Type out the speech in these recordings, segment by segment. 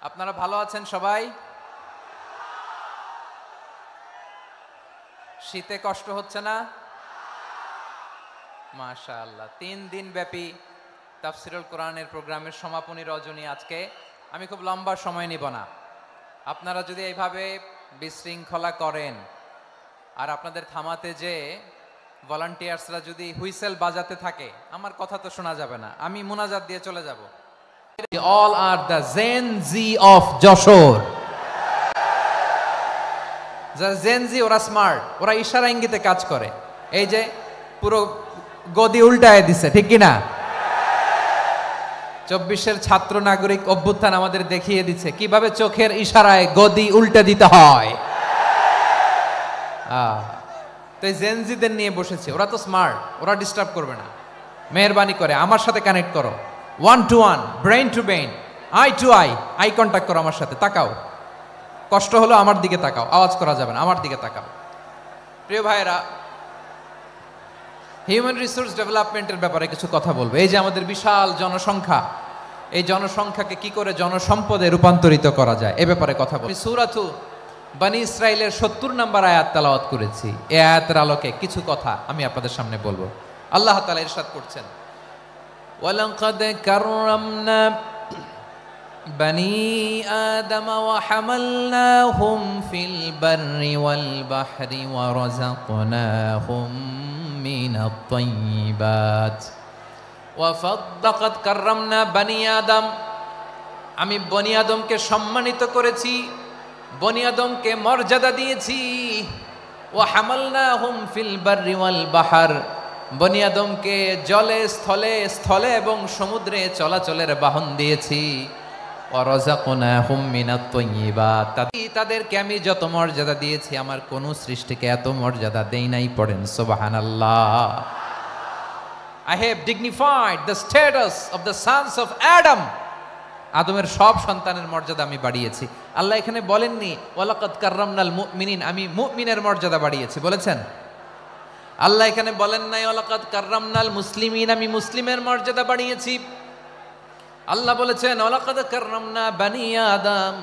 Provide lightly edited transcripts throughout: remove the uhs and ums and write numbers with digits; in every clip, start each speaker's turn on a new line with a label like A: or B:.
A: আপনারা ভালো আছেন সবাই? শীতে কষ্ট হচ্ছে না? মাশাআল্লাহ। 3 দিন ব্যাপী তাফসিরুল কোরআনের প্রোগ্রামের সমাপনী রজনী আজকে। আমি খুব লম্বা সময় নিব না। আপনারা যদি এইভাবে বিশৃঙ্খলা করেন আর আপনাদের থামাতে যে ভলান্টিয়ার্সরা যদি হুইসেল বাজাতে থাকে, আমার কথা তো শোনা যাবে না, আমি মুনাজাত দিয়ে চলে যাব। All are the Gen Z of Jessore. Gen Z ওরা স্মার্ট, ওরা ইশারা ইঙ্গিতে কাজ করে। এই যে পুরো গদি উল্টায় দিছে, ঠিক কিনা? 24-এর ছাত্র নাগরিক অভ্যুত্থান আমাদের দেখিয়ে দিচ্ছে কিভাবে চোখের ইশারায় গদি উল্টে দিতে হয়। তো এই Gen Z-দের নিয়ে বসেছে, ওরা তো স্মার্ট, ওরা ডিস্টার্ব করবে না। মেহেরবানি করে আমার সাথে কানেক্ট করো, 1 to 1, brain to brain, eye to eye, eye contact করো আমার সাথে, তাকাও। কষ্ট হলো আমার দিকে তাকাও, আওয়াজ করা যাবে না, আমার দিকে তাকাও। প্রিয় ভাইয়েরা, হিউম্যান রিসোর্স ডেভেলপমেন্টের ব্যাপারে কিছু কথা বলবো। এই যে আমাদের বিশাল জনসংখ্যা, এই জনসংখ্যাকে কি করে জনসম্পদে রূপান্তরিত করা যায় এ ব্যাপারে কথা বলবো। সূরাতু বনী ইসরাইলের 70 নম্বর আয়াত তেলাওয়াত করেছি। এই আয়াতের আলোকে কিছু কথা আমি আপনাদের সামনে বলবো। আল্লাহ তাআলা ইরশাদ করছেন, ওয়ালাকাদ কাররামনা বনী আদম ওয়া হামালনাহুম ফিল বাররি ওয়াল বাহরি ওয়া রাযাকনাহুম মিনাত তাইয়্যিবাত ওয়া ফাদ্দাকাদ কাররামনা বনী আদম, আমি বনী আদমকে সম্মানিত করেছি, বনী আদমকে মর্যাদা দিয়েছি। ওয়া হামালনাহুম ফিল বাররি ওয়াল বাহর, বনী আদমকে জলে স্থলে স্থলে এবং সমুদ্রে চলাচলের বাহন দিয়েছি। ওয়া রাযাকনাহুম মিনাত তাইয়্যিবাত, তাদেরকে আমি যত মর্যাদা দিয়েছি আমার কোন সৃষ্টিকে এত মর্যাদা দেই নাই। পড়েন সুবহানাল্লাহ। I have dignified the status of the sons of Adam. আদমের সব সন্তানের মর্যাদা আমি বাড়িয়েছি। আল্লাহ এখানে বলেননি ওয়ালাকাদ কাররামনাল মুমিনিন, আমি মুমিনের মর্যাদা বাড়িয়েছি, বলেছেন? আল্লাহ এখানে বলেন নাই ওয়ালাকাদ কাররামনাল মুসলিমিন, আমি মুসলিমের মর্যাদা বাড়িয়েছি। আল্লাহ বলেছেন ওয়ালাকাদ কাররামনা বনী আদম,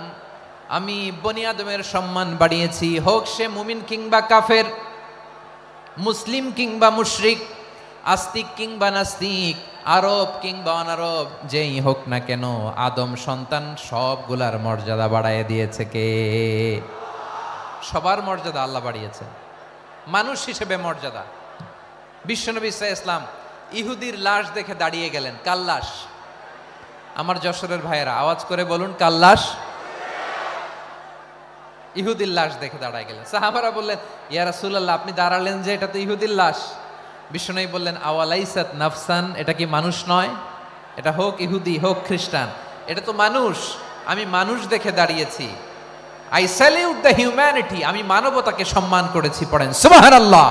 A: আমি বনী আদমের সম্মান বাড়িয়েছি। হোক সে মুমিন কিংবা কাফের, মুসলিম কিংবা মুশরিক, আস্তিক কিংবা নাস্তিক, আরব কিংবা অনারব, যেই হোক না কেন আদম সন্তান সবগুলার মর্যাদা বাড়ায় দিয়েছে কে? সবার মর্যাদা আল্লাহ বাড়িয়েছে। মানুষ হিসেবে মর্যাদা। বিশ্বনবী সাল্লাল্লাহু আলাইহি ওয়াসাল্লাম ইহুদির লাশ দেখে দাঁড়িয়ে গেলেন। কার লাশ? আমার যশোরের ভাইয়েরা আওয়াজ করে বলুন, কার লাশ? ইহুদির লাশ দেখে দাঁড়ায় গেলেন। সাহাবারা বললেন, ইয়া রাসূলুল্লাহ, আপনি দাঁড়ালেন যে, এটা তো ইহুদির লাশ। বিশ্বনবী বললেন, আওয়ালাইসাত নাফসান, এটা কি মানুষ নয়? এটা হোক ইহুদি হোক খ্রিস্টান, এটা তো মানুষ। আমি মানুষ দেখে দাঁড়িয়েছি। আই স্যালিউট দ্য হিউম্যানিটি, আমি মানবতাকে সম্মান করেছি। পড়েন সুবহানাল্লাহ।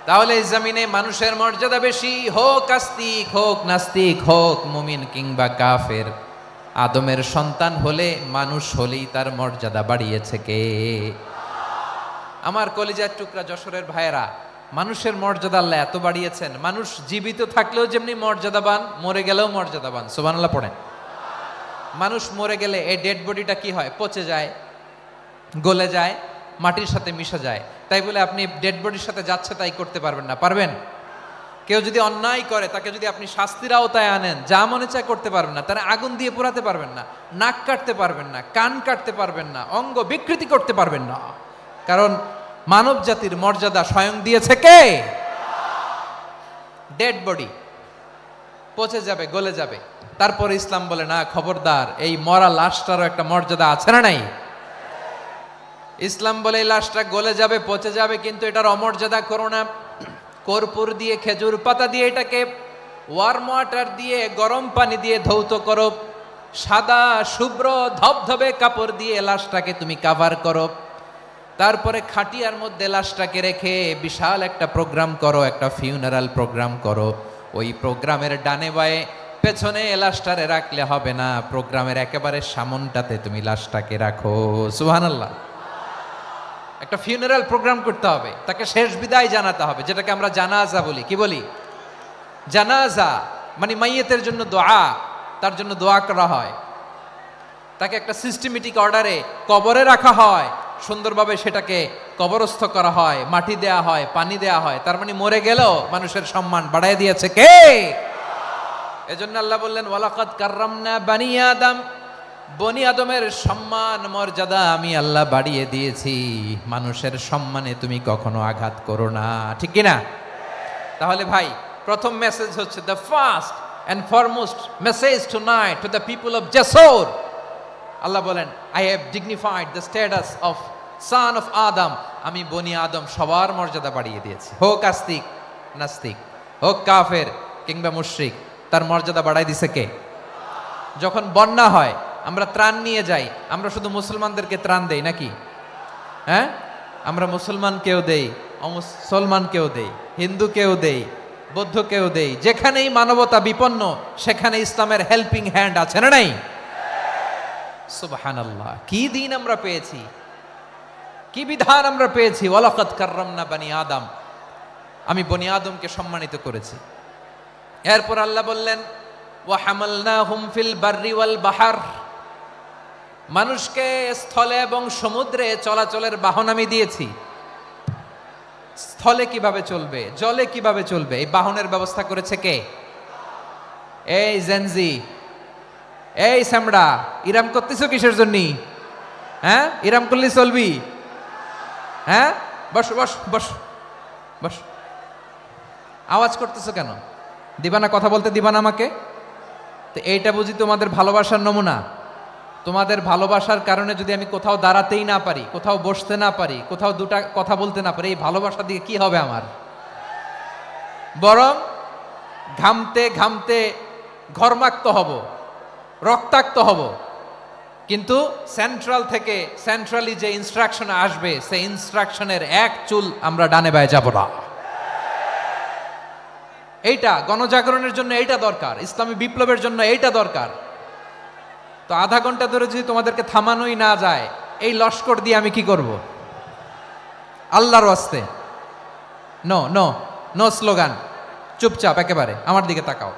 A: তাহলে এই জমিনে মানুষের মর্যাদা বেশি, হোক আস্তিক হোক নাস্তিক, হোক মুমিন কিংবা কাফের। আদমের সন্তান হলে, মানুষ হলেই তার মর্যাদা বাড়িয়েছে কে? আমার কলিজার টুকরা যশোরের ভাইয়েরা, মানুষের মর্যাদা আল্লাহ এত বাড়িয়েছেন, মানুষ জীবিত থাকলেও যেমনি মর্যাদাবান, মরে গেলেও মর্যাদাবান। সুবহানাল্লাহ পড়েন। মানুষ মরে গেলে এই ডেড বডিটা কি হয়? পচে যায়, গলে যায়, মাটির সাথে মিশে যায়। তাই বলে আপনি ডেড বডির সাথে যাচ্ছে তাই করতে পারবেন না, পারবেন? কেউ যদি অন্যায় করে তাকে যদি আপনি শাস্তির আওতায় আনেন, যা মনে চায় করতে পারবেন না। তারা আগুন দিয়ে পোড়াতে পারবেন না, নাক কাটতে পারবেন না, কান কাটতে পারবেন না, অঙ্গ বিকৃতি করতে পারবেন না। কারণ মানব জাতির মর্যাদা স্বয়ং দিয়েছে কে? ডেড বডি পচে যাবে, গলে যাবে। তারপরে ইসলাম বলে না, খবরদার, এই মরা লাশটারও একটা মর্যাদা আছে না নাই? ইসলাম বলে এই লাশটা গলে যাবে, পচে যাবে, কিন্তু এটার অমর্যাদা করো না। কর্পূর দিয়ে, খেজুর পাতা দিয়ে, এটাকে ওয়ার্ম ওয়াটার দিয়ে, গরম পানি দিয়ে ধৌত করো। সাদা শুভ্র ধবধবে কাপড় দিয়ে লাশটাকে তুমি কাভার করো। তারপরে খাটিয়ার মধ্যে লাশটাকে রেখে বিশাল একটা প্রোগ্রাম করো, একটা ফিউনারাল প্রোগ্রাম করো। ওই প্রোগ্রামের ডানে বায়ে পেছনে লাশটারে রাখলে হবে না, প্রোগ্রামের একেবারে সামনটাতে তুমি লাশটাকে রাখো। সুবহানাল্লাহ। একটা ফিউনারাল প্রোগ্রাম করতে হবে, তাকে শেষ বিদায় জানাতে হবে, যেটাকে আমরা জানাজা বলি। কি বলি? জানাজা মানে মাইয়েতের জন্য দোয়া, তার জন্য দোয়া করা হয়। তাকে একটা সিস্টেমেটিক অর্ডারে কবরে রাখা হয়, সুন্দরভাবে সেটাকে কবরস্থ করা হয়, মাটি দেয়া হয়, পানি দেয়া হয়। তার মানে মরে গেলেও মানুষের সম্মান বাড়ায় দিয়েছে কে? এজন্য আল্লাহ বললেন ওয়ালাকাদ কাররামনা বানি আদম, বনি আদমের সম্মান মর্যাদা আমি আল্লাহ বাড়িয়ে দিয়েছি। মানুষের সম্মানে তুমি কখনো আঘাত করো না, ঠিক কিনা? তাহলে ভাই, প্রথম মেসেজ হচ্ছে the first and foremost message tonight to the people of Jasor. Allah বলেন, I have dignified the status of son of Adam. আমি বনি আদম সবার মর্যাদা বাড়িয়ে দিয়েছি, হোক আস্তিক নাস্তিক, হোক কাফের কিংবা মুশরিক, তার মর্যাদা বাড়াই দিছে কে? যখন বন্যা হয় আমরা ত্রাণ নিয়ে যাই, আমরা শুধু মুসলমানদেরকে ত্রাণ দেই নাকি? হ্যাঁ, আমরা মুসলমানকেও দেই, অমুসলমানকেও দেই, হিন্দুকেও দেই, বৌদ্ধকেও দেই। যেখানেই মানবতা বিপন্ন সেখানে ইসলামের হেল্পিং হ্যান্ড আছে না নাই? সুবহানাল্লাহ, কি দিন আমরা পেয়েছি, কি বিধান আমরা পেয়েছি। ওয়ালাকাদ কাররামনা বানি আদম, আমি বনি আদমকে সম্মানিত করেছি। এরপর আল্লাহ বললেন ওয়া হামালনাহুম ফিল বাররি ওয়াল বাহর, মানুষকে স্থলে এবং সমুদ্রে চলাচলের বাহন আমি দিয়েছি। স্থলে কিভাবে চলবে, জলে কিভাবে চলবে, এই বাহনের ব্যবস্থা করেছে কে? এই জেনজি, এই সামড়া, ইরাম করতেছো কিসের জন্য? হ্যাঁ, ইরাম করলে চলবি? হ্যাঁ, বস বস বস বস, আওয়াজ করতেছো কেন? দিবানা, কথা বলতে দিবানা আমাকে? তো এইটা বুঝি তোমাদের ভালোবাসার নমুনা? তোমাদের ভালোবাসার কারণে যদি আমি কোথাও দাঁড়াতেই না পারি, কোথাও বসতে না পারি, কোথাও দুটা কথা বলতে না পারি, এই ভালোবাসা দিয়ে কি হবে আমার? বরং ঘামতে ঘামতে ঘর্মাক্ত হব, রক্তাক্ত হব। কিন্তু সেন্ট্রাল থেকে, সেন্ট্রালি যে ইনস্ট্রাকশন আসবে, সেই ইনস্ট্রাকশনের এক চুল আমরা ডানে বায়ে যাব না। এইটা গণজাগরণের জন্য এইটা দরকার, ইসলামী বিপ্লবের জন্য এইটা দরকার। তো আধা ঘন্টা ধরে যদি তোমাদেরকে থামানোই না যায়, এই লস্কর দিয়ে আমি কি করব? আল্লাহর ওয়াস্তে নো নো নো স্লোগান, চুপচাপ একেবারে আমার দিকে তাকাও।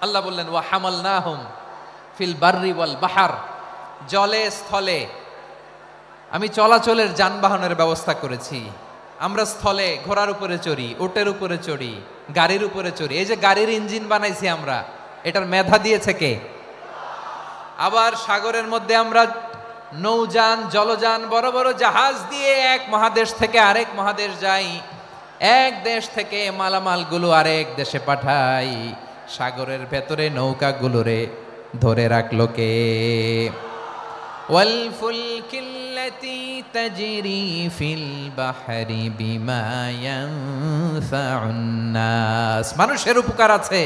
A: আল্লাহ বললেন ওয়া হামালনাহুম ফিল বাররি ওয়াল বাহর, জলে স্থলে আমি চলাচলের যানবাহনের ব্যবস্থা করেছি। আমরা স্থলে ঘোড়ার উপরে চড়ি, উটের উপরে চড়ি, গাড়ির উপরে চড়ি। এই যে গাড়ির ইঞ্জিন বানাইছি আমরা, এটার মেধা দিয়েছে কে? আবার সাগরের মধ্যে আমরা নৌযান, জলযান, বড় বড় জাহাজ দিয়ে এক মহাদেশ থেকে আরেক মহাদেশ যাই, এক দেশ থেকে মালামালগুলো আরেক দেশে পাঠাই। সাগরের ভেতরে নৌকাগুলোরে ধরে রাখলো কে? ওয়াল ফুলকিল্লাতি তাজরি ফিল বাহরি বিমা ইয়ানফাউন নাস, মানুষের উপকার আছে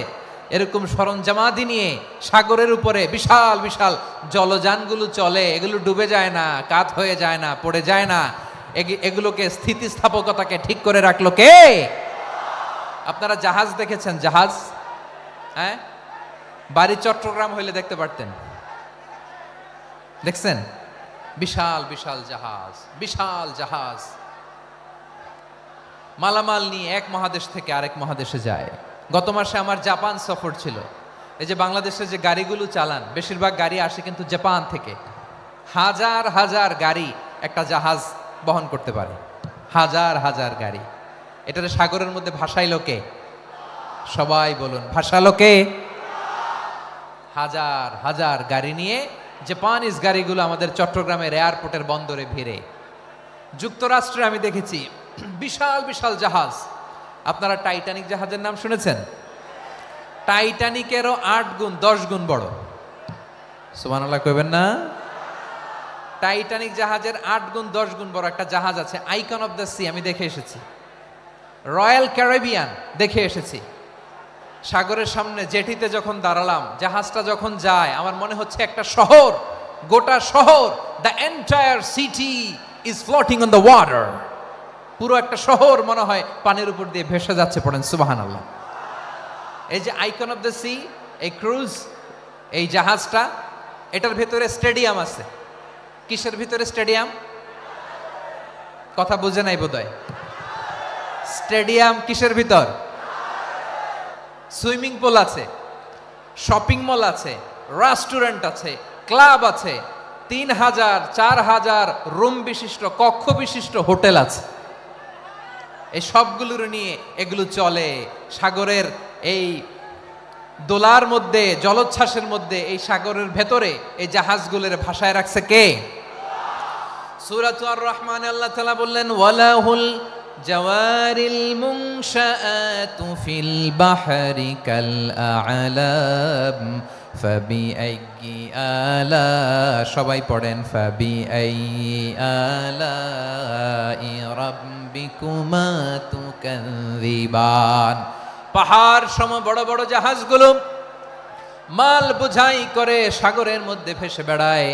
A: এরকম সরঞ্জামাদি নিয়ে সাগরের উপরে বিশাল বিশাল জলযানগুলো চলে। এগুলো ডুবে যায় না, কাত হয়ে যায় না, পড়ে যায় না। এগুলোকে স্থিতিস্থাপকতাকে ঠিক করে রাখলো কে? আপনারা জাহাজ দেখেছেন? জাহাজ, হ্যাঁ, বাড়ি চট্টগ্রাম হইলে দেখতে পারতেন। দেখছেন? বিশাল বিশাল জাহাজ, বিশাল জাহাজ মালামাল নিয়ে এক মহাদেশ থেকে আরেক মহাদেশে যায়। গত মাসে আমার জাপান সফর ছিল। এই যে বাংলাদেশে যে গাড়িগুলো চালান, বেশিরভাগ গাড়ি আসে কিন্তু জাপান থেকে। হাজার হাজার গাড়ি একটা জাহাজ বহন করতে পারে, হাজার হাজার গাড়ি। এটারে সাগরের মধ্যে ভাসাইলো কে? সবাই বলুন, ভাসালো কে? হাজার হাজার গাড়ি নিয়ে জাপানিজ গাড়িগুলো আমাদের চট্টগ্রামের এয়ারপোর্টের বন্দরে ভিড়ে। যুক্তরাষ্ট্রে আমি দেখেছি বিশাল বিশাল জাহাজ। আপনারা টাইটানিক জাহাজের নাম শুনেছেন? টাইটানিকেরও 8 গুণ 10 গুণ বড়। সুবহানাল্লাহ কইবেন না? টাইটানিক জাহাজের 8 গুণ 10 গুণ বড় একটা জাহাজ আছে, আইকন অফ দ্য সি, আমি দেখে এসেছি। রয়্যাল ক্যারিবিয়ান দেখে এসেছি। সাগরের সামনে জেটিতে যখন দাঁড়ালাম, জাহাজটা যখন যায়, আমার মনে হচ্ছে একটা শহর, গোটা শহর, the entire city is floating on the water. পুরো একটা শহর মনে হয় পানির উপর দিয়ে ভেসে যাচ্ছে। পড়েন সুবহানাল্লাহ। এই যে আইকন অফ দ্য সি, এই ক্রুজ, এই জাহাজটা, এটার ভেতরে স্টেডিয়াম আছে। কিসের ভিতরে স্টেডিয়াম? কথা বুঝে নাই বোধহয়। স্টেডিয়াম কিসের ভিতর? সুইমিং পুল আছে, শপিং মল আছে, রেস্টুরেন্ট আছে, ক্লাব আছে, 3000 4000 রুম বিশিষ্ট কক্ষ বিশিষ্ট হোটেল আছে। এই সবগুলোর নিয়ে এগুলো চলে সাগরের এই দোলার মধ্যে, জলোচ্ছ্বাসের মধ্যে, এই সাগরের ভেতরে এই জাহাজগুলোর ভাষায় রাখছে কে? সূরাতুর আর রহমানে আল্লাহ তাআলা বললেন ওয়ালাহুল জাওয়ারিল মুনশাআতু ফিল বাহরি কাল আ'লাম ফাবিআইয়ি আলা, সবাই পড়েন ফাবিআইয়ি আলাই রাব্বিকুমা তুকাযিবান। পাহাড় সম বড় বড় জাহাজগুলো মাল বোঝাই করে সাগরের মধ্যে ভেসে বেড়ায়।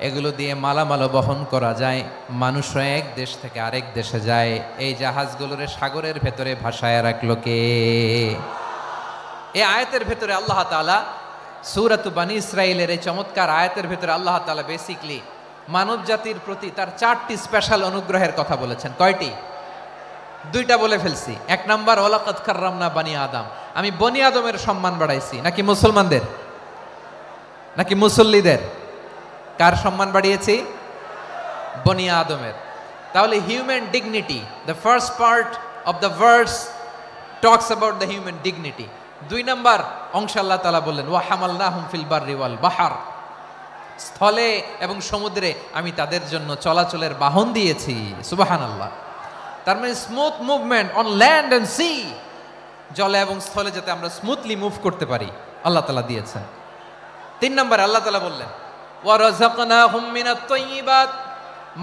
A: এগুলো দিয়ে মালামাল বহন করা যায়, মানুষরা এক দেশ থেকে আরেক দেশে যায়। এই জাহাজগুলোর সাগরের ভেতরে ভাসায় রাখলো কে? এই আয়াতের ভেতরে আল্লাহ তাআলা সূরাতু বানী ইসরাঈলের এই চমৎকার আয়াতের ভেতরে আল্লাহ তাআলা বেসিক্যালি মানব জাতির প্রতি তার 4টি স্পেশাল অনুগ্রহের কথা বলেছেন। কয়টি? 2টা বলে ফেলছি। 1 নাম্বার ওয়ালাকাদ কাররামনা বানি আদম, আমি বনি আদমের সম্মান বাড়াইছি। নাকি মুসলমানদের? নাকি মুসল্লিদের? কার সম্মান বাড়িয়েছি? বনি আদমের। তাহলে human dignity, the first part of the verse talks about the human dignity. 2 number অংশে আল্লাহ তাআলা বললেন ওয়া হামালনাহুম ফিল বাররি ওয়াল বাহর, স্থলে এবং সমুদ্রে আমি তাদের জন্য চলাচলের বাহন দিয়েছি। সুবহানাল্লাহ। তার মানে smooth movement on land and sea, জলে এবং স্থলে যাতে আমরা স্মুথলি মুভ করতে পারি আল্লাহ তাআলা দিয়েছেন। 3 নম্বরে আল্লাহ তাআলা বললেন ওয়া রাযাকনাহুম মিনাত তাইয়্যিবাত,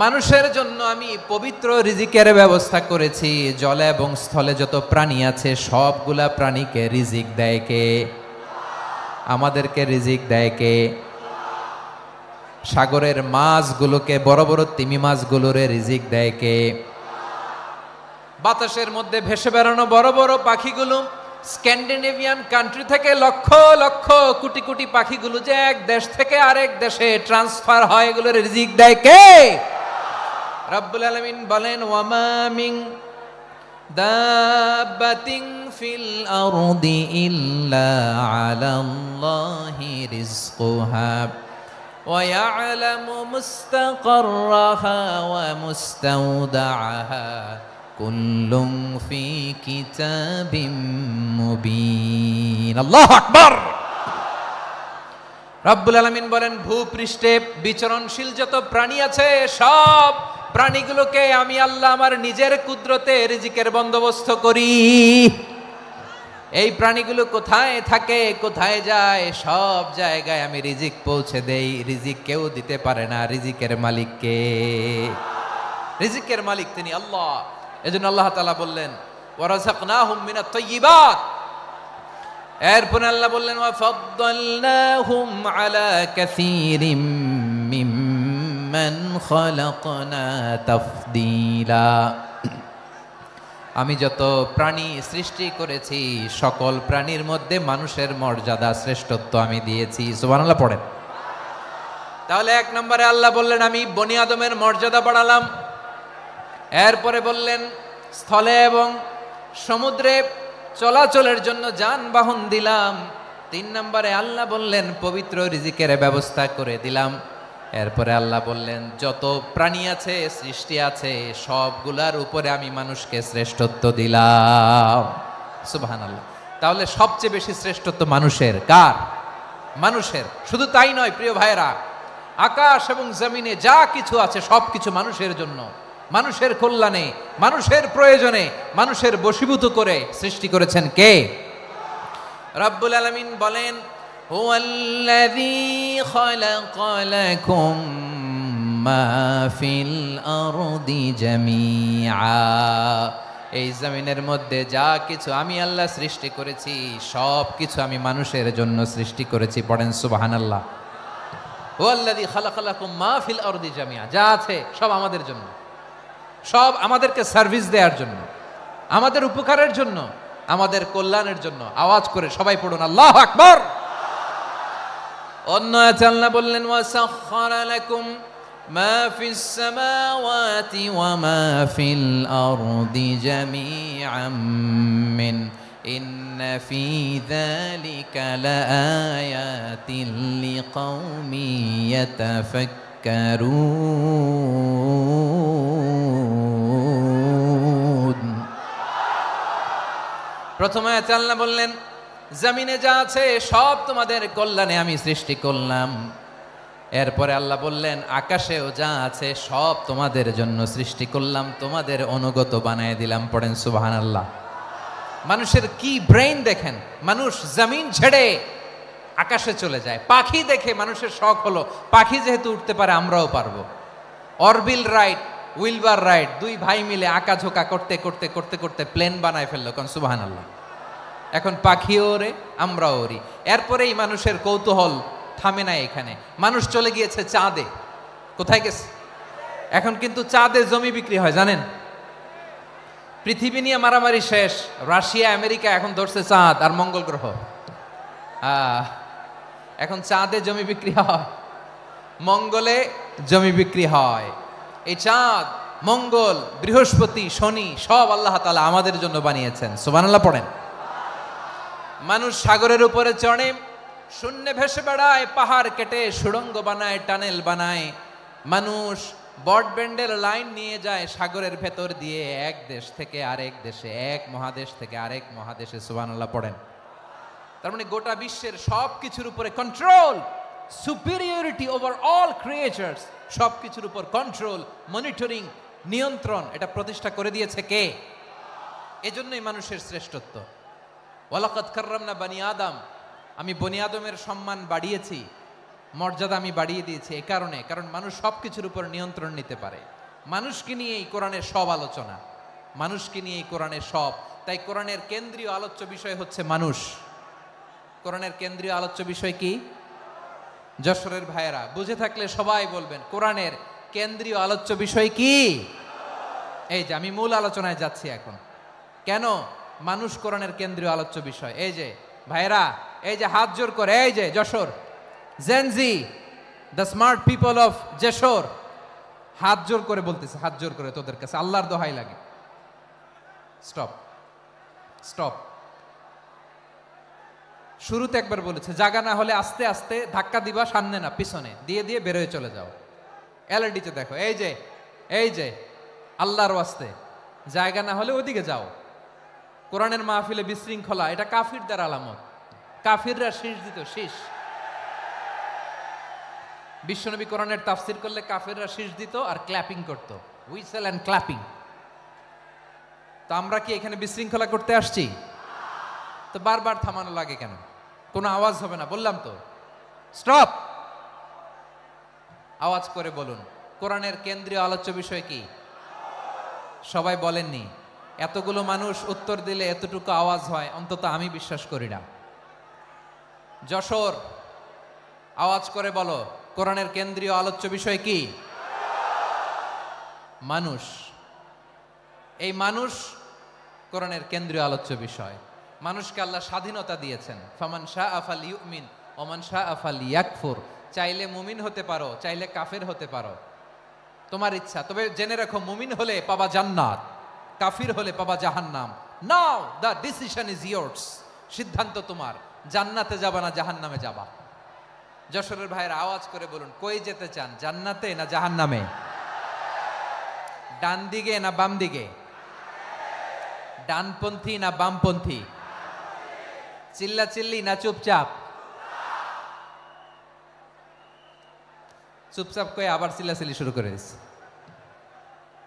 A: মানুষের জন্য আমি পবিত্র রিজিকের ব্যবস্থা করেছি। জলে এবং স্থলে যত প্রাণী আছে সবগুলা প্রাণীকে রিজিক দেয় কে? আমাদেরকে রিজিক দেয় কে? সাগরের মাছগুলোকে, বড় বড় তিমি মাছগুলোরে রিজিক দেয় কে? বাতাসের মধ্যে ভেসে বেড়ানো বড় বড় পাখিগুলো, স্ক্যান্ডিনেভিয়ান কান্ট্রি থেকে লক্ষ লক্ষ কোটি কোটি পাখিগুলো যে এক দেশ থেকে আরেক দেশে ট্রান্সফার হয়, এগুলোর রিজিক দেয় কে? রব্বুল আলামিন বলেন ওয়ামা মিন দাব্বাতিন ফিল আরদি ইল্লা আলাল্লাহি রিজকুহা ওয়া ইয়ালামু মুস্তাকাররাহা ওয়া মুস্তাওদাআহা কুল্লুম ফি কিতাবিম মুবিন। আল্লাহু আকবার। রব্বুল আলামিন বলেন ভূপৃষ্ঠে বিচরণশীল যত প্রাণী আছে সব প্রাণীগুলোকে আমি আল্লাহ আমার নিজের কুদরতে রিজিকের বন্দোবস্ত করি। এই প্রাণীগুলো কোথায় থাকে, কোথায় যায়, সব জায়গায় আমি রিজিক পৌঁছে দেই। রিজিক কেউ দিতে পারে না, রিজিকের মালিক কে? রিজিকের মালিক তিনি আল্লাহ। এজন্য আল্লাহ তাআলা বললেন ওয়া রাযাকনাহুম মিনাত তাইয়্যিবাত। এরপর আল্লাহ বললেন ওয়া ফাদ্দালনাহুম আলা কাসীরিম মিম্মান খালাকনা তাফদীলা। আমি যত প্রাণী সৃষ্টি করেছি সকল প্রাণীর মধ্যে মানুষের মর্যাদা শ্রেষ্ঠত্ব আমি দিয়েছি। সুবহানাল্লাহ পড়েন। তাহলে 1 নম্বরে আল্লাহ বললেন আমি বনি আদমের মর্যাদা বাড়ালাম। এরপরে বললেন স্থলে এবং সমুদ্রে চলাচলের জন্য যানবাহন দিলাম। 3 নম্বরে আল্লাহ বললেন পবিত্র রিজিকের ব্যবস্থা করে দিলাম। এরপরে আল্লাহ বললেন যত প্রাণী আছে, সৃষ্টি আছে, সবগুলার উপরে আমি মানুষকে শ্রেষ্ঠত্ব দিলাম। সুবহানাল্লাহ। তাহলে সবচেয়ে বেশি শ্রেষ্ঠত্ব মানুষের। কার? মানুষের। শুধু তাই নয় প্রিয় ভাইরা, আকাশ এবং জমিনে যা কিছু আছে সবকিছু মানুষের জন্য, মানুষের কল্যাণে, মানুষের প্রয়োজনে, মানুষের বশীভূত করে সৃষ্টি করেছেন কে? রব্বুল আলামিন বলেন হুয়াল্লাযী খালাকা লাকুম মা ফিল আরদি জামিআ। এই জমিনের মধ্যে যা কিছু আমি আল্লাহ সৃষ্টি করেছি সব কিছু আমি মানুষের জন্য সৃষ্টি করেছি। পড়েন সুবহানাল্লাহ। হুয়াল্লাযী খালাকা লাকুম মা ফিল আরদি জামিআ, যা আছে সব আমাদের জন্য, সব আমাদেরকে সার্ভিস দেওয়ার জন্য, আমাদের উপকারের জন্য, আমাদের কল্যাণের জন্য। আওয়াজ করে সবাই পড়ুন আল্লাহু আকবার। অন্য আয়াতে আল্লাহ বললেন ওয়াসাখখারা লাকুম মা ফিস সামাওয়াতি ওয়া মা ফিল আরদি জামিআম মিন ইন্না ফি যালিকা লাআয়াতিন লিকাউমি ইয়াতাফাক্কারুন। প্রথমে আল্লাহ বললেন জমিনে যা আছে সব তোমাদের কল্যাণে আমি সৃষ্টি করলাম। এরপরে আল্লাহ বললেন আকাশেও যা আছে সব তোমাদের জন্য সৃষ্টি করলাম, তোমাদের অনুগত বানায় দিলাম। পড়েন সুবহানাল্লাহ। মানুষের কি ব্রেইন দেখেন, মানুষ জমিন ছেড়ে আকাশে চলে যায়। পাখি দেখে মানুষের শখ হলো পাখি যেহেতু উঠতে পারে আমরাও পারবো। অরবিল রাইট, উইলবার রাইট, দুই ভাই মিলে আঁকাঝোঁকা করতে করতে করতে করতে প্লেন বানায় ফেললো। কোন সুবহানাল্লাহ। এখন পাখিও ওরে, আমরাও ওরি। এরপরেই মানুষের কৌতূহল থামে না এখানে, মানুষ চলে গিয়েছে চাঁদে। কোথায় গেছে? এখন কিন্তু চাঁদে জমি বিক্রি হয় জানেন। পৃথিবী নিয়ে মারামারি শেষ, রাশিয়া আমেরিকা এখন ধরছে চাঁদ আর মঙ্গল গ্রহ। এখন চাঁদে জমি বিক্রি হয়, মঙ্গলে জমি বিক্রি হয়। এই চাঁদ, মঙ্গল, বৃহস্পতি, শনি সব আল্লাহ তাআলা আমাদের জন্য বানিয়েছেন। সুবহানাল্লাহ পড়েন। মানুষ সাগরের উপরে চড়ে, শূন্যে ভেসে বেড়ায়, পাহাড় কেটে সুড়ঙ্গ বানায়, টানেল বানায়। মানুষ ব্রডব্যান্ডের লাইন নিয়ে যায় সাগরের ভেতর দিয়ে, এক দেশ থেকে আরেক দেশে, এক মহাদেশ থেকে আরেক মহাদেশে। সুবহানাল্লাহ পড়েন। তার মানে গোটা বিশ্বের সব কিছুর উপরে control, superiority over all creatures, সব কিছুর উপর কন্ট্রোল, মনিটরিং, নিয়ন্ত্রণ, এটা প্রতিষ্ঠা করে দিয়েছে কে? এজন্যই মানুষের শ্রেষ্ঠত্ব। ওয়ালাকাদ কাররামনা বানি আদম, আমি বনি আদমের সম্মান বাড়িয়েছি, মর্যাদা আমি বাড়িয়ে দিয়েছি এই কারণে, কারণ মানুষ সব কিছুর উপর নিয়ন্ত্রণ নিতে পারে। মানুষকে নিয়ে এই কোরআনের সব আলোচনা, মানুষকে নিয়ে এই কোরআনের সব। তাই কোরআনের কেন্দ্রীয় আলোচ্য বিষয় হচ্ছে মানুষ। কোরআনের কেন্দ্রীয় আলোচ্য বিষয় কি? যশোরের ভাইয়েরা বুঝে থাকলে সবাই বলবেন কোরআনের কেন্দ্রীয় আলোচ্য বিষয় কি? এই যে আমি মূল আলোচনায় যাচ্ছি এখন। কেন মানুষ কোরআনের কেন্দ্রীয় আলোচ্য বিষয়? এই যে ভাইয়েরা, এই যে হাত জোর করে, এই যে Jessore Gen Z, the smart people of Jessore, হাত জোর করে বলতেছে, হাত জোর করে তোদের কাছে আল্লাহর দোহাই লাগে, স্টপ স্টপ। শুরুতে একবার বলেছে জায়গা না হলে আস্তে আস্তে ধাক্কা দিবা, সামনে না পিছনে দিয়ে দিয়ে বেরোয় চলে যাও। এলইডিতে দেখো, এই যে এই যে আল্লাহর ওয়াস্তে জায়গা না হলে ওদিকে যাও। কোরআনের মাহফিলে বিশৃঙ্খলা, এটা কাফিরদের আলামত। কাফিররা শীষ দিত, শীষ। বিশ্বনবী কোরআনের তাফসির করলে কাফিররা শীষ দিত আর ক্ল্যাপিং করত, হুইসেল এন্ড ক্ল্যাপিং। তো আমরা কি এখানে বিশৃঙ্খলা করতে আসছি? তো বারবার থামানো লাগে কেন? কোনো আওয়াজ হবে না, বললাম তো স্টপ। আওয়াজ করে বলুন কোরআনের কেন্দ্রীয় আলোচ্য বিষয় কি? সবাই বলেননি। এতগুলো মানুষ উত্তর দিলে এতটুকু আওয়াজ হয়, অন্তত আমি বিশ্বাস করি না। যশোর আওয়াজ করে বলো কোরআনের কেন্দ্রীয় আলোচ্য বিষয় কি? মানুষ। এই মানুষ কোরআনের কেন্দ্রীয় আলোচ্য বিষয়। মানুষকে আল্লাহ স্বাধীনতা দিয়েছেন। ফামান শাআ ফালইউমিন ওয়া মান শাআ ফালইয়াকফুর। চাইলে মুমিন হতে পারো, চাইলে কাফের হতে পারো, তোমার ইচ্ছা। তবে জেনে রাখো মুমিন হলে পাবা জান্নাত, কাফির হলে পাবা জাহান্নাম। নাও দ্য ডিসিশন ইজ ইয়ার্স। সিদ্ধান্ত তোমার, জান্নাতে যাবা না জাহান্নামে যাবা। যশোরের ভাইয়ের আওয়াজ করে বলুন কই যেতে চান, জান্নাতে না জাহান্নামে? ডান দিকে না বাম দিকে? ডানপন্থী না বামপন্থী? চিল্লা চিল্লি না চুপচাপ? চুপচাপ কয়ে আবার চিল্লাচিল্লি শুরু করে দিচ্ছে।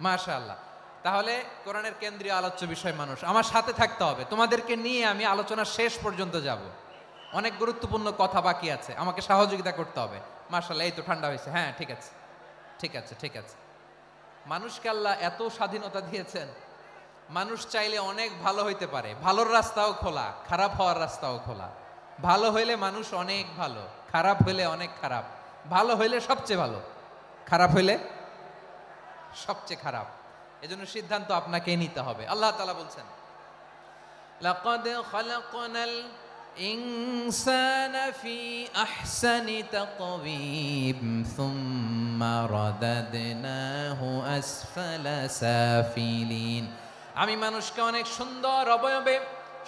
A: মাশাআল্লাহ। তাহলে কোরআনের কেন্দ্রীয় আলোচ্য বিষয় মানুষ। আমার সাথে থাকতে হবে, তোমাদেরকে নিয়ে আমি আলোচনা শেষ পর্যন্ত যাব। অনেক গুরুত্বপূর্ণ কথা বাকি আছে, আমাকে সহযোগিতা করতে হবে। মাশাআল্লাহ, এই তো ঠান্ডা হয়েছে। হ্যাঁ ঠিক আছে ঠিক আছে ঠিক আছে। মানুষকে আল্লাহ এত স্বাধীনতা দিয়েছেন, মানুষ চাইলে অনেক ভালো হইতে পারে। ভালোর রাস্তাও খোলা, খারাপ হওয়ার রাস্তাও খোলা। ভালো হইলে মানুষ অনেক ভালো, খারাপ হইলে অনেক খারাপ। ভালো হইলে সবচেয়ে ভালো, খারাপ হইলে সবচেয়ে খারাপ। এজন্য সিদ্ধান্ত আপনাকে নিতে হবে। আল্লাহ তাআলা বলছেন লাকাদ খালাকনাল ইনসানা ফি আহসানি তাকওয়িম সুম্মা রাদাদনাহু আসফালা সাফিলিন। আমি মানুষকে অনেক সুন্দর অবয়বে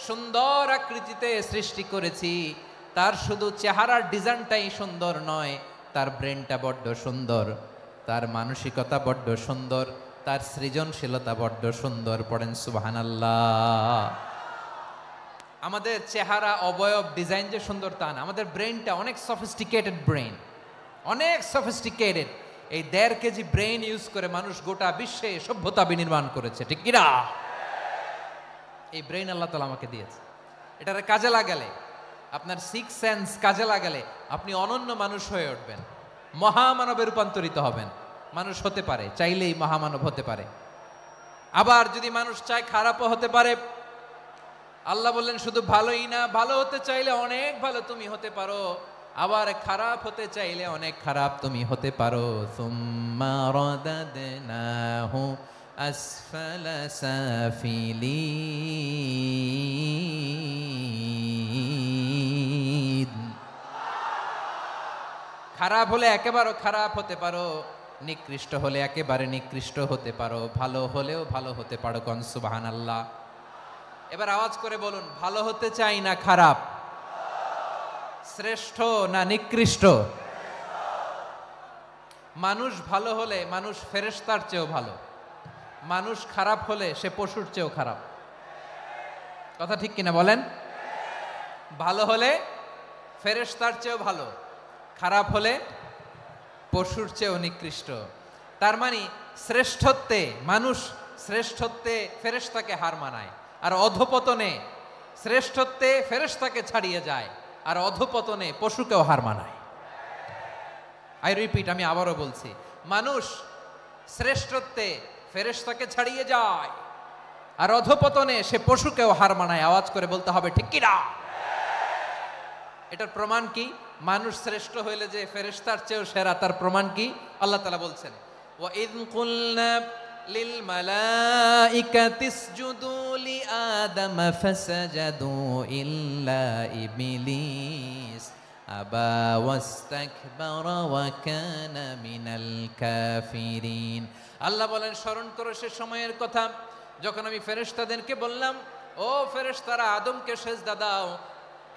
A: সুন্দর আকৃতিতে সৃষ্টি করেছি, তার শুধু চেহারার ডিজাইনটাই সুন্দর নয়, তার ব্রেনটা বড্ড সুন্দর, তার মানসিকতা বড্ড সুন্দর, তার সৃজনশীলতা বড্ড সুন্দর। পড়েন সুবহানাল্লাহ। আমাদের চেহারা অবয়ব ডিজাইন যে সুন্দর তা না, আমাদের ব্রেনটা অনেক সফিস্টিকেটেড ব্রেন, অনেক সফিস্টিকেটেড। এই 1.5 কেজি ব্রেন ইউজ করে মানুষ গোটা বিশ্বে সভ্যতা বিনির্মাণ করেছে, ঠিক কিনা? এই ব্রেন আল্লাহ তাআলা আমাকে দিয়েছে। এটারে কাজে লাগালে, আপনার 6 সেন্স কাজে লাগালে আপনি অনন্য মানুষ হয়ে উঠবেন, মহামানবে রূপান্তরিত হবেন। মানুষ হতে পারে, চাইলেই মহামানব হতে পারে। আবার যদি মানুষ চায় খারাপও হতে পারে। আল্লাহ বললেন শুধু ভালোই না, ভালো হতে চাইলে অনেক ভালো তুমি হতে পারো, আবার খারাপ হতে চাইলে অনেক খারাপ তুমি হতে পারো। সুম্মা রাদাদনাহু আসফালা সাফিলিন। খারাপ হলে একেবারে খারাপ হতে পারো, নিকৃষ্ট হলে একেবারে নিকৃষ্ট হতে পারো, ভালো হলেও ভালো হতে পারো। কোন সুবহানাল্লাহ। এবার আওয়াজ করে বলুন, ভালো হতে চাই না খারাপ? শ্রেষ্ঠ না নিকৃষ্ট? মানুষ ভালো হলে মানুষ ফেরেশতার চেয়েও ভালো, মানুষ খারাপ হলে সে পশুর চেয়েও খারাপ। কথা ঠিক কিনা বলেন? ভালো হলে ফেরেশতার চেয়েও ভালো, খারাপ হলে পশুর চেয়েও নিকৃষ্ট। তার মানে শ্রেষ্ঠত্বে মানুষ, শ্রেষ্ঠত্বে ফেরেশতাকে হার মানায়, আর অধপতনে শ্রেষ্ঠত্বে ফেরেশতাকে ছাড়িয়ে যায়, আর অধপতনে পশুকেও হার মানায়। আই রিপিট, আমি আবারও বলছি, মানুষ শ্রেষ্ঠত্বে ফেরেশতাকে ছাড়িয়ে যায়, আর অধপতনে সে পশুকেও হার মানায়। আওয়াজ করে বলতে হবে ঠিক কিনা? এটার প্রমাণ কি? মানুষ শ্রেষ্ঠ হইলে যে ফেরেশতার চেয়েও সেরা, তার প্রমাণ কি? আল্লাহ তাআলা বলছেন, ওয়া ইয কুলনা লিল মালাইকাতি ইসজুদু লি আদম ফাসাজাদু ইল্লা ইবলিস আবা ওয়াস্তাকবারা ওয়া কানা মিনাল কাফিরিন। আল্লাহ বলেন, স্মরণ করো সে সময়ের কথা যখন আমি ফেরেশতাদেরকে বললাম, ও ফেরেশতারা আদমকে সেজদা দাও।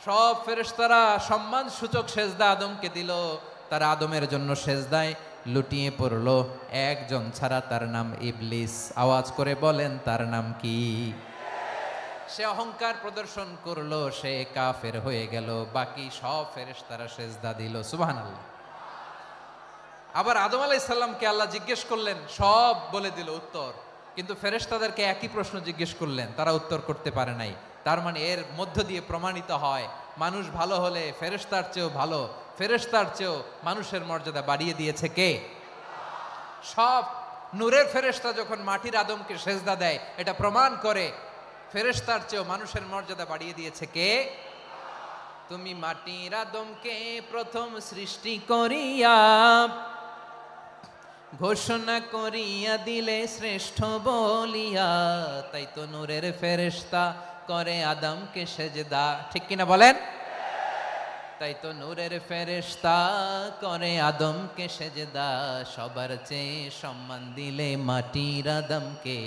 A: সব ফেরেশতারা সম্মান সূচক সেজদা আদমকে দিল, তারা আদমের জন্য সেজদায় লুটিয়ে পড়লো, একজন ছাড়া, তার নাম ইবলিস। আওয়াজ করে বলেন তার নাম কি? সে অহংকার প্রদর্শন করলো, সে কাফের হয়ে গেল, বাকি সব ফেরেশতারা সেজদা দিল। সুবহানাল্লাহ। আবার আদম আলাইহিস সালামকে আল্লাহ জিজ্ঞেস করলেন, সব বলে দিল উত্তর, কিন্তু ফেরেশতাদেরকে একই প্রশ্ন জিজ্ঞেস করলেন, তারা উত্তর করতে পারে নাই। তার মানে এর মধ্য দিয়ে প্রমাণিত হয়, মানুষ ভালো হলে ফেরেশতার চেয়েও ভালো, ফেরেশতার চেয়েও মানুষের মর্যাদা বাড়িয়ে দিয়েছে কে? সব নূরের ফেরেশতা যখন মাটির আদমকে সেজদা দেয়, এটা প্রমাণ করে ফেরেশতার চেয়েও মানুষের মর্যাদা বাড়িয়ে দিয়েছে কে? তুমি মাটির আদমকে প্রথম সৃষ্টি করিয়া ঘোষণা করিয়া দিলে শ্রেষ্ঠ বলিয়া, তাই তো নূরের ফেরেশতা করে আদমকে সেজদা। ঠিক কিনা বলেন? তাই তো নূরের ফেরেশতা করে আদমকে সেজদা, সবার চেয়ে সম্মান দিলে মাটির আদমকে।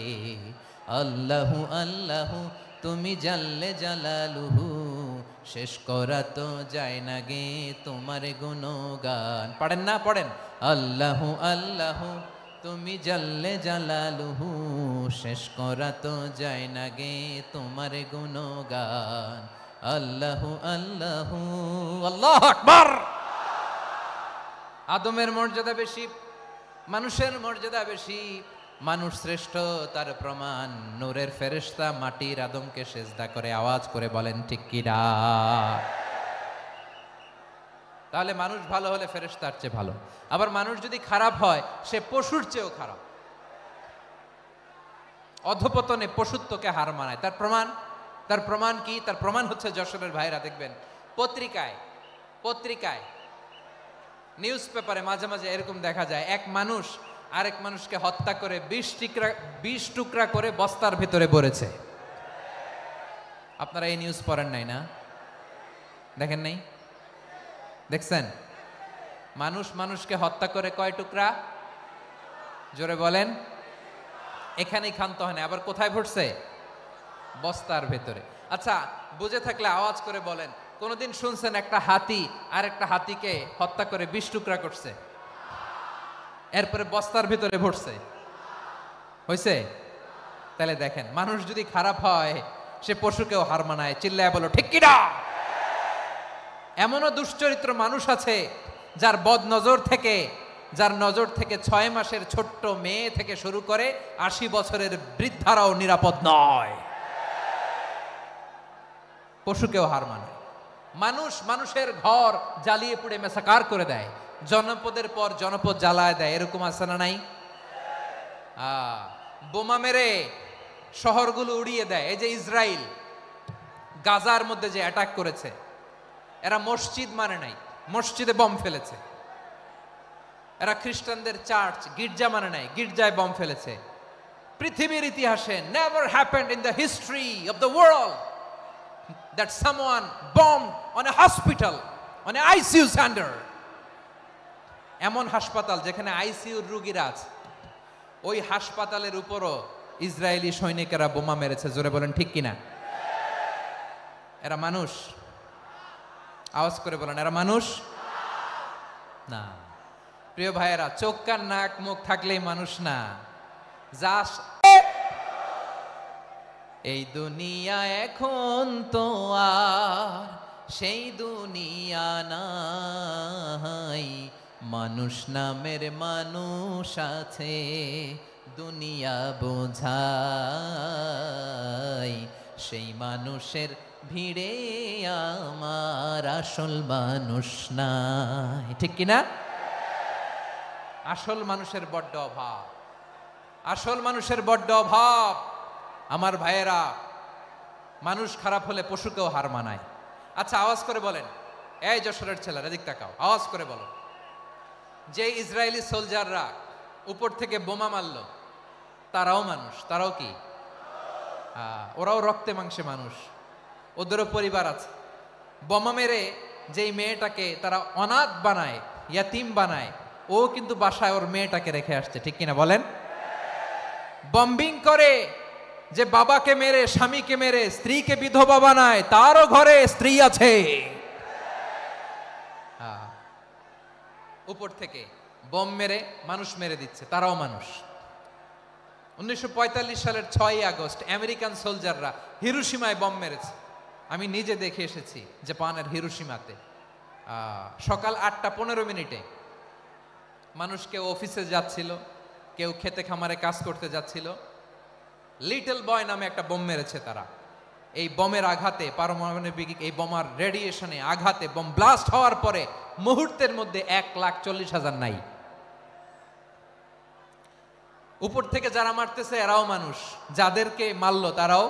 A: আল্লাহু আল্লাহু তুমি জাল্লে জালালুহু, শেষ করা তো যায় না গে তোমার গুণগান। পড়েন না? পড়েন, আল্লাহু আল্লাহু তুমি জাল্লে জালালুহু, শেষ করা তো যায় না গে তোমার গুণগান। আল্লাহু আল্লাহু, আল্লাহু আকবার। আদমের মর্যাদা বেশি, মানুষের মর্যাদা বেশি, মানুষ শ্রেষ্ঠ, তার প্রমাণ নূরের ফেরেশতা মাটির আদমকে সেজদা করে। আওয়াজ করে বলেন ঠিক কিনা? তাহলে মানুষ ভালো হলে ফেরেশতার চেয়ে ভালো, আবার মানুষ যদি খারাপ হয় সে পশুর চেয়েও খারাপ, অধপতনে পশুত্বকে হার মানায়। তার প্রমাণ, তার প্রমাণ কি? তার প্রমাণ হচ্ছে যশোরের ভাইরা দেখবেন পত্রিকায় নিউজ পেপারে মাঝে মাঝে এরকম দেখা যায়, এক মানুষ আরেক মানুষকে হত্যা করে 20 টুকরা করে বস্তার ভিতরে ভরেছে। আপনারা এই নিউজ পড়েন নাই না? দেখেন নাই? দেখছেন? মানুষ মানুষকে হত্যা করে কয় টুকরা? জোরে বলেন। এখানেই ক্ষান্ত হয় না, আবার কোথায় ভরছে? বস্তার ভেতরে। আচ্ছা, বুঝে থাকলে আওয়াজ করে বলেন, কোনদিন শুনছেন একটা হাতি আর একটা হাতিকে হত্যা করে 20 টুকরা করছে, এরপরে বস্তার ভিতরে ভরছে? হয়েছে? তাহলে দেখেন, মানুষ যদি খারাপ হয় সে পশুকেও হার মানায়। চিল্লায় বলো ঠিক কিনা? এমনও দুশ্চরিত্র মানুষ আছে যার যার নজর থেকে 6 মাসের ছোট্ট মেয়ে থেকে শুরু করে 80 বছরের বৃদ্ধারাও নিরাপদ নয়। পশুকেও হার মানায়। মানুষের ঘর জ্বালিয়ে পুড়ে মেসাকার করে দেয়, জনপদের পর জনপদ জ্বালায় দেয়। এরকম আছে না নাই? বোমা মেরে শহরগুলো উড়িয়ে দেয়। এই যে ইসরায়েল গাজার মধ্যে যে অ্যাটাক করেছে, এরা মসজিদ মানে নাই, মসজিদে বম ফেলেছে। এরা খ্রিস্টানদের চার্চ গির্জা মানে নাই, গির্জায় বম ফেলেছে। পৃথিবীর ইতিহাসে never happened in the history of the world that someone bombed on a hospital, on a ICU center. এমন হাসপাতাল যেখানে আইসিইউর রোগীরা আছে, ওই হাসপাতালের উপরও ইসরায়েলি সৈনিকেরা বোমা মেরেছে। জোরে বলেন ঠিক কিনা? এরা মানুষ? আওয়াজ করে বলেন, এরা মানুষ না। প্রিয় ভাইয়েরা, চোখ কান নাক মুখ থাকলেই মানুষ না। যা এই দুনিয়া এখন তো আর সেই দুনিয়া নাই, মানুষ নামের মানুষ আছে দুনিয়া বোঝাই, সেই মানুষের ভিড়ে আমার আসল মানুষ নাই। ঠিক কিনা? আসল মানুষের বড্ড অভাব, আসল মানুষের বড্ড অভাব। আমার ভাইয়েরা, মানুষ খারাপ হলে পশুকেও হার মানায়। আচ্ছা, আওয়াজ করে বলেন, এই যশোরের ছেলেরা এদিক তাকাও, আওয়াজ করে বলো, যে ইসরায়েলি সোলজাররা উপর থেকে বোমা মারল তারাও মানুষ? তারাও কি? ওরাও রক্তে মাংসে মানুষ, ওদেরও পরিবার আছে। বোমা মেরে যেই মেয়েটাকে তারা অনাথ বানায়, ইয়াতিম বানায়, ও কিন্তু বাসায় ওর মেয়েটাকে রেখে আসছে। ঠিক কিনা বলেন? বম্বিং করে যে বাবাকে মেরে, স্বামীকে মেরে স্ত্রীকে বিধবা বানায়, তারও ঘরে স্ত্রী আছে। উপর থেকে বম মেরে মানুষ মেরে দিচ্ছে, তারাও মানুষ। 1945 সালের 6ই আগস্ট আমেরিকান সোলজাররা হিরোশিমায় বম মেরেছে। আমি নিজে দেখে এসেছি জাপানের হিরোশিমাতে। সকাল 8:15 মানুষ কেউ অফিসে যাচ্ছিল, কেউ খেতে খামারে কাজ করতে যাচ্ছিল। লিটল বয় নামে একটা বোম মেরেছে তারা। এই বোমের আঘাতে, পারমাণবিক এই বোমার রেডিয়েশনে আঘাতে বোম ব্লাস্ট হওয়ার পরে মুহূর্তের মধ্যে 1,40,000 নাই। উপর থেকে যারা মারতেছে এরাও মানুষ, যাদেরকে মারলো তারাও।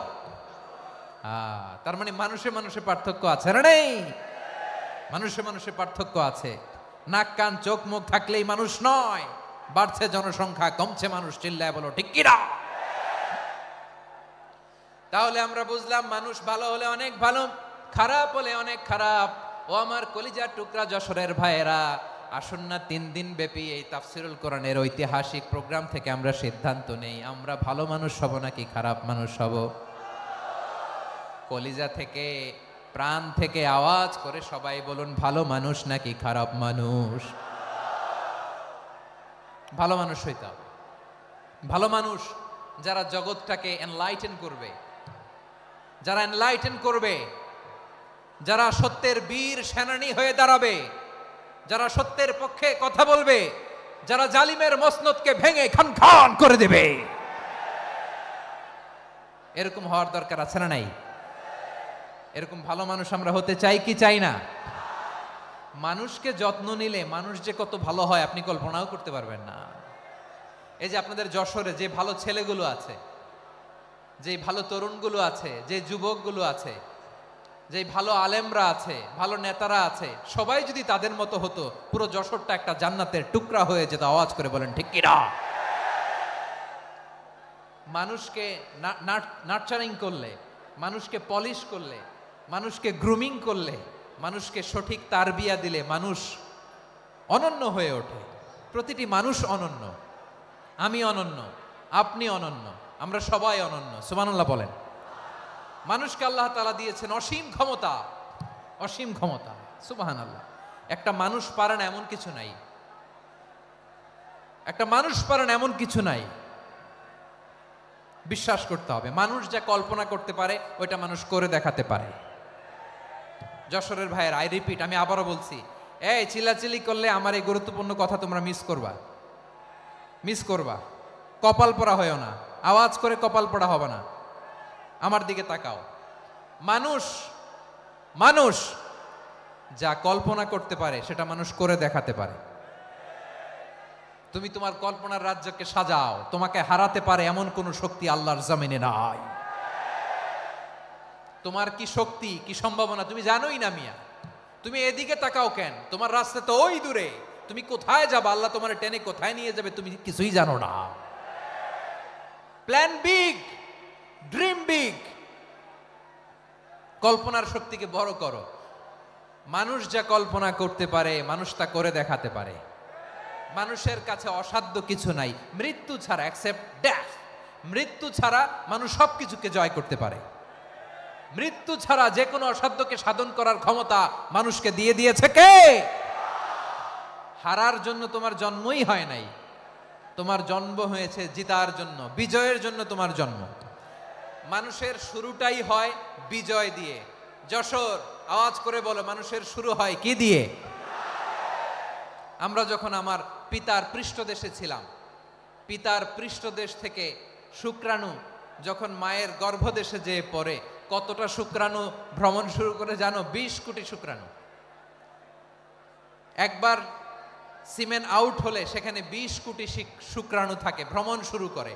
A: তার মানে মানুষে মানুষে পার্থক্য আছে না? নেই? মানুষে মানুষে পার্থক্য আছে। নাক কান চোখ মুখ থাকলেই মানুষ নয়। বাড়ছে জনসংখ্যা, কমছে মানুষ। চিল্লায় বলো ঠিক কিনা? তাহলে আমরা বুঝলাম, মানুষ ভালো হলে অনেক ভালো, খারাপ হলে অনেক খারাপ। ও আমার কলিজার টুকরা যশোরের ভাইয়েরা, আসুন না 3 দিন ব্যাপী এই তাফসিরুল কোরআনের ঐতিহাসিক প্রোগ্রাম থেকে আমরা সিদ্ধান্ত নেই, আমরা ভালো মানুষ হব নাকি খারাপ মানুষ হব। কলিজা থেকে, প্রাণ থেকে আওয়াজ করে সবাই বলুন, ভালো মানুষ নাকি খারাপ মানুষ? ভালো মানুষ হইতে হবে। ভালো মানুষ যারা জগৎটাকে এনলাইটেন করবে, যারা এনলাইটেন করবে, যারা সত্যের বীর সেনানী হয়ে দাঁড়াবে, যারা সত্যের পক্ষে কথা বলবে, যারা জালিমের মসনদকে ভেঙে খান খান করে দেবে। এরকম হওয়ার দরকার আছে না নাই? এরকম ভালো মানুষ আমরা হতে চাই কি চাই না? মানুষকে যত্ন নিলে মানুষ যে কত ভালো হয় আপনি কল্পনাও করতে পারবেন না। এই যে আপনাদের যশোরে যে ভালো ছেলেগুলো আছে, যে ভালো তরুণগুলো আছে, যে যুবকগুলো আছে, যে ভালো আলেমরা আছে, ভালো নেতারা আছে, সবাই যদি তাদের মতো হতো, পুরো যশোরটা একটা জান্নাতের টুকরা হয়ে যেত। আওয়াজ করে বলেন ঠিক কিনা? মানুষকে নার্চারিং করলে, মানুষকে পলিশ করলে, মানুষকে গ্রুমিং করলে, মানুষকে সঠিক তারবিয়া দিলে মানুষ অনন্য হয়ে ওঠে। প্রতিটি মানুষ অনন্য। আমি অনন্য, আপনি অনন্য, আমরা সবাই অনন্য। সুবহানাল্লাহ বলেন। মানুষকে আল্লাহ তাআলা দিয়েছেন অসীম ক্ষমতা, অসীম ক্ষমতা। সুবহানাল্লাহ। একটা মানুষ পারে না এমন কিছু নাই, একটা মানুষ পারে না এমন কিছু নাই। বিশ্বাস করতে হবে, মানুষ যা কল্পনা করতে পারে ওইটা মানুষ করে দেখাতে পারে। যশোরের ভাইয়ের, আই রিপিট, আমি আবারও বলছি, এই চিল্লাচিল্লি করলে আমার এই গুরুত্বপূর্ণ কথা তোমরা মিস করবা, মিস করবা। কপাল পড়া হয়েও না, আওয়াজ করে কপাল পড়া হবে না। আমার দিকে তাকাও। মানুষ, মানুষ যা কল্পনা করতে পারে সেটা মানুষ করে দেখাতে পারে। তুমি তোমার কল্পনার রাজ্যকে সাজাও, তোমাকে হারাতে পারে এমন কোন শক্তি আল্লাহর জমিনে নাই। তোমার কি শক্তি, কি সম্ভাবনা তুমি জানোই না মিয়া। তুমি এদিকে তাকাও কেন? তোমার রাস্তা তো ওই দূরে, তুমি কোথায় যাবে, আল্লাহ তোমার টেনে কোথায় নিয়ে যাবে তুমি কিছুই জানো না। প্ল্যান বিগ, ড্রিম বিগ, কল্পনার শক্তিকে বড় করো। মানুষ যা কল্পনা করতে পারে মানুষ তা করে দেখাতে পারে। মানুষের কাছে অসাধ্য কিছু নাই, মৃত্যু ছাড়া, এক্সেপ্ট ডেথ, মৃত্যু ছাড়া মানুষ সবকিছুকে জয় করতে পারে। মৃত্যু ছাড়া যে কোনো অসাধ্যকে সাধন করার ক্ষমতা মানুষকে দিয়ে দিয়েছে কে? হারার জন্য তোমার জন্মই হয় নাই, তোমার জন্ম হয়েছে জিতার জন্য, বিজয়ের জন্য তোমার জন্ম। মানুষের শুরুটাই হয় বিজয় দিয়ে। যশোর, আওয়াজ করে বলো, মানুষের শুরু হয় কি দিয়ে? আমরা যখন আমার পিতার পৃষ্ঠদেশে ছিলাম, পিতার পৃষ্ঠদেশ থেকে শুক্রাণু যখন মায়ের গর্ভদেশে যেয়ে পড়ে, কতটা শুক্রাণু ভ্রমণ শুরু করে জানো? 20 কোটি শুক্রাণু। একবার সিমেন আউট হলে সেখানে 20 কোটি শুক্রাণু থাকে, ভ্রমণ শুরু করে।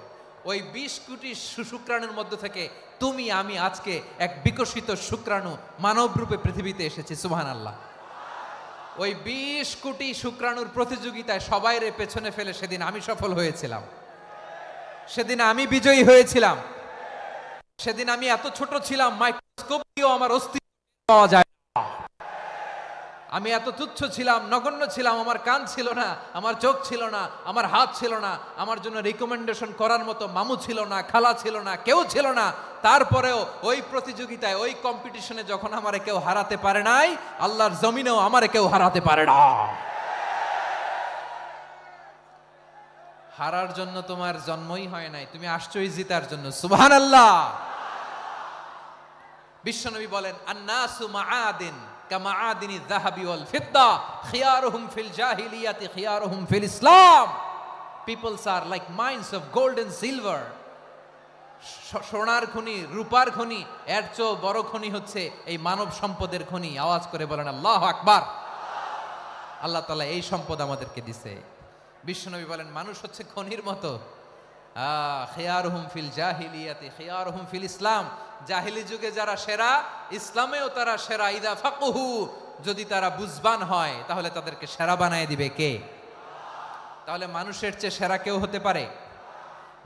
A: ওই 20 কোটি শুক্রাণুর মধ্য থেকে তুমি আমি আজকে এক বিকশিত শুক্রাণু মানব রূপে পৃথিবীতে এসেছি। সুবহানাল্লাহ। ওই 20 কোটি শুক্রাণুর প্রতিযোগিতায় সবাইরে পেছনে ফেলে সেদিন আমি সফল হয়েছিলাম, সেদিন আমি বিজয়ী হয়েছিলাম। সেদিন আমি এত ছোট ছিলাম, মাইক্রোস্কোপ দিয়েও আমার অস্তিত্ব পাওয়া যায় না। আমি এত তুচ্ছ ছিলাম, নগণ্য ছিলাম, আমার কান ছিল না, আমার চোখ ছিল না, আমার হাত ছিল না, আমার জন্য রিকমেন্ডেশন করার মতো মামু ছিল না, খালা ছিল না, কেউ ছিল না। তারপরেও ওই প্রতিযোগিতায়, ওই কম্পিটিশনে যখন আমারে কেউ হারাতে পারে নাই, আল্লাহর জমিনেও আমারে কেউ হারাতে পারে না। হারার জন্য তোমার জন্মই হয় নাই, তুমি আসছোই জিতার জন্য। সুবহানাল্লাহ। বিশ্বনবী বলেন, আন্নাসু মাআদিন কামাআদিনি যাহাবি ওয়াল ফিদ্দা খিয়ারুহুম ফিল জাহিলিয়াতি খিয়ারুহুম ফিল ইসলাম। Peoples are like mines of gold and silver. সোনার খনি, রূপার খনি, এর চেয়েও বড় খনি হচ্ছে এই মানব সম্পদের খনি। আওয়াজ করে বলেন আল্লাহু আকবার। আল্লাহ তাআলা এই সম্পদ আমাদেরকে দিয়েছে। বিশ্বনবী বলেন, মানুষ হচ্ছে খনির মতো। খিয়ারুহুম ফিল জাহিলিয়াতি খিয়ারুহুম ফিল ইসলাম। জাহিলি যুগে যারা সেরা, ইসলামেও তারা সেরা। ইদা ফাকুহু, যদি তারা বুঝবান হয় তাহলে তাদেরকে সেরা বানায় দিবে কে? তাহলে মানুষের চেয়ে সেরা কেউ হতে পারে?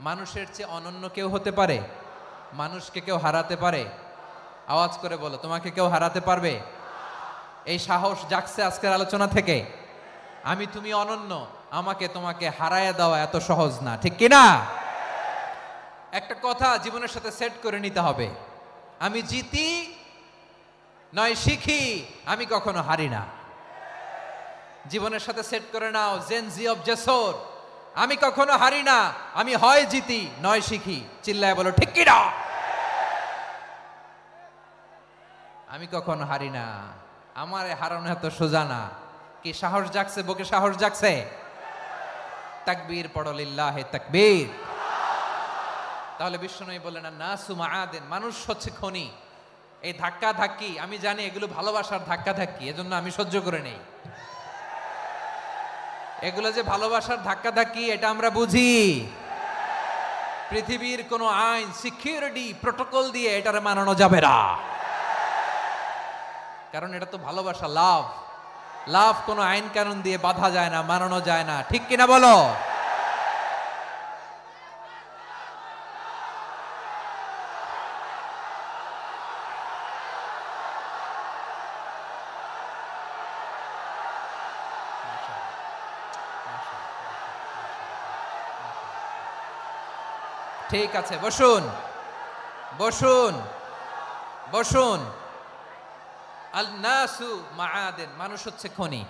A: মানুষের চেয়ে অনন্য কেউ হতে পারে? মানুষকে কেউ হারাতে পারে? আওয়াজ করে বলো, তোমাকে কেউ হারাতে পারবে? এই সাহস জাগছে আজকের আলোচনা থেকে। আমি তুমি অনন্য, আমাকে তোমাকে হারায় দেওয়া এত সহজ না, ঠিক কিনা? একটা কথা জীবনের সাথে সেট করে নিতে হবে, আমি জিতি নয় শিখি, আমি কখনো হারি না। জীবনের সাথে সেট করে নাও, জেনজি অফ যশোর, আমি কখনো হারি না, আমি হয় জিতি নয় শিখি। চিল্লায় বলো ঠিক কিনা? আমি কখনো হারি না, আমার হারানো এত সোজা না। কি সাহস জাগছে? বুকে সাহস জাগছে? তাকবীর পড়ো, লিল্লাহি তাকবীর। তাহলে বিশ্বনবী বললেন, নাসু মাআদিন, মানুষ হচ্ছে খনি। এই ধাক্কা ধাক্কি, আমি জানি এগুলো ভালোবাসার ধাক্কা ধাক্কি, এজন্য আমি সহ্য করে নেই। এগুলো যে ভালোবাসার ধাক্কা ধাক্কি এটা আমরা বুঝি। পৃথিবীর কোনো আইন, সিকিউরিটি প্রটোকল দিয়ে এটারে মানানো যাবে না, কারণ এটা তো ভালোবাসা, লাভ। লাভ কোনো আইন কানুন দিয়ে বাধা যায় না, মানানো যায় না, ঠিক কিনা বলো? ঠিক আছে, বসুন বসুন। বসুন। আল নাসু মাআদিন, মানুষ হচ্ছে খনি,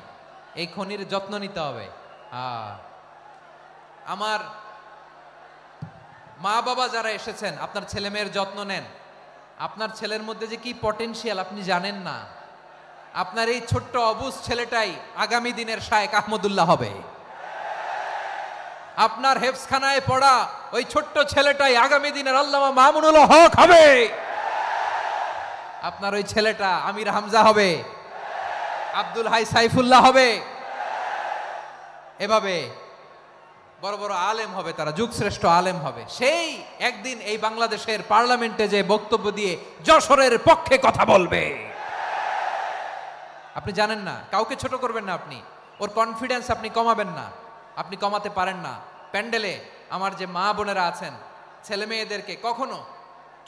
A: এই খনির যত্ন নিতে হবে। আমার মা বাবা যারা এসেছেন, আপনার ছেলে মেয়ের যত্ন নেন। আপনার ছেলের মধ্যে যে কি পটেনশিয়াল আপনি জানেন না। আপনার এই ছোট্ট অবুজ ছেলেটাই আগামী দিনের শায়েখ আহমদুল্লাহ হবে। আপনার হেফজখানায় পড়া ওই ছোট্ট ছেলেটাই আগামী দিনের আল্লামা মামুনুল হক হবে। আপনার ওই ছেলেটা আমির হামজা হবে, আব্দুল হাই সাইফুল্লাহ হবে। এভাবে বড় বড় আলেম হবে, তারা যুগশ্রেষ্ঠ আলেম হবে। সেই একদিন এই বাংলাদেশের পার্লামেন্টে যে বক্তব্য দিয়ে যশোরের পক্ষে কথা বলবে। আপনি জানেন না, কাউকে ছোট করবেন না আপনি, ওর কনফিডেন্স আপনি কমাবেন না, আপনি কমাতে পারেন না। প্যান্ডেলে আমার যে মা বোনেরা আছেন, ছেলে মেয়েদেরকে কখনো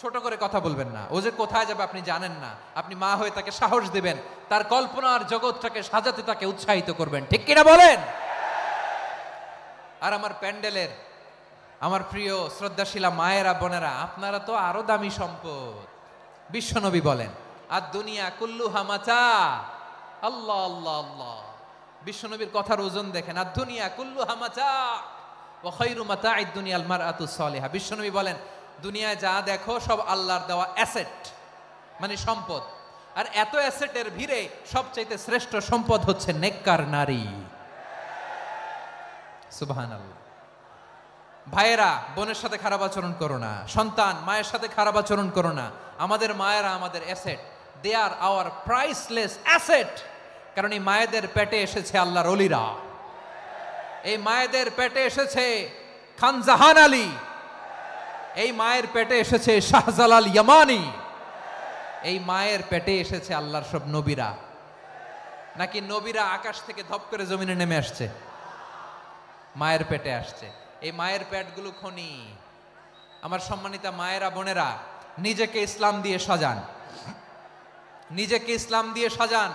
A: ছোট করে কথা বলবেন না। ও যে কোথায় যাবে আপনি জানেন না, আপনি মা হয়ে তাকে সাহস দিবেন, তার কল্পনার জগৎটাকে সাজাতে তাকে উৎসাহিত করবেন, ঠিক কিনা বলেন? আর আমার প্যান্ডেলের আমার প্রিয় শ্রদ্ধাশীলা মায়েরা বোনেরা, আপনারা তো আরো দামি সম্পদ। বিশ্বনবী বলেন, আর দুনিয়া কুল্লুহা মাতা। আল্লাহ আল্লাহ আল্লাহ, বিশ্বনবীর কথার ওজন দেখেন। আর দুনিয়া কুল্লুহা মাতা ওয়া খায়রু মাতা'আদ দুনিয়া আল মারআতুস সালিহা। বিশ্বনবী বলেন, দুনিয়ায় যা দেখো সব আল্লাহর দেওয়া অ্যাসেট, মানে সম্পদ। আর এত অ্যাসেটের ভিড়ে সবচাইতে শ্রেষ্ঠ সম্পদ হচ্ছে নেককার নারী। সুবহানাল্লাহ। ভাইয়েরা বোনের সাথে খারাপ আচরণ করো না, সন্তান মায়ের সাথে খারাপ আচরণ করো না। আমাদের মায়েরা আমাদের asset, they are our priceless asset. কারণ এই মায়েদের পেটে এসেছে আল্লাহর ওলিরা, এই মায়েদের পেটে এসেছে খান জাহান আলী, এই মায়ের পেটে এসেছে শাহজালাল ইয়ামানি, এই মায়ের পেটে এসেছে আল্লাহর সব নবীরা। নাকি নবীরা আকাশ থেকে ধপ করে জমিনে নেমে আসছে? মায়ের পেটে আসছে। এই মায়ের পেটগুলো খনি। আমার সম্মানিতা মায়েরা বোনেরা, নিজেকে ইসলাম দিয়ে সাজান, নিজেকে ইসলাম দিয়ে সাজান,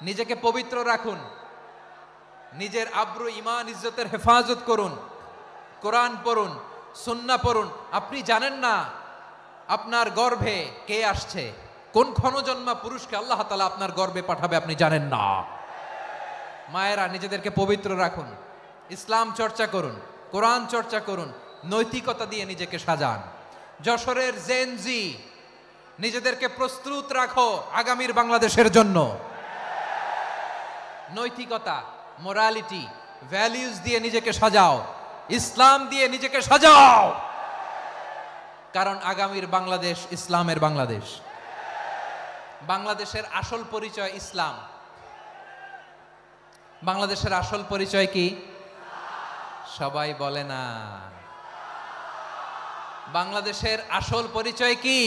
A: নিজেকে পবিত্র রাখুন, নিজের আব্রু ইমান ইজ্জতের হেফাজত করুন, কোরআন পড়ুন, সুন্নাহ পড়ুন। আপনি জানেন না আপনার গর্ভে কে আসছে, কোন ক্ষণজন্মা পুরুষকে আল্লাহ তাআলা আপনার গর্ভে পাঠাবে আপনি জানেন না। মায়েরা নিজেদেরকে পবিত্র রাখুন, ইসলাম চর্চা করুন, কোরআন চর্চা করুন, নৈতিকতা দিয়ে নিজেকে সাজান। যশোরের জেনজি, নিজেদেরকে প্রস্তুত রাখো আগামীর বাংলাদেশের জন্য। নৈতিকতা, মোরালিটি, ভ্যালিউজ দিয়ে নিজেকে সাজাও, ইসলাম দিয়ে নিজেকে সাজাও। কারণ আগামীর বাংলাদেশ ইসলামের বাংলাদেশ। বাংলাদেশের আসল পরিচয় ইসলাম। বাংলাদেশের আসল পরিচয় কি? সবাই বলে না। বাংলাদেশের আসল পরিচয় কি?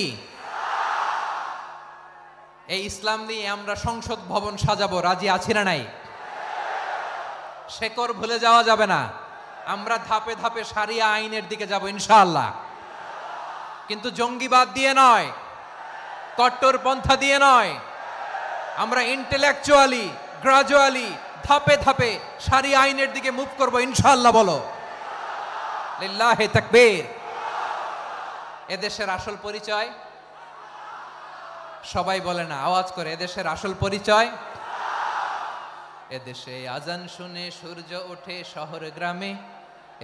A: এই ইসলাম নিয়ে আমরা সংসদ ভবন সাজাবো, রাজি আছি না নাই? শেকড় ভুলে যাওয়া যাবে না। আমরা ধাপে ধাপে শারিয়া আইনের দিকে যাব ইনশাআল্লাহ, কিন্তু জঙ্গিবাদ দিয়ে নয়, কট্টরপন্থা দিয়ে নয়। আমরা ইন্টেলেকচুয়ালি, গ্রাজুয়ালি, ধাপে ধাপে শারিয়া আইনের দিকে মুভ করব ইনশাআল্লাহ। বলো লিল্লাহি তাকবীর। এদেশের আসল পরিচয় সবাই বলে না, আওয়াজ করে, এদেশের আসল পরিচয়। এদেশে আজান শুনে সূর্য ওঠে শহর গ্রামে,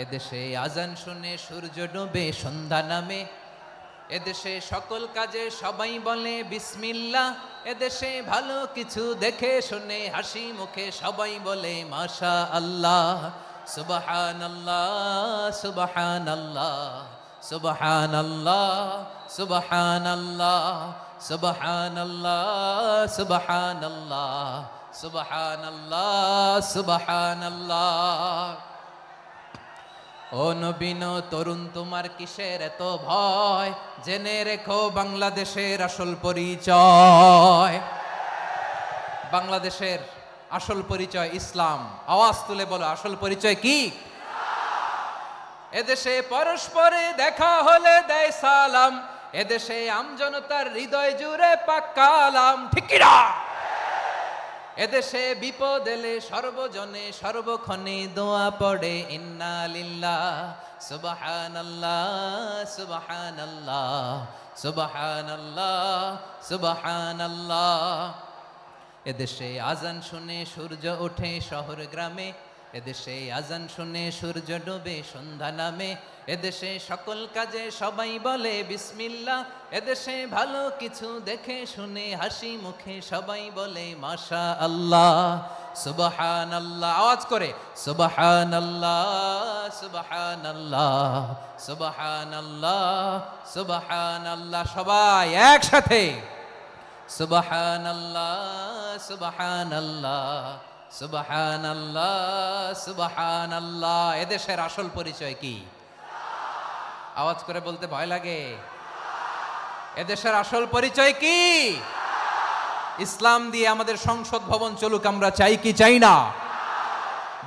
A: এদেশে আজান শুনে সূর্য ডোবে সন্ধ্যা নামে, এদেশে সকল কাজে সবাই বলে বিসমিল্লাহ, এদেশে ভালো কিছু দেখে শুনে হাসি মুখে সবাই বলে মাশা আল্লাহ। সুবহানাল্লাহ সুবহানাল্লাহ সুবহানাল্লাহ সুবহানাল্লাহ সুবহানাল্লাহ সুবহানাল্লাহ সুবহানাল্লাহ সুবহানাল্লাহ। ও নবীন তরুণ, তোমার কিসের এত ভয়? জেনে রেখো বাংলাদেশের আসল পরিচয়। বাংলাদেশের আসল পরিচয় ইসলাম। আওয়াজ তুলে বলো, আসল পরিচয় কি? এদেশে পরস্পরে দেখা হলে দেয় সালাম, এদেশে আমজনতার হৃদয় জুড়ে পাক্কালাম, ঠিক কি না? এদেশে বিপদ এলে সর্বজনে সর্বক্ষণে দোয়া পড়ে ইন্না লিল্লাহ সুবহানাল্লাহ সুবহানাল্লাহ সুবহানাল্লাহ সুবহানাল্লাহ। এদেশে আজান শুনে সূর্য ওঠে শহর গ্রামে, এদেশে আজান শুনে সূর্য ডোবে সন্ধ্যা নামে, এদেশে সকল কাজে সবাই বলে বিসমিল্লাহ, এদেশে ভালো কিছু দেখে শুনে হাসি মুখে সবাই বলে মাশা আল্লাহ। সুবহানাল্লাহ, আওয়াজ করে সুবহানাল্লাহ সুবহানাল্লাহ সুবহানাল্লাহ সুবহানাল্লাহ। সবাই একসাথে সুবহানাল্লাহ সুবহানাল্লাহ সুবহানাল্লাহ সুবহানাল্লাহ। এদেশের আসল পরিচয় কি? আওয়াজ করে বলতে ভয় লাগে। এদেশের আসল পরিচয় কি? ইসলাম দিয়ে আমাদের সংসদ ভবন চলুক, আমরা চাই কি চাই না?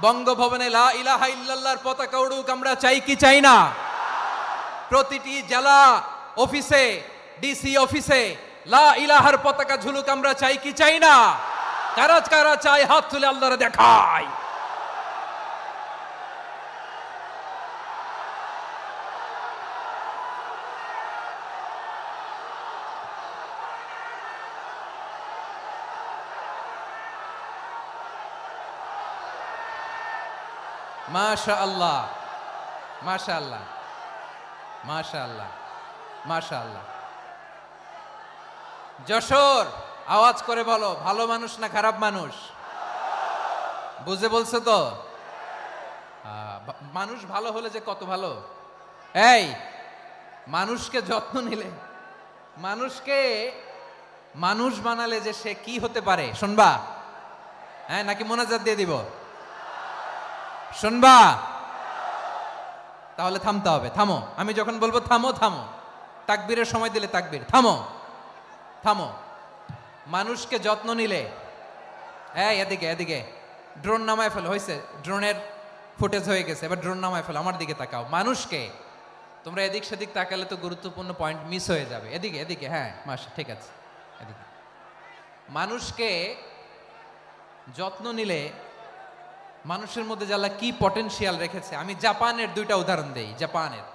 A: বঙ্গভবনে লা ইলাহা ইল্লাল্লাহর পতাকা উড়ুক, আমরা চাই কি চাই না? প্রতিটি জেলা অফিসে, ডিসি অফিসে লা ইলাহার পতাকা ঝুলুক, আমরা চাই কি চাই না? কারা কারা চাই হাত তুলে আল্লাহরে দেখায়। মাশাআল্লাহ মাশাআল্লাহ মাশাআল্লাহ মাশাআল্লাহ। যশোর, আওয়াজ করে বলো, ভালো মানুষ না খারাপ মানুষ? বুঝে বলছো তো? মানুষ ভালো হলে যে কত ভালো। এই মানুষকে যত্ন নিলে, মানুষকে মানুষ বানালে যে সে কি হতে পারে শুনবা? হ্যাঁ, নাকি মোনাজাত দিয়ে দিব? শুনবা? তাহলে থামতে হবে। থামো, আমি যখন বলবো থামো থামো, তাকবীরের সময় দিলে তাকবীর, থামো থামো। মানুষকে যত্ন নিলে, এই এদিকে এদিকে, ড্রোন নামায় ফেলো। হয়েছে, ড্রোনের ফুটেজ হয়ে গেছে, এবার ড্রোন নামায় ফেলো। আমার দিকে তাকাও। মানুষকে, তোমরা এদিক সেদিক তাকালে তো গুরুত্বপূর্ণ পয়েন্ট মিস হয়ে যাবে। এদিকে এদিকে, হ্যাঁ মাশা, ঠিক আছে, এদিকে। মানুষকে যত্ন নিলে মানুষের মধ্যে যারা কি পটেনশিয়াল রেখেছে, আমি জাপানের দুইটা উদাহরণ দেই। জাপানের,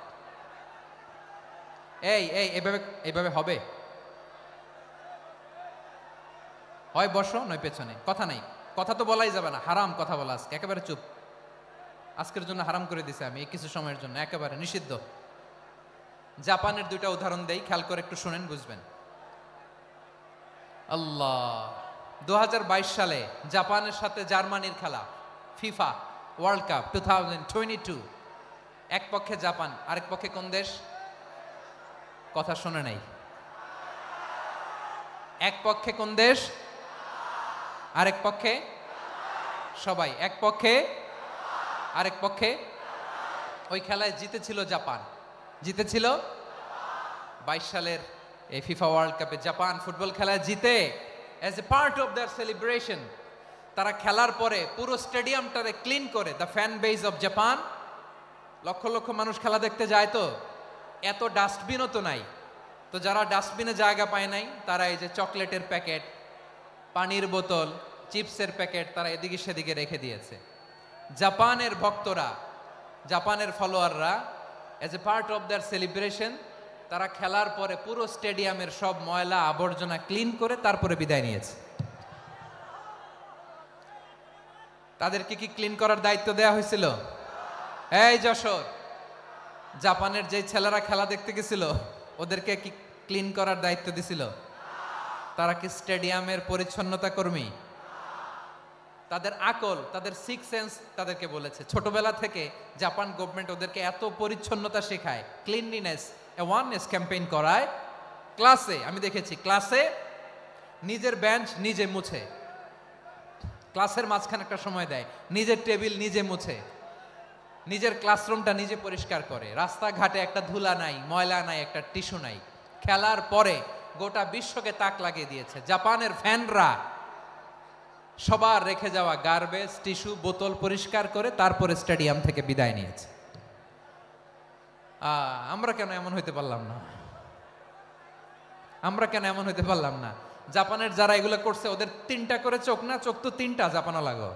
A: এই এই এভাবে এভাবে হবে, হয় বসো নয় পেছনে, কথা নাই, কথা তো বলাই যাবে না, হারাম কথা বলা আজকে, একেবারে চুপ। আজকের জন্য হারাম করে দিছে আমি, কিছু সময়ের জন্য একেবারে নিষিদ্ধ। জাপানের দুইটা উদাহরণ দেই, খেয়াল করে একটু শুনেন, বুঝবেন। আল্লাহ, 2022 সালে জাপানের সাথে জার্মানির খেলা, ফিফা ওয়ার্ল্ড কাপ 2022। এক পক্ষে জাপান, আরেক পক্ষে কোন দেশ? কথা শুনে নাই। এক পক্ষে কোন দেশ? আরেক পক্ষে? সবাই এক পক্ষে, আরেক পক্ষে। ওই খেলায় জিতেছিল জাপান, জিতেছিল 22 সালের এই ফিফা ওয়ার্ল্ড কাপে। জাপান ফুটবল খেলায় জিতে, as a part of their celebration, তারা খেলার পরে পুরো স্টেডিয়ামটারে ক্লিন করে। The fan base of Japan, লক্ষ লক্ষ মানুষ খেলা দেখতে যায়, তো এত ডাস্টবিনও তো নাই, তো যারা ডাস্টবিনে জায়গা পায় নাই, তারা এই যে চকলেটের প্যাকেট, পানির বোতল, চিপসের প্যাকেট তারা এদিকে সেদিকে রেখে দিয়েছে। জাপানের ভক্তরা, জাপানের ফলোয়াররা, as a part of their celebration, তারা খেলার পরে পুরো স্টেডিয়ামের সব ময়লা আবর্জনা ক্লিন করে তারপরে বিদায় নিয়েছে। তাদেরকে কি ক্লিন করার দায়িত্ব দেয়া হয়েছিল? এই যশোর, জাপানের যে ছেলেরা খেলা দেখতে গেছিল, ওদেরকে কি ক্লিন করার দায়িত্ব দিছিল? তারা কি স্টেডিয়ামের পরিচ্ছন্নতা কর্মী? তাদের আকল, তাদের সিক্স সেন্স তাদেরকে বলেছে। ছোটবেলা থেকে জাপান গভর্নমেন্ট ওদেরকে এত পরিচ্ছন্নতা শেখায়, ক্লিনলিনেস অ্যাওয়ারনেস ক্যাম্পেইন করায়। ক্লাসে আমি দেখেছি, ক্লাসে নিজের বেঞ্চ নিজে মুছে, ক্লাসের মাঝখানে একটা সময় দেয়, নিজের টেবিল নিজে মুছে, নিজের ক্লাসরুমটা নিজে পরিষ্কার করে। রাস্তাঘাটে একটা ধুলা নাই, ময়লা নাই, একটা টিস্যু নাই। খেলার পরে গোটা বিশ্বকে তাক লাগিয়ে দিয়েছে। জাপানের ফ্যানরা সবার রেখে যাওয়া গার্বেজ, টিস্যু, বোতল পরিষ্কার করে তারপরে স্টেডিয়াম থেকে বিদায় নিয়েছে। আমরা কেন এমন হইতে পারলাম না? আমরা কেন এমন হইতে পারলাম না? জাপানের যারা এগুলো করছে, ওদের 3টা করে চোখ না? চোখ তো 3টা, জাপানো লাগো,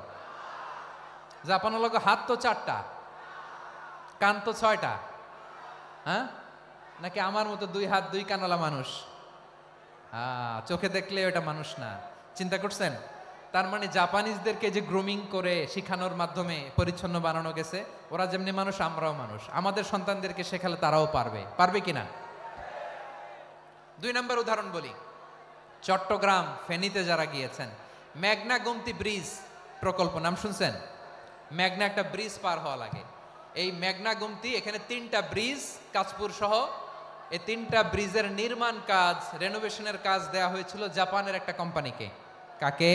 A: জাপানো লাগো। হাত তো 4টা, কান তো 6টা, হ্যাঁ নাকি আমার মতো 2 হাত 2 কানওয়ালা মানুষ? চোখে দেখলে ওটা মানুষ না। চিন্তা করছেন? তার মানে জাপানিজদেরকে যে গ্রুমিং করে শিখানোর মাধ্যমে পরিচ্ছন্ন বানানো গেছে, ওরা যেমনি মানুষ আমরাও মানুষ। আমাদের সন্তানদেরকে শেখালে তারাও পারবে। পারবে কিনা? 2 নম্বর উদাহরণ বলি। চট্টগ্রাম ফেনীতে যারা গিয়েছেন, মেঘনা গোমতী ব্রিজ প্রকল্প নাম শুনছেন? মেঘনা একটা ব্রিজ পার হওয়া লাগে। এই মেঘনা গোমতী, এখানে 3টা ব্রিজ কাঁচপুর সহ, এই 3টা ব্রিজের নির্মাণ কাজ, রেনোভেশনের কাজ দেয়া হয়েছিল জাপানের একটা কোম্পানিকে। কাকে?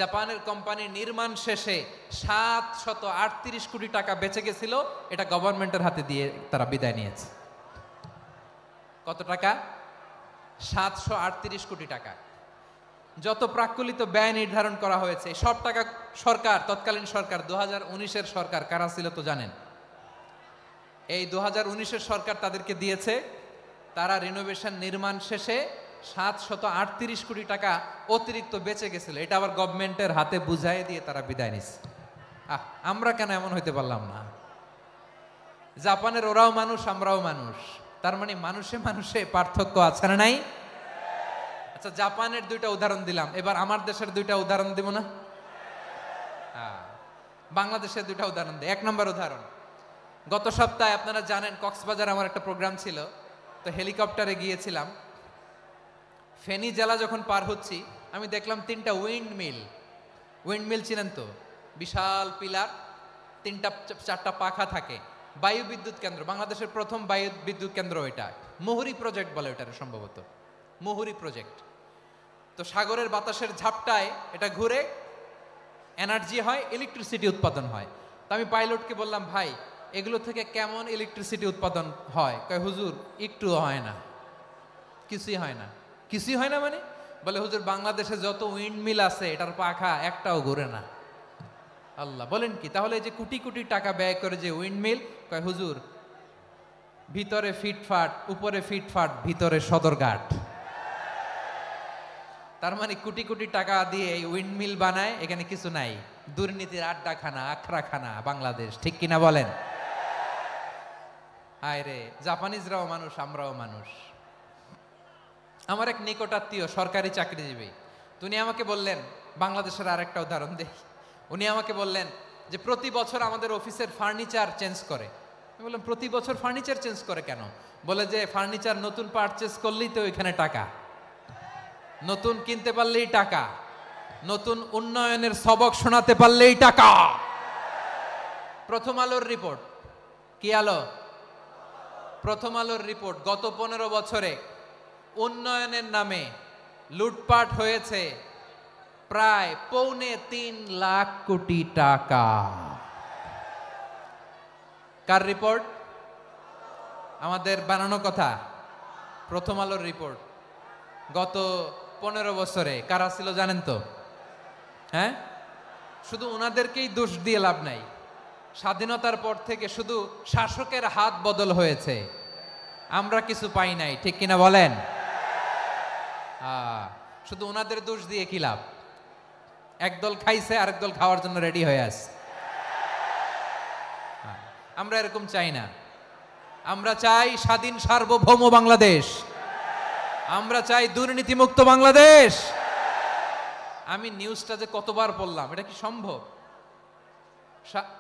A: জাপানের কোম্পানি। নির্মাণ শেষে 738 কোটি টাকা বেঁচে গেছিল, এটা গভর্নমেন্টের হাতে দিয়ে তারা বিদায় নিয়েছে। কত টাকা? 738 কোটি টাকা। যত প্রাক্কলিত ব্যয় নির্ধারণ করা হয়েছে সব টাকা সরকার, তৎকালীন সরকার 2019-এর সরকার, কারা ছিল তো জানেন? এই 2019-এর সরকার তাদেরকে দিয়েছে। তারা রিনোভেশন নির্মাণ শেষে 738 কোটি টাকা অতিরিক্ত বেঁচে গেছিল, এটা আবার গভর্নমেন্টের হাতে বুঝাই দিয়ে তারা বিদায় নিচ্ছে। আমরা কেন এমন হইতে পারলাম না? জাপানের ওরাও মানুষ, আমরাও মানুষ। তার মানে মানুষে মানুষে পার্থক্য আছে না নাই? আচ্ছা, জাপানের 2টা উদাহরণ দিলাম, এবার আমার দেশের 2টা উদাহরণ দিব না? বাংলাদেশের 2টা উদাহরণ দিই। 1 নম্বর উদাহরণ, গত সপ্তাহে আপনারা জানেন কক্সবাজার আমার একটা প্রোগ্রাম ছিল, তো হেলিকপ্টারে গিয়েছিলাম। ফেনী জেলা যখন পার হচ্ছি, আমি দেখলাম 3টা উইন্ডমিল। উইন্ডমিল চিনেন তো? বিশাল পিলার, 3টা 4টা পাখা থাকে। বায়ু বিদ্যুৎ কেন্দ্র, বাংলাদেশের প্রথম বায়ু বিদ্যুৎ কেন্দ্র এটা। মুহুরী প্রজেক্ট বলে এটার, সম্ভবত মুহুরী প্রজেক্ট। তো সাগরের বাতাসের ঝাপটায় এটা ঘুরে এনার্জি হয়, ইলেকট্রিসিটি উৎপাদন হয়। তো আমি পাইলটকে বললাম, ভাই এগুলো থেকে কেমন ইলেকট্রিসিটি উৎপাদন হয়? কয়, হুজুর একটু হয় না, কিছুই হয় না। কিছুই হয় না মানে? বলে, হুজুর বাংলাদেশে যত উইন্ডমিল আছে এটার পাখা একটাও ঘুরে না। আল্লাহ, বলেন কি? তাহলে এই যে কোটি কোটি টাকা ব্যয় করে যে উইন্ডমিল, কয় হুজুর ভিতরে ফিটফাট, উপরে ফিটফাট, ভিতরে সদরঘাট। তার মানে কোটি কোটি টাকা দিয়ে এই উইন্ডমিল বানায়, এখানে কিছু নাই। দুর্নীতির আড্ডাখানা, আখড়াখানা বাংলাদেশ, ঠিক কিনা বলেন? হায় রে, জাপানিজরাও মানুষ, আমরাও মানুষ। আমার এক নিকটাত্মীয় সরকারি চাকরিজীবী, উনি আমাকে বললেন, বাংলাদেশের আরেকটা উদাহরণ দেখি। উনি আমাকে বললেন যে প্রতি বছর আমাদের অফিসের ফার্নিচার চেঞ্জ করে। আমি বললাম, প্রতি বছর ফার্নিচার চেঞ্জ করে কেন? বলে যে ফার্নিচার নতুন পারচেজ করলেই তো ওইখানে টাকা, নতুন কিনতে পারলেই টাকা, নতুন উন্নয়নের সবক শোনাতে পারলেই টাকা। প্রথম আলোর রিপোর্ট, কি আলো? প্রথম আলোর রিপোর্ট, গত 15 বছরে উন্নয়নের নামে লুটপাট হয়েছে প্রায় 3.25 লাখ কোটি টাকা। কার রিপোর্ট? আমাদের বানানো কথা। প্রথম আলোর রিপোর্ট। গত 15 বছরে কারা ছিল জানেন তো? হ্যাঁ, শুধু ওনাদেরকেই দোষ দিয়ে লাভ নাই। স্বাধীনতার পর থেকে শুধু শাসকের হাত বদল হয়েছে, আমরা কিছু পাই নাই, ঠিক কিনা বলেন? শুধু ওনাদের দোষ দিয়ে কি লাভ? একদল খাইছে, আরেক দল খাওয়ার জন্য রেডি হয়ে আছে। আমরা এরকম চাই না। আমরা চাই স্বাধীন সার্বভৌম বাংলাদেশ। আমরা চাই দুর্নীতিমুক্ত বাংলাদেশ। আমি নিউজটা যে কতবার বললাম, এটা কি সম্ভব?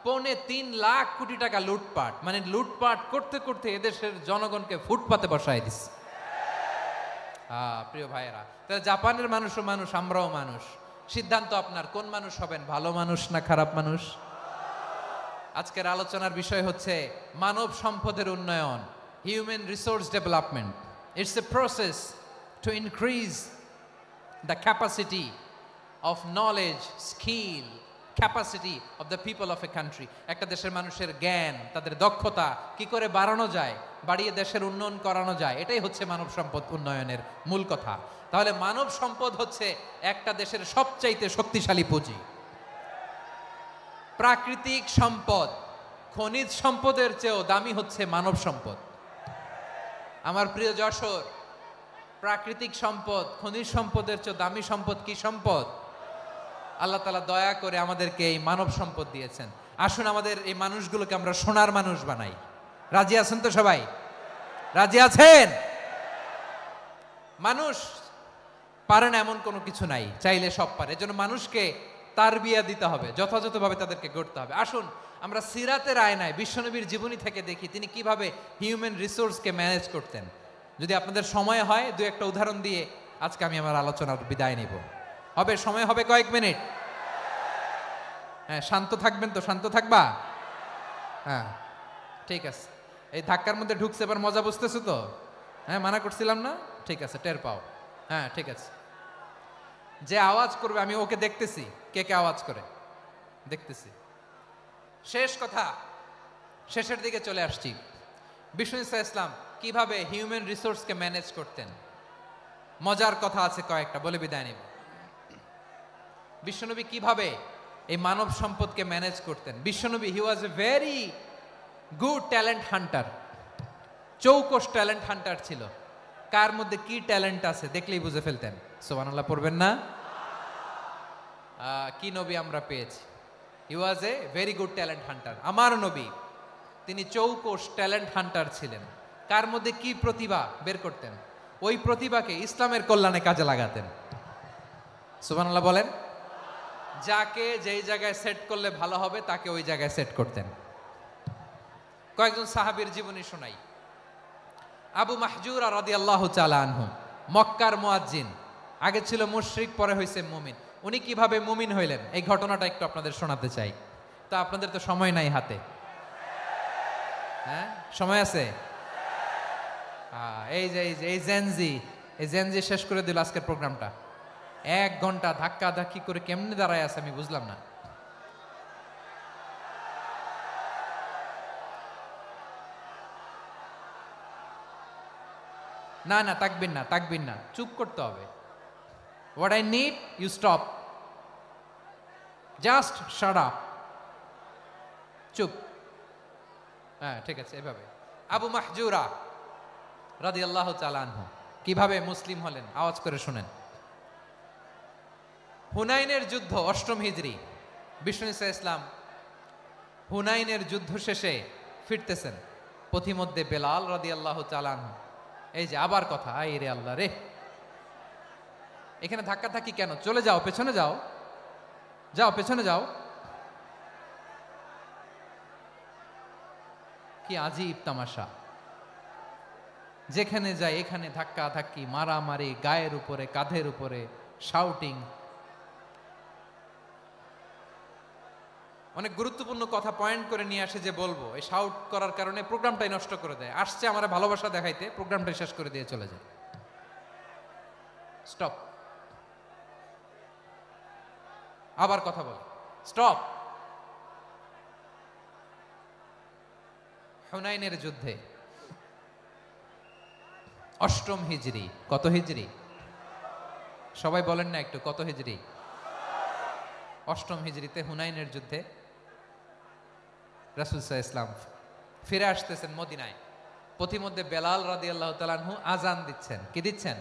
A: 3.25 লাখ কোটি টাকা লুটপাট, মানে লুটপাট করতে করতে এদেশের জনগণকে ফুটপাতে বসায় দিচ্ছে। প্রিয় ভাইয়েরা, তাহলে জাপানের মানুষও মানুষ, আমরাও মানুষ। সিদ্ধান্ত আপনার, কোন মানুষ হবেন, ভালো মানুষ না খারাপ মানুষ? আজকের আলোচনার বিষয় হচ্ছে মানব সম্পদের উন্নয়ন, human resource development. It's a process to increase the capacity of knowledge, skill, capacity of the people of a country. একটা দেশের মানুষের জ্ঞান, তাদের দক্ষতা কি করে বাড়ানো যায়, বাড়িয়ে দেশের উন্নয়ন করানো যায়, এটাই হচ্ছে মানব সম্পদ উন্নয়নের মূল কথা। তাহলে মানব সম্পদ হচ্ছে একটা দেশের সবচাইতে শক্তিশালী পুঁজি। প্রাকৃতিক সম্পদ, খনিজ সম্পদের চেয়েও দামি হচ্ছে মানব সম্পদ। আমার প্রিয় যশোর, প্রাকৃতিক সম্পদ, খনিজ সম্পদের চেয়েও দামি সম্পদ কি সম্পদ? আল্লাহ তাআলা দয়া করে আমাদেরকে এই মানব সম্পদ দিয়েছেন। আসুন আমাদের এই মানুষগুলোকে আমরা সোনার মানুষ বানাই। রাজি আছেন তো সবাই? রাজি আছেন? মানুষ পারে না এমন কোনো কিছু নাই, চাইলে সব পারে। এজন্য মানুষকে তারবিয়া দিতে হবে, যথাযথভাবে তাদেরকে গড়তে হবে। আসুন আমরা সিরাতের আয়নায় বিশ্বনবীর জীবনী থেকে দেখি তিনি কিভাবে হিউম্যান রিসোর্সকে ম্যানেজ করতেন। যদি আপনাদের সময় হয় দু একটা উদাহরণ দিয়ে আজকে আমি আমার আলোচনার বিদায় নিব। হবে সময় হবে কয়েক মিনিট? হ্যাঁ, শান্ত থাকবেন তো? শান্ত থাকবা? হ্যাঁ ঠিক আছে। এই ধাক্কার মধ্যে ঢুকছে, এবার মজা বুঝতেছো তো? হ্যাঁ, মানা করছিলাম না? ঠিক আছে, টের পাও। হ্যাঁ ঠিক আছে। যে আওয়াজ করবে আমি ওকে দেখতেছি, কে কে আওয়াজ করে দেখতেছি। শেষ কথা, শেষের দিকে চলে আসছি। বিষ্ণু ইসলাম কিভাবে হিউম্যান রিসোর্সকে ম্যানেজ করতেন, মজার কথা আছে কয়েকটা, বলে বিদায় নিব। বিশ্বনবী কিভাবে এই মানব সম্পদকে ম্যানেজ করতেন। বিশ্বনবী he was a very good talent hunter, চৌকস ট্যালেন্ট হান্টার ছিল। কার মধ্যে কি ট্যালেন্ট আছে দেখলেই বুঝে ফেলতেন। সুবহানাল্লাহ পড়বেন না? কি নবী আমরা পেয়েছি! He was a very good talent hunter. আমার নবী তিনি চৌকস ট্যালেন্ট হান্টার ছিলেন। কার মধ্যে কি প্রতিভা বের করতেন, ওই প্রতিভাকে ইসলামের কল্যাণে কাজে লাগাতেন। সুবহানাল্লাহ বলেন। যাকে যেই জায়গায় সেট করলে ভালো হবে তাকে ওই জায়গায় সেট করতেন। কয়েকজন সাহাবীর জীবনী শোনাই। আবু মাহজুরা রাদিয়াল্লাহু তাআলা আনহু, মক্কার মুয়াজ্জিন, আগে ছিল মুশরিক, পরে হয়েছে মুমিন। উনি কিভাবে মুমিন হইলেন এই ঘটনাটা একটু আপনাদের শোনাতে চাই। তা আপনাদের তো সময় নাই হাতে। হ্যাঁ সময় আছে? এই যে এই জেনজি শেষ করে দিল আজকের প্রোগ্রামটা। 1 ঘন্টা ধাক্কা ধাক্কি করে কেমনে দাঁড়ায় আছে আমি বুঝলাম না। না না, তাকবির না, চুপ করতে হবে। What I need you stop, just shut up, চুপ। হ্যাঁ ঠিক আছে, এভাবে। আবু মাহজুরা রাদিয়াল্লাহু তাআলা আনহু কিভাবে মুসলিম হলেন আওয়াজ করে শুনেন। হুনাইনের যুদ্ধ 8ম হিজরি, বিষ্ণু ইসলাম হুনাইনের যুদ্ধ শেষে ফিরতেছেন। পথিমধ্যে বেলাল রাদিয়াল্লাহু তাআলা আনহু, এই যে আবার কথা, আই রে আল্লাহ রে, এখানে ধাক্কা ধাক্কি কেন? চলে যাও, পেছনে যাও, যাও পেছনে যাও। কি আজীব তামাশা! যেখানে যায় এখানে ধাক্কা ধাক্কি, মারামারি, গায়ের উপরে কাঁধের উপরে শাউটিং। অনেক গুরুত্বপূর্ণ কথা পয়েন্ট করে নিয়ে আসে যে বলবো, এই শাউট করার কারণে প্রোগ্রামটাই নষ্ট করে দেয়। আসছে আমার ভালোবাসা দেখাইতে, প্রোগ্রামটাই শেষ করে দিয়ে চলে যায়। স্টপ, আবার কথা বলে স্টপ। হুনাইনের যুদ্ধে 8ম হিজরি, কত হিজরি সবাই বলেন না একটু, কত হিজরি? 8ম হিজরিতে হুনাইনের যুদ্ধে রাসূল সাল্লাল্লাহু আলাইহি ওয়াসাল্লাম ফিরে আসতেছেন মদিনায়। পথিমধ্যে বেলাল রাদিয়াল্লাহু তাআলা আনহু আজান দিচ্ছেন। কি দিচ্ছেন?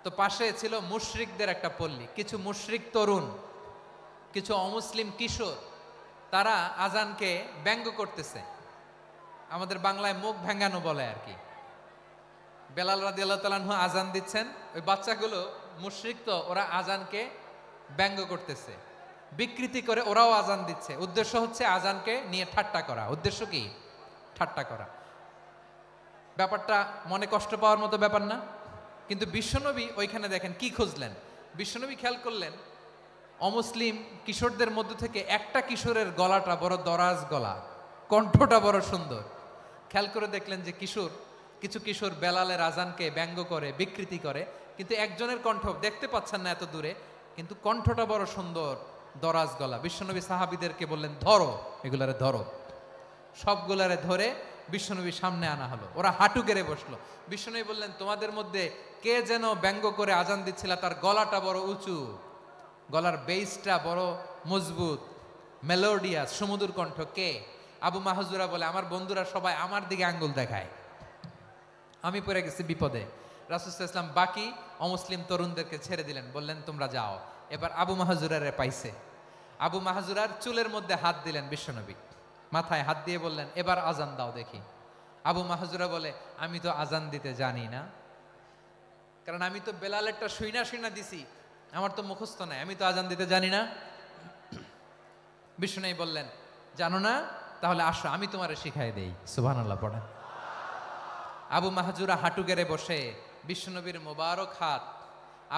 A: তো পাশে ছিল মুশরিকদের একটা পল্লী, কিছু মুশরিক তরুণ, কিছু অমুসলিম কিশোর, তারা আজানকে ব্যঙ্গ করতেছে। আমাদের বাংলায় মুখ ভেঙ্গানো বলে আর কি। বেলাল রাদিয়াল্লাহু তাআলা আনহু আজান দিচ্ছেন, ওই বাচ্চাগুলো মুশরিক, তো ওরা আজানকে ব্যঙ্গ করতেছে, বিকৃতি করে ওরাও আজান দিচ্ছে। উদ্দেশ্য হচ্ছে আজানকে নিয়ে ঠাট্টা করা। উদ্দেশ্য কি? ঠাট্টা করা। ব্যাপারটা মনে কষ্ট পাওয়ার মতো ব্যাপার না? কিন্তু বিশ্বনবী ওইখানে দেখেন কি খুঁজলেন। বিশ্বনবী খেয়াল করলেন অমুসলিম কিশোরদের মধ্য থেকে একটা কিশোরের গলাটা বড় দরাজ গলা, কণ্ঠটা বড় সুন্দর। খেয়াল করে দেখলেন যে কিছু কিশোর বেলালের আজানকে ব্যঙ্গ করে, বিকৃতি করে, কিন্তু একজনের কণ্ঠ দেখতে পাচ্ছেন না এত দূরে, কিন্তু কণ্ঠটা বড় সুন্দর, দরাজ গলা। বিশ্বনবী সাহাবীদেরকে বললেন, ধরো এগুলারে, ধরো। সবগুলারে ধরে বিশ্বনবী সামনে আনা হলো। ওরা হাঁটু গেড়ে বসলো। বিশ্বনবী বললেন, তোমাদের মধ্যে কে যেন ব্যঙ্গ করে আজান দিচ্ছিল, তার গলাটা বড় উঁচু, গলার বেসটা বড় মজবুত, মেলোডিয়াস, সুমধুর কণ্ঠ। কে? আবু মাহজুরা বলে, আমার বন্ধুরা সবাই আমার দিকে আঙ্গুল দেখায়, আমি পড়ে গেছি বিপদে। রাসূল সাল্লাল্লাহু আলাইহি ওয়াসাল্লাম বাকি অমুসলিম তরুণদেরকে ছেড়ে দিলেন, বললেন তোমরা যাও। এবার আবু মাহজুরারে পাইছে। আবু মাহজুরার চুলের মধ্যে হাত দিলেন বিশ্বনবী, মাথায় হাত দিয়ে বললেন, এবার আজান দাও দেখি। আবু মাহজুরা বলে, আমি তো আজান দিতে জানি না, কারণ আমি তো বেলালেরটা শুইনা দিছি, আমার তো মুখস্থ নাই, আমি তো আজান দিতে জানি না। বিষ্ণু বললেন, জানো না, তাহলে আসো আমি তোমারে শিখাই দেই। সুবহানাল্লাহ পড়েন। আবু মাহজুরা হাঁটু গেড়ে বসে, বিশ্বনবীর মোবারক হাত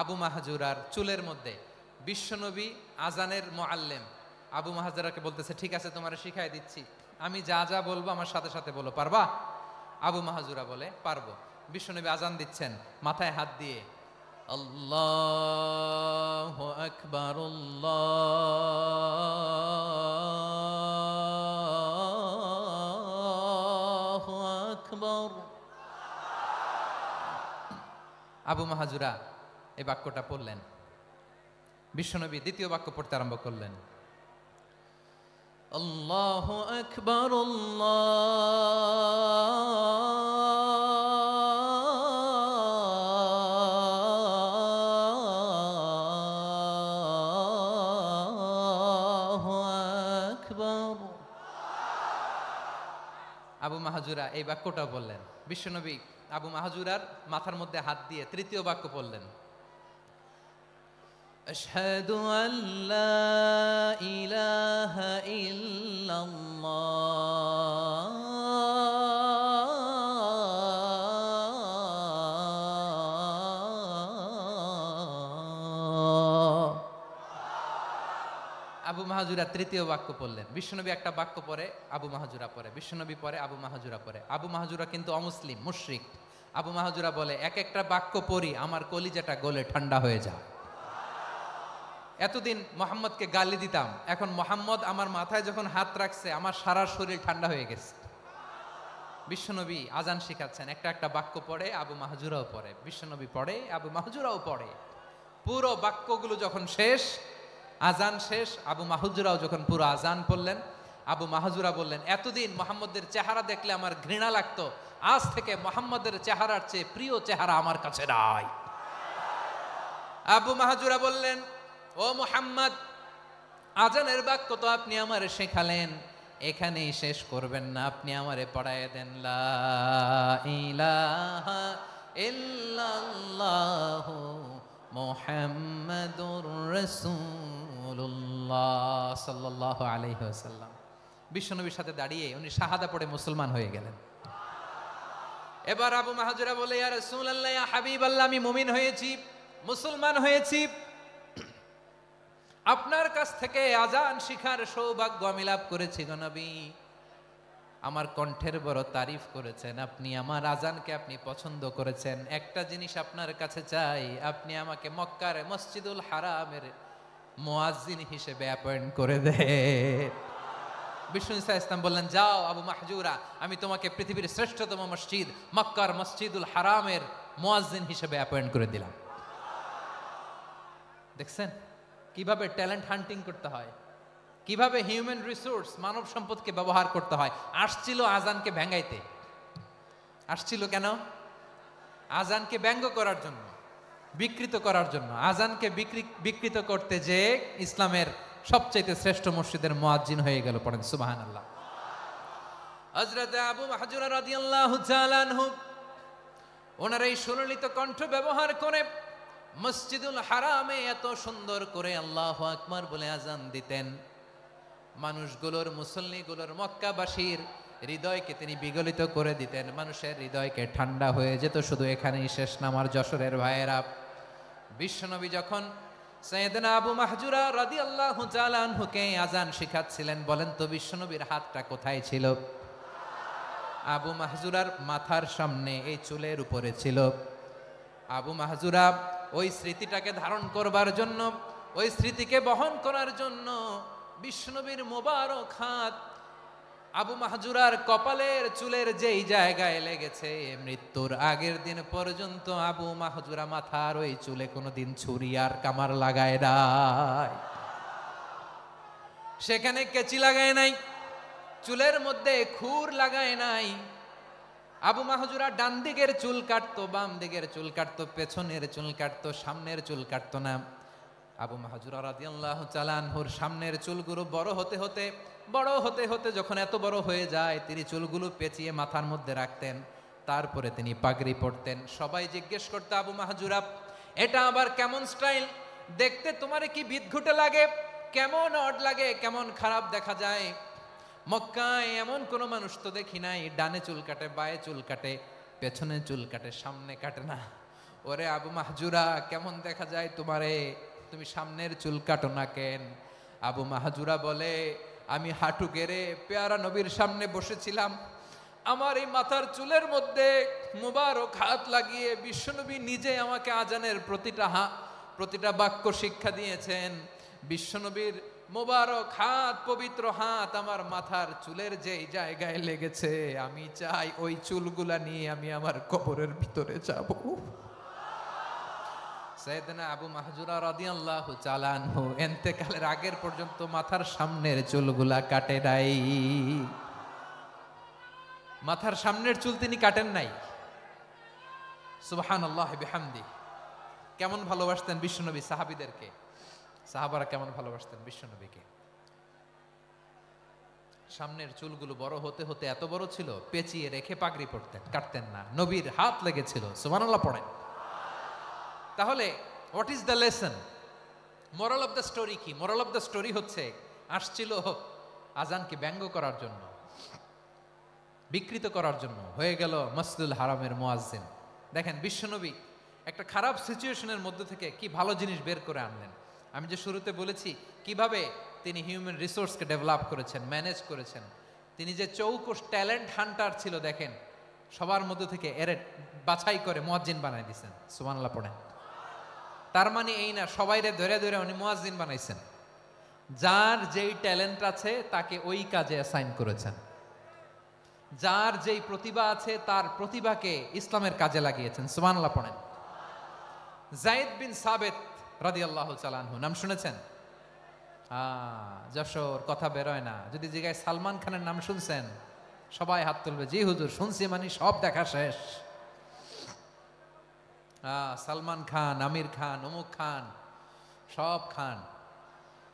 A: আবু মাহজুরার চুলের মধ্যে। বিশ্বনবী আজানের মুআল্লিম, আবু মাহজুরাকে বলতেছে, ঠিক আছে তোমারে শিখাই দিচ্ছি, আমি যা যা বলবো আমার সাথে সাথে বলো, পারবা? আবু মাহজুরা বলে, পারবো। বিশ্বনবী আজান দিচ্ছেন মাথায় হাত দিয়ে, আল্লাহু আকবার, আল্লাহু আকবার। আবু মাহজুরা এই বাক্যটা পড়লেন। বিশ্বনবী দ্বিতীয় বাক্য পড়তে আরম্ভ করলেন, আল্লাহু আকবার, আল্লাহু আকবার। আবু মাহজুরা এই বাক্যটা বললেন। বিশ্বনবী আবু মাহজুরার মাথার মধ্যে হাত দিয়ে তৃতীয় বাক্য পড়লেন, আশহাদু আল্লা ইলাহা ইল্লাল্লাহ। আবু মাহজুরা তৃতীয় বাক্য পড়লেন। বিশ্বনবী একটা বাক্য পরে আবু মাহজুরা পরে, বিশ্বনবী পরে আবু মাহজুরা পরে। আবু মাহজুরা কিন্তু অমুসলিম, মুশরিক। আবু মাহজুরা বলে, এক একটা বাক্য পড়ি আমার কলিজাটা গলে ঠান্ডা হয়ে যায়। এতদিন মোহাম্মদকে গালি দিতাম, এখন মোহাম্মদ আমার মাথায় যখন হাত রাখছে আমার সারা শরীর ঠান্ডা হয়ে গেছে। বিশ্বনবী আজান শিখাচ্ছেন, একটা একটা বাক্য পড়ে আবু মাহজুরাও পড়ে, বিশ্বনবী পড়ে আবু মাহজুরাও পড়ে। পুরো বাক্যগুলো যখন শেষ, আজান শেষ, আবু মাহজুরাও যখন পুরো আজান পড়লেন, আবু মাহজুরা বললেন, এতদিন মোহাম্মদের চেহারা দেখলে আমার ঘৃণা লাগতো, আজ থেকে মোহাম্মদের চেহারার চেয়ে প্রিয় চেহারা আমার কাছে নাই। আবু মাহজুরা বললেন, ও মুহাম্মদ, আজানের বাক্য তো আপনি আমারে শেখালেন, এখানেই শেষ করবেন না, আপনি আমারে পড়ায় দেন, লা ইলাহা ইল্লাল্লাহু মুহাম্মাদুর রাসূলুল্লাহ সাল্লাল্লাহু আলাইহি ওয়াসাল্লাম। বিশ্বনবীর সাথে দাঁড়িয়ে উনি শাহাদা পড়ে মুসলমান হয়ে গেলেন। এবার আবু মাহজুরা বলে, ইয়া রাসূলুল্লাহ, ইয়া হাবিবাল্লাহ, আমি মুমিন হয়েছি, মুসলমান হয়েছি, আপনার কাছ থেকে আজান শিখার সৌভাগ্য আমি লাভ করেছি গো নবী। আমার কণ্ঠের বড় তারিফ করেছেন আপনি, আমার আজানকে আপনি পছন্দ করেছেন। একটা জিনিস আপনার কাছে চাই, আপনি আমাকে মক্কার মসজিদুল হারামের মুয়াজ্জিন হিসেবে অ্যাপয়েন্ট করে দেন। বিষ্ণু ইসা ইসলাম বললেন, যাও আবু মাহজুরা, আমি তোমাকে পৃথিবীর শ্রেষ্ঠতম মসজিদ মক্কার মসজিদুল হারামের মুয়াজ্জিন হিসেবে অ্যাপয়েন্ট করে দিলাম। দেখছেন কিভাবে ট্যালেন্ট হান্টিং করতে হয়, কিভাবে হিউম্যান রিসোর্স মানব সম্পদকে ব্যবহার করতে হয়। আসছিল আজানকে ভেঙ্গাইতে, আসছিল কেন? আজানকে ব্যঙ্গ করার জন্য, বিকৃত করার জন্য। আজানকে বিকৃত করতে যে ইসলামের সবচেয়ে শ্রেষ্ঠ মসজিদের মুয়াজ্জিন হয়ে গেল। পড়েন সুবহানাল্লাহ। হযরত আবু মাহজুরা রাদিয়াল্লাহু তাআলা আনহু ওনার এই সুললিত কণ্ঠ ব্যবহার করে মসজিদুল হারামে এত সুন্দর করে আল্লাহু আকবার বলে আজান দিতেন, মানুষগুলোর, মুসল্লিগুলোর, মক্কাবাসীর হৃদয়কে তিনি বিগলিত করে দিতেন, মানুষের হৃদয়কে ঠান্ডা হয়ে যেত। শুধু এখানেই শেষ না আমার যশোরের ভাইয়েরা। বিশ্বনবী যখন সাইয়েদনা আবু মাহজুরা রাদিয়াল্লাহু তাআলা আনহুকে আজান শিখাচ্ছিলেন, বলেন তো বিশ্বনবীর হাতটা কোথায় ছিল? আবু মাহজুরার মাথার সামনে, এই চুলের উপরে ছিল। আবু মাহজুরা ওই স্মৃতিটাকে ধারণ করবার জন্য, ওই স্মৃতিকে বহন করার জন্য বিশ্বনবীর মোবারক হাত আবু মাহজুরার কপালের চুলের যেই জায়গায় লেগেছে, মৃত্যুর আগের দিন পর্যন্ত আবু মাহজুরা মাথার ওই চুলে কোনোদিন ছুরি আর কামার লাগায় নাই, সেখানে কেচি লাগায় নাই, চুলের মধ্যে খুর লাগায় নাই। আবু মাহজুরা ডান দিকের চুল কাটতো, বাম দিকের চুল কাটতো, পেছনের চুল কাটতো, সামনের চুল কাটতো না। আবু মাহজুরা রাদিয়াল্লাহু তাআলা আনহুর সামনের চুলগুলো বড় হতে হতে যখন এত বড় হয়ে যায়, তিনি চুলগুলো পেঁচিয়ে মাথার মধ্যে রাখতেন, তারপরে তিনি পাগড়ি পরতেন। সবাই জিজ্ঞেস করতো, আবু মাহজুরা এটা আবার কেমন স্টাইল? দেখতে তোমারে কি বিদঘুটে লাগে? কেমন অড লাগে, কেমন খারাপ দেখা যায়। মক্কায় এমন কোনো মানুষ তো দেখি নাই, ডানে চুল কাটে, বায়ে চুল কাটে, পেছনে চুল কাটে, সামনে কাটে না। ওরে আবু মাহজুরা, কেমন দেখা যায় তোমারে? তুমি সামনের চুল কাটো না কেন? আবু মাহজুরা বলে, আমি হাঁটু গেড়ে পেয়ারা নবীর সামনে বসেছিলাম, আমার এই মাথার চুলের মধ্যে মুবারক হাত লাগিয়ে বিশ্বনবী নিজে আমাকে আজানের প্রতিটা বাক্য শিক্ষা দিয়েছেন। বিশ্বনবীর মোবারক হাত, পবিত্র হাত আমার মাথার চুলের যেই জায়গায় লেগেছে, আমি চাই ওই চুলগুলা নিয়ে আমি আমার কবরের ভিতরে যাব। সাইয়েদনা আবু মাহজুরা রাদিয়াল্লাহু তাআলা আনহু ইন্তেকালের আগের পর্যন্ত মাথার সামনের চুলগুলা কাটে নাই। মাথার সামনের চুল তিনি কাটেন নাই। সুবহানাল্লাহ বিহামদি। কেমন ভালোবাসতেন বিশ্বনবী সাহাবীদেরকে, সাহাবারা কেমন ভালোবাসতেন বিশ্বনবীকে। সামনের চুলগুলো বড় হতে হতে এত বড় ছিল, পেঁচিয়ে রেখে পাগড়ি পরতেন, কাটতেন না। নবীর হাত লেগেছিল। সুবহানাল্লাহ পড়েন। তাহলে what is the lesson? Moral of the story কি? মোরাল অফ দ্য স্টোরি হচ্ছে, আসছিল আজানকে ব্যঙ্গ করার জন্য, বিকৃত করার জন্য, হয়ে গেল মসজিদুল হারামের মুয়াজ্জিন। দেখেন বিশ্বনবী একটা খারাপ সিচুয়েশনের মধ্যে থেকে কি ভালো জিনিস বের করে আনলেন। আমি যে শুরুতে বলেছি কিভাবে তিনি হিউম্যান রিসোর্সকে ডেভেলপ করেছেন, ম্যানেজ করেছেন। তিনি যে চৌকস ট্যালেন্ট হান্টার ছিল, দেখেন সবার মধ্যে থেকে এরে বাছাই করে মুয়াজ্জিন বানাই দিয়েছেন। সুবহানাল্লাহ পড়েন। তার মানে এই না সবাইরে ধরে ধরে উনি মুয়াজ্জিন বানাইছেন। যার যেই ট্যালেন্ট আছে তাকে ওই কাজে অ্যাসাইন করেছেন। যার যেই প্রতিভা আছে তার প্রতিভাকে ইসলামের কাজে লাগিয়েছেন। সুবহানাল্লাহ পড়েন। যায়েদ বিন সাবিত রাদিয়াল্লাহু তাআলা আনহু নাম শুনেছেন? যশোর কথা বেরোয় না। যদি জিগায় সালমান খানের নাম শুনছেন, সবাই হাত তুলবে, জি হুজুর শুনছি, মানে সব দেখা শেষ। সালমান খান, আমির খান, অমুক খান, সব খান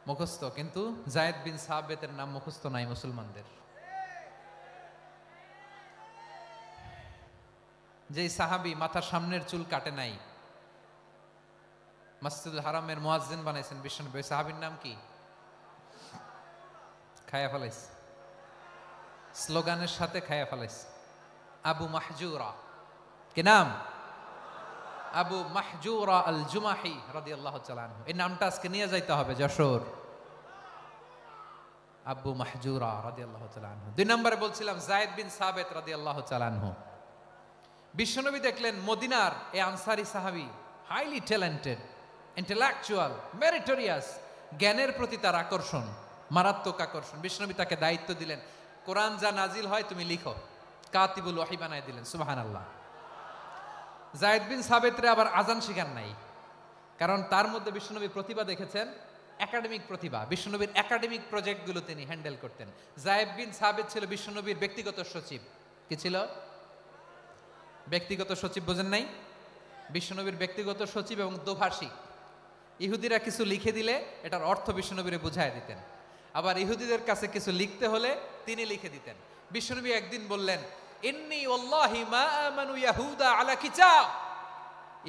A: মুখস্থ, কিন্তু যায়েদ বিন সাবিতের নাম মুখস্থ নাই মুসলমানদের। যেই সাহাবী মাথার সামনের চুল কাটে নাই, মসজিদুল হারামের মুয়াজ্জিন বানাইছেন বিশ্বনবী, ওই সাহাবীর নাম কি? খায়া ফেলাইছে, স্লোগানের সাথে খায়া ফেলাইছে। আবু মাহজুরা। কি নাম? আবু মাহজুরা আল জুমাহি রাদিয়াল্লাহু তাআলা আনহু। এই নামটা আজকে নিয়ে যাইতে হবে যশোর। আবু মাহজুরা রাদিয়াল্লাহু তাআলা আনহু। 2 নম্বরে বলছিলাম যায়েদ বিন সাবিত রাদিয়াল্লাহু তাআলা আনহু। বিশ্বনবী দেখলেন মদিনার এই আনসারী সাহাবী হাইলি ট্যালেন্টেড, ইন্টেলেকচুয়াল, মেরিটোরিয়াস, জ্ঞানের প্রতি তার আকর্ষণ, মারাত্মক আকর্ষণ। বিশ্বনবী তাকে দায়িত্ব দিলেন, কোরআন যা নাজিল হয় তুমি লিখো, কাতিবুল ওয়াহি বানায় দিলেন। সুবহানাল্লাহ। যায়েদ বিন সাবিতরে আবার আজান শিখান নাই, কারণ তার মধ্যে বিশ্বনবী প্রতিভা দেখেছেন, একাডেমিক প্রতিভা। বিশ্বনবীর একাডেমিক প্রজেক্টগুলো তিনি হ্যান্ডেল করতেন। যায়েদ বিন সাবিত ছিল বিশ্বনবীর ব্যক্তিগত সচিব। কি ছিল? ব্যক্তিগত সচিব। বোঝেন নাই? বিশ্বনবীর ব্যক্তিগত সচিব এবং দোভাষী। ইহুদিরা কিছু লিখে দিলে এটার অর্থ বিশ্বনবীরে বুঝায় দিতেন, আবার ইহুদিদের কাছে কিছু লিখতে হলে তিনি লিখে দিতেন। বিশ্বনবী একদিন বললেন, ইন্নী ওয়াল্লাহি মা আমানু ইয়াহুদা আলা কিতাব।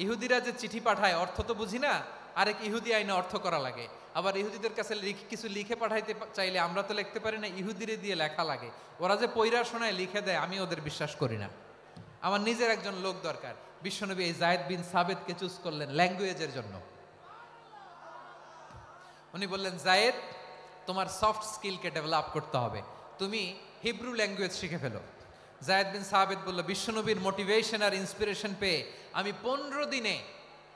A: ইহুদিরা যে চিঠি পাঠায় অর্থ তো বুঝি না, আরেক ইহুদি আইনে অর্থ করা লাগে। আবার ইহুদিদের কাছে কিছু লিখে পাঠাইতে চাইলে আমরা তো লিখতে পারি না, ইহুদিরে দিয়ে লেখা লাগে। ওরা যে পয়রা শোনায় লিখে দেয়, আমি ওদের বিশ্বাস করি না। আমার নিজের একজন লোক দরকার। বিশ্বনবী এই যায়েদ বিন সাবিতকে চুজ করলেন ল্যাঙ্গুয়েজের জন্য। উনি বললেন, যায়েদ তোমার সফট স্কিলকে ডেভেলপ করতে হবে, তুমি হিব্রু ল্যাঙ্গুয়েজ শিখে ফেলো। যায়েদ বিন সাবিত বলল, বিশ্বনবীর মোটিভেশন আর ইন্সপিরেশন পেয়ে আমি 15 দিনে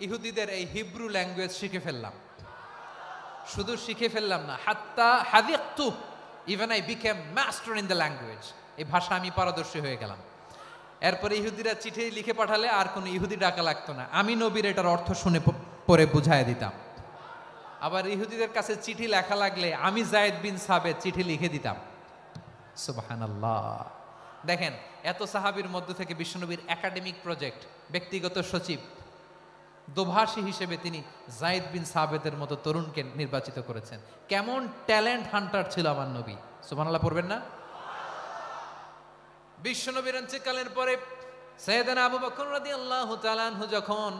A: ইহুদিদের এই হিব্রু ল্যাঙ্গুয়েজ শিখে ফেললাম। শুধু শিখে ফেললাম না, হাত্তা হাদিকতু, even I became master in the language. এই ভাষা আমি পারদর্শী হয়ে গেলাম। এরপরে ইহুদিরা চিঠি লিখে পাঠালে আর কোনো ইহুদি ডাকা লাগতো না, আমি নবীর এটার অর্থ শুনে পরে বুঝায় দিতাম। আবার ইহুদিদের কাছে চিঠি লেখা লাগলে আমি যায়েদ বিন সাবিত চিঠি লিখে দিতাম। সুবহানাল্লাহ। দেখেন এত সাহাবীর মধ্য থেকে বিশ্বনবীর একাডেমিক প্রজেক্ট, ব্যক্তিগত সচিব, দোভাষী হিসেবে তিনি যায়েদ বিন সাবেতের মতো তরুণকে নির্বাচিত করেছেন। কেমন ট্যালেন্ট হান্টার ছিল আমার নবী, সুবহানাল্লাহ পড়বেন না? বিশ্বনবীর ইন্তেকালের পরে সাইয়েদনা আবু বকর রাদিয়াল্লাহু তাআলা আনহু যখন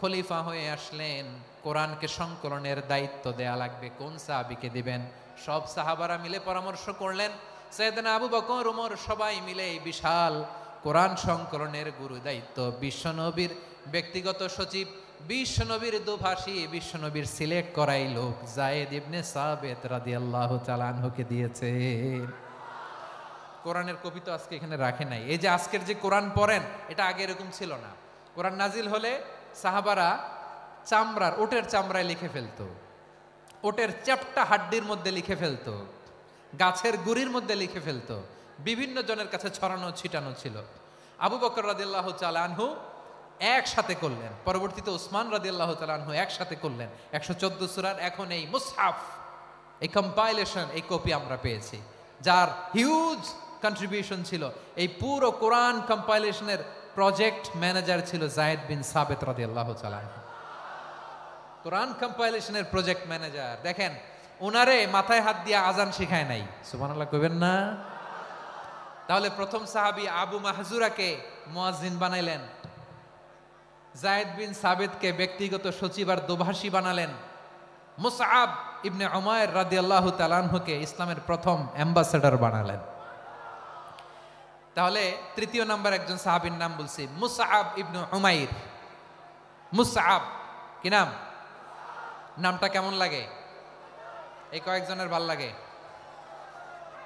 A: খলিফা হয়ে আসলেন, কোরআনকে সংকলনের দায়িত্ব দেয়া লাগবে, কোন সাহাবীকে দিবেন? সব সাহাবারা মিলে পরামর্শ করলেন। সাইয়েদনা আবু বকর, ওমর সবাই মিলে এই বিশাল কোরআন সংকলনের গুরু দায়িত্ব বিশ্বনবীর ব্যক্তিগত সচিব, বিশ্বনবীর দোভাষী, বিশ্বনবীর সিলেক্ট করাই লোক যায়েদ ইবনে সাবেত রাদিয়াল্লাহু তাআলা আনহুকে দিয়েছে। কোরআনের কপি তো আজকে এখানে রাখে নাই। এই যে আজকের যে কোরআন পড়েন, এটা আগে এরকম ছিল না। কোরআন নাজিল হলে সাহাবারা চামড়ার, ওটের চামড়ায় লিখে ফেলতো, ওটের চ্যাপ্টা হাড্ডির মধ্যে লিখে ফেলতো, গাছের গুড়ির মধ্যে লিখে ফেলতো, বিভিন্ন জনের কাছে ছড়ানো ছিটানো ছিল। আবু বকর রাদিয়াল্লাহু তাআলা আনহু একসাথে করলেন, পরবর্তীতে উসমান রাদিয়াল্লাহু তাআলা আনহু একসাথে করলেন। 114 সূরার এখন এই মুসহাফ, এই কম্পাইলেশন, এই কপি আমরা পেয়েছি, যার হিউজ কন্ট্রিবিউশন ছিল। এই পুরো কোরআন কম্পাইলেশনের প্রজেক্ট ম্যানেজার ছিল যায়েদ বিন সাবেত রাদিয়াল্লাহু তাআলা। কোরআন কম্পাইলেশনের প্রজেক্ট ম্যানেজার, দেখেন ওনারে মাথায় হাত দিয়ে আজান শিখায় নাই, সুবহানাল্লাহ কইবেন না? তাহলে প্রথম সাহাবী আবু মাহজুরাকে মুয়াজ্জিন বানাইলেন, যায়েদ বিন সাবেতকে ব্যক্তিগত সচিব আর দোভাষী বানালেন, মুসআব ইবনে উমাইর রাদিয়াল্লাহু তাআলা আনহুকে ইসলামের প্রথম অ্যাম্বাসেডর বানালেন। তাহলে তৃতীয় নাম্বার একজন সাহাবীর নাম বলছি, মুসআব ইবনে উমাইর। মুসআব কি নাম? নামটা কেমন লাগে? এই কয়েকজনের ভাল লাগে,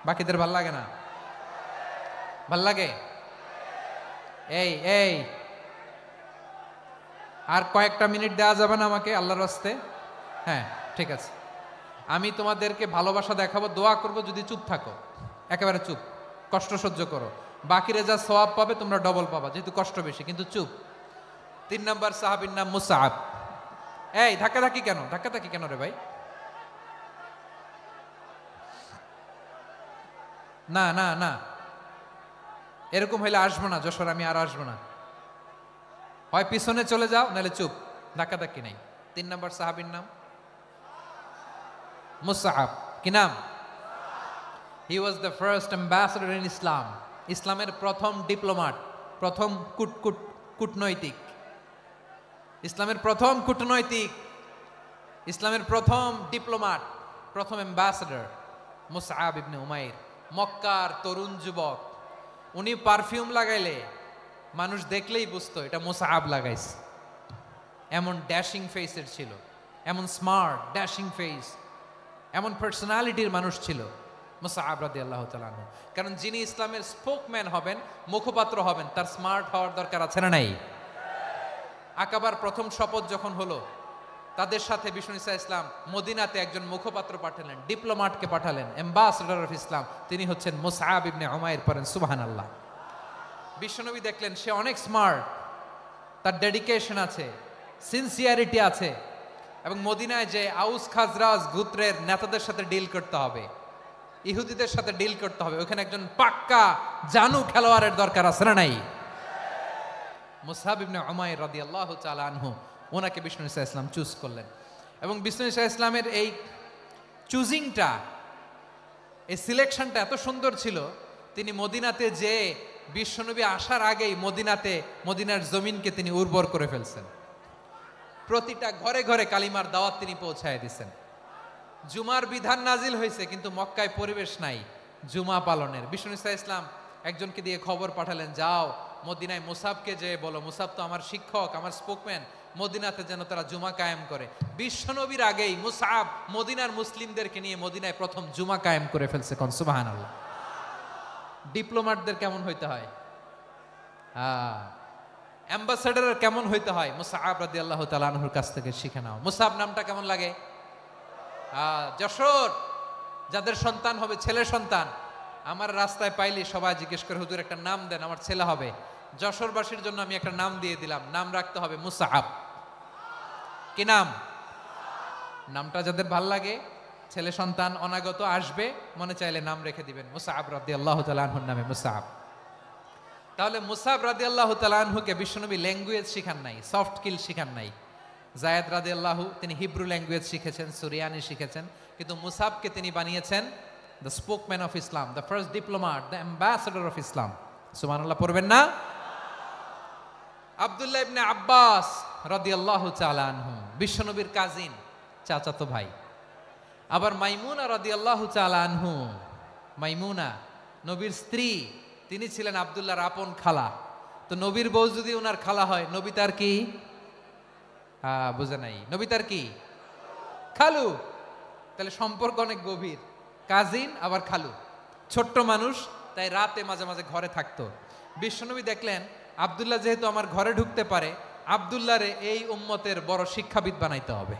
A: বাকিদের ভাল লাগে না? ভাল লাগে? এই এই আর কয়েকটা মিনিট দেওয়া যাবে না আমাকে আল্লাহর রাস্তে? হ্যাঁ ঠিক আছে, আমি তোমাদেরকে ভালোবাসা দেখাবো, দোয়া করব, যদি চুপ থাকো, একেবারে চুপ, কষ্ট সহ্য করো, বাকিরা যা সওয়াব পাবে তোমরা ডবল পাবা, যেহেতু কষ্ট বেশি, কিন্তু চুপ। 3 নাম্বার সাহাবীর নাম মুসআব। এই ধাক্কাধাক্কি কেন, ধাক্কাধাক্কি কেন রে ভাই? না না না, এরকম হইলে আসবো না যশোর, আমি আর আসবো না। হয় পিছনে চলে যাও, নাহলে চুপ, ধাক্কাধাক্কি নাই। 3 নাম্বার সাহাবীর নাম মুসআব। কি নাম? He was the first ambassador in Islam. ইসলামের প্রথম ডিপ্লোম্যাট, প্রথম কূটনৈতিক, ইসলামের প্রথম কূটনৈতিক, ইসলামের প্রথম ডিপ্লোম্যাট, প্রথম অ্যাম্বাসেডর মুসআব ইবনে উমাইর। মক্কার তরুণ যুবক, উনি পারফিউম লাগাইলে মানুষ দেখলেই বুঝতো এটা মুসআব লাগাইছে। এমন ড্যাশিং ফেসের ছিল, এমন স্মার্ট ড্যাশিং ফেস, এমন পার্সোনালিটির মানুষ ছিল মুসআব রাদিয়াল্লাহু তাআলা আনহু। কারণ যিনি ইসলামের স্পোকম্যান হবেন, মুখপাত্র হবেন, তার স্মার্ট হওয়ার দরকার আছে না নাই? আকাবার প্রথম শপথ যখন হলো, তাদের সাথে বিষ্ণু ঈসা ইসলাম মদিনাতে একজন মুখপাত্র পাঠালেন, ডিপ্লোম্যাটকে পাঠালেন, অ্যাম্বাসেডর অফ ইসলাম, তিনি হচ্ছেন মুসআব ইবনে উমাইর। পড়েন সুবহানাল্লাহ। বিশ্বনবী দেখলেন সে অনেক স্মার্ট, তার ডেডিকেশন আছে, সিনসিয়ারিটি আছে, এবং মদিনায় যে আউস খাজরাজ গোত্রের নেতাদের সাথে ডিল করতে হবে, ইহুদিদের সাথে ডিল করতে হবে, ওখানে একজন পাক্কা জানু খেলোয়াড়ের দরকার আছে না নাই? মুসআব ইবনে উমাইর রাদিয়াল্লাহু তাআলা আনহু, ওনাকে বিষ্ণু ঈসা ইসলাম চুজ করলেন। এবং বিষ্ণু ঈসা ইসলামের এই চুজিংটা, এই সিলেকশনটা এত সুন্দর ছিল, তিনি মদিনাতে যে বিশ্বনবী আসার আগেই মদিনার জমিনকে তিনি উর্বর করে ফেলছেন। প্রতিটা ঘরে ঘরে কালিমার দাওয়াত তিনি পৌঁছায় দিচ্ছেন। জুমার বিধান নাজিল হয়েছে, কিন্তু মক্কায় পরিবেশ নাই জুমা পালনের। বিষ্ণু ঈসা ইসলাম একজনকে দিয়ে খবর পাঠালেন, যাও মদিনায় মুসাবকে যে বলো, মুসাব তো আমার শিক্ষক, আমার স্পোকম্যান, মদিনাতে যেন তারা জুমা কায়েম করে। বিশ্বনবীর আগেই মুসাব মদিনার মুসলিমদেরকে নিয়ে মদিনায় প্রথম জুমা কায়েম করে ফেলছে। কোন সুবহানাল্লাহ। ডিপ্লোম্যাটদের কেমন হইতে হয়, অ্যাম্বাসেডারের কেমন হইতে হয়, মুসআব রাদিয়াল্লাহু তাআলা আনহুর কাছ থেকে শিখে নাও। মুসআব নামটা কেমন লাগে? যশোর যাদের সন্তান হবে, ছেলে সন্তান, আমার রাস্তায় পাইলি সবাই জিজ্ঞেস করে, হুজুর একটা নাম দেন, আমার ছেলে হবে। যশোরবাসীর জন্য আমি একটা নাম দিয়ে দিলাম, নাম রাখতে হবে মুসআব। কি নাম? নামটা যাদের ভাল লাগে, ছেলে সন্তান অনাগত আসবে, মনে চাইলে নাম রেখে দিবেন মুসআব রাদিয়াল্লাহু তাআলা আনহুর নামে মুসআব। তাহলে মুসআব রাদিয়াল্লাহু তাআলা আনহুকে বিশ্বনবী ল্যাঙ্গুয়েজ শিখান নাই, সফট স্কিল শিখান নাই, জায়েদ রাদিয়াল্লাহু তিনি হিব্রু ল্যাঙ্গুয়েজ শিখেছেন, সুরিয়ানি শিখেছেন, কিন্তু মুসাবকে তিনি বানিয়েছেন the spokesman of Islam, the first diplomat, the ambassador of Islam. সুবহানাল্লাহ পড়বেন না? আব্দুল্লাহ ইবনে আব্বাস রাদিয়াল্লাহু তাআলা আনহু বিশ্বনবীর কাজিন, চাচাতো ভাই। আবার মাইমুনা রাদিয়াল্লাহু তাআলা আনহু, মাইমুনা নবীর স্ত্রী, তিনি ছিলেন আব্দুল্লাহর আপন খালা। তো নবীর বউ যদি ওনার খালা হয়, নবী তার কি? বুঝে নাই, নবী তার কি? খালু। তাহলে সম্পর্ক অনেক গভীর, কাজিন আবার খালু। ছোট্ট মানুষ, তাই রাতে মাঝে মাঝে ঘরে থাকতো। বিশ্বনবী দেখলেন আব্দুল্লাহ যেহেতু আমার ঘরে ঢুকতে পারে, আব্দুল্লাহরে এই উম্মতের বড় শিক্ষাবিদ বানাইতে হবে।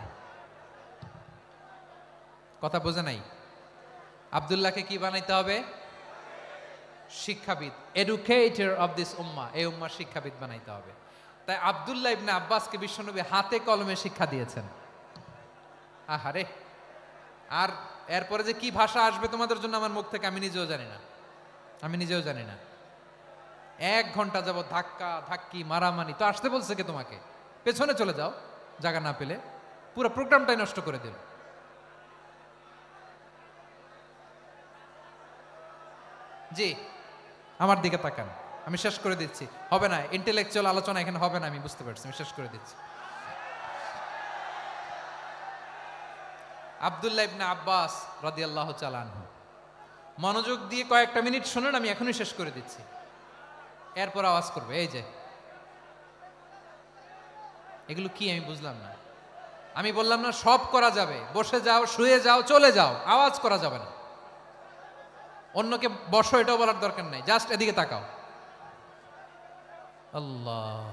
A: কথা বোঝে নাই? আব্দুল্লাহকে কি বানাইতে হবে? শিক্ষাবিদ, এডুকেটর অফ দিস উম্মা, এই উম্মার শিক্ষাবিদ বানাইতে হবে। তাই আব্দুল্লাহ ইবনে আব্বাসকে বিশ্বনবী হাতে কলমে শিক্ষা দিয়েছেন। আহারে, আর এরপরে যে কি ভাষা আসবে তোমাদের জন্য আমার মুখ থেকে আমি নিজেও জানি না। 1 ঘন্টা যাবত ধাক্কা ধাক্কি মারামারি। তো আসতে বলছে কে তোমাকে? পেছনে চলে যাও, জায়গা না পেলে। পুরো প্রোগ্রামটাই নষ্ট করে দিল। জি, আমার দিকে তাকান, আমি শেষ করে দিচ্ছি। হবে না, ইন্টেলেকচুয়াল আলোচনা এখানে হবে না, আমি বুঝতে পারছি, আমি শেষ করে দিচ্ছি। আব্দুল্লাহ ইবনে আব্বাস রাদিয়াল্লাহু তাআলা আনহু, মনোযোগ দিয়ে কয়েকটা মিনিট শুনুন, আমি এখনই শেষ করে দিচ্ছি। এরপর আওয়াজ করবে। এই যে এগুলো কি আমি বুঝলাম না। আমি বললাম না সব করা যাবে, বসে যাও, শুয়ে যাও, চলে যাও, আওয়াজ করা যাবে না। অন্যকে বসো এটাও বলার দরকার নাই, জাস্ট এদিকে তাকাও। আল্লাহ।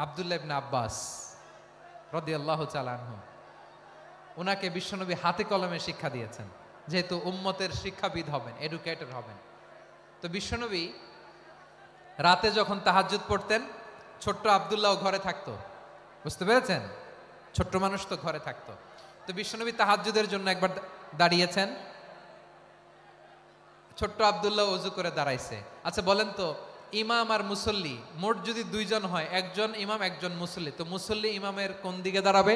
A: আব্দুল্লাহ ইবনে আব্বাস রাদিয়াল্লাহু তাআলা আনহু, ওনাকে বিশ্বনবী হাতে কলমে শিক্ষা দিয়েছেন, যেহেতু উম্মতের শিক্ষাবিদ হবেন, এডুকেটর হবেন। তো বিশ্বনবী রাতে যখন তাহাজ্জুদ পড়তেন, ছোট্ট আব্দুল্লাহ ঘরে থাকতো। বুঝতে পেরেছেন? ছোট্ট মানুষ তো ঘরে থাকতো। তো বিশ্বনবী তাহাজ্জুদের জন্য একবার দাঁড়িয়েছেন, ছোট্ট আব্দুল্লাহ ওযু করে দাঁড়াইছে। আচ্ছা বলেন তো, ইমাম আর মুসল্লি মোট যদি 2 জন হয়, একজন ইমাম একজন মুসল্লি, তো মুসল্লি ইমামের কোন দিকে দাঁড়াবে?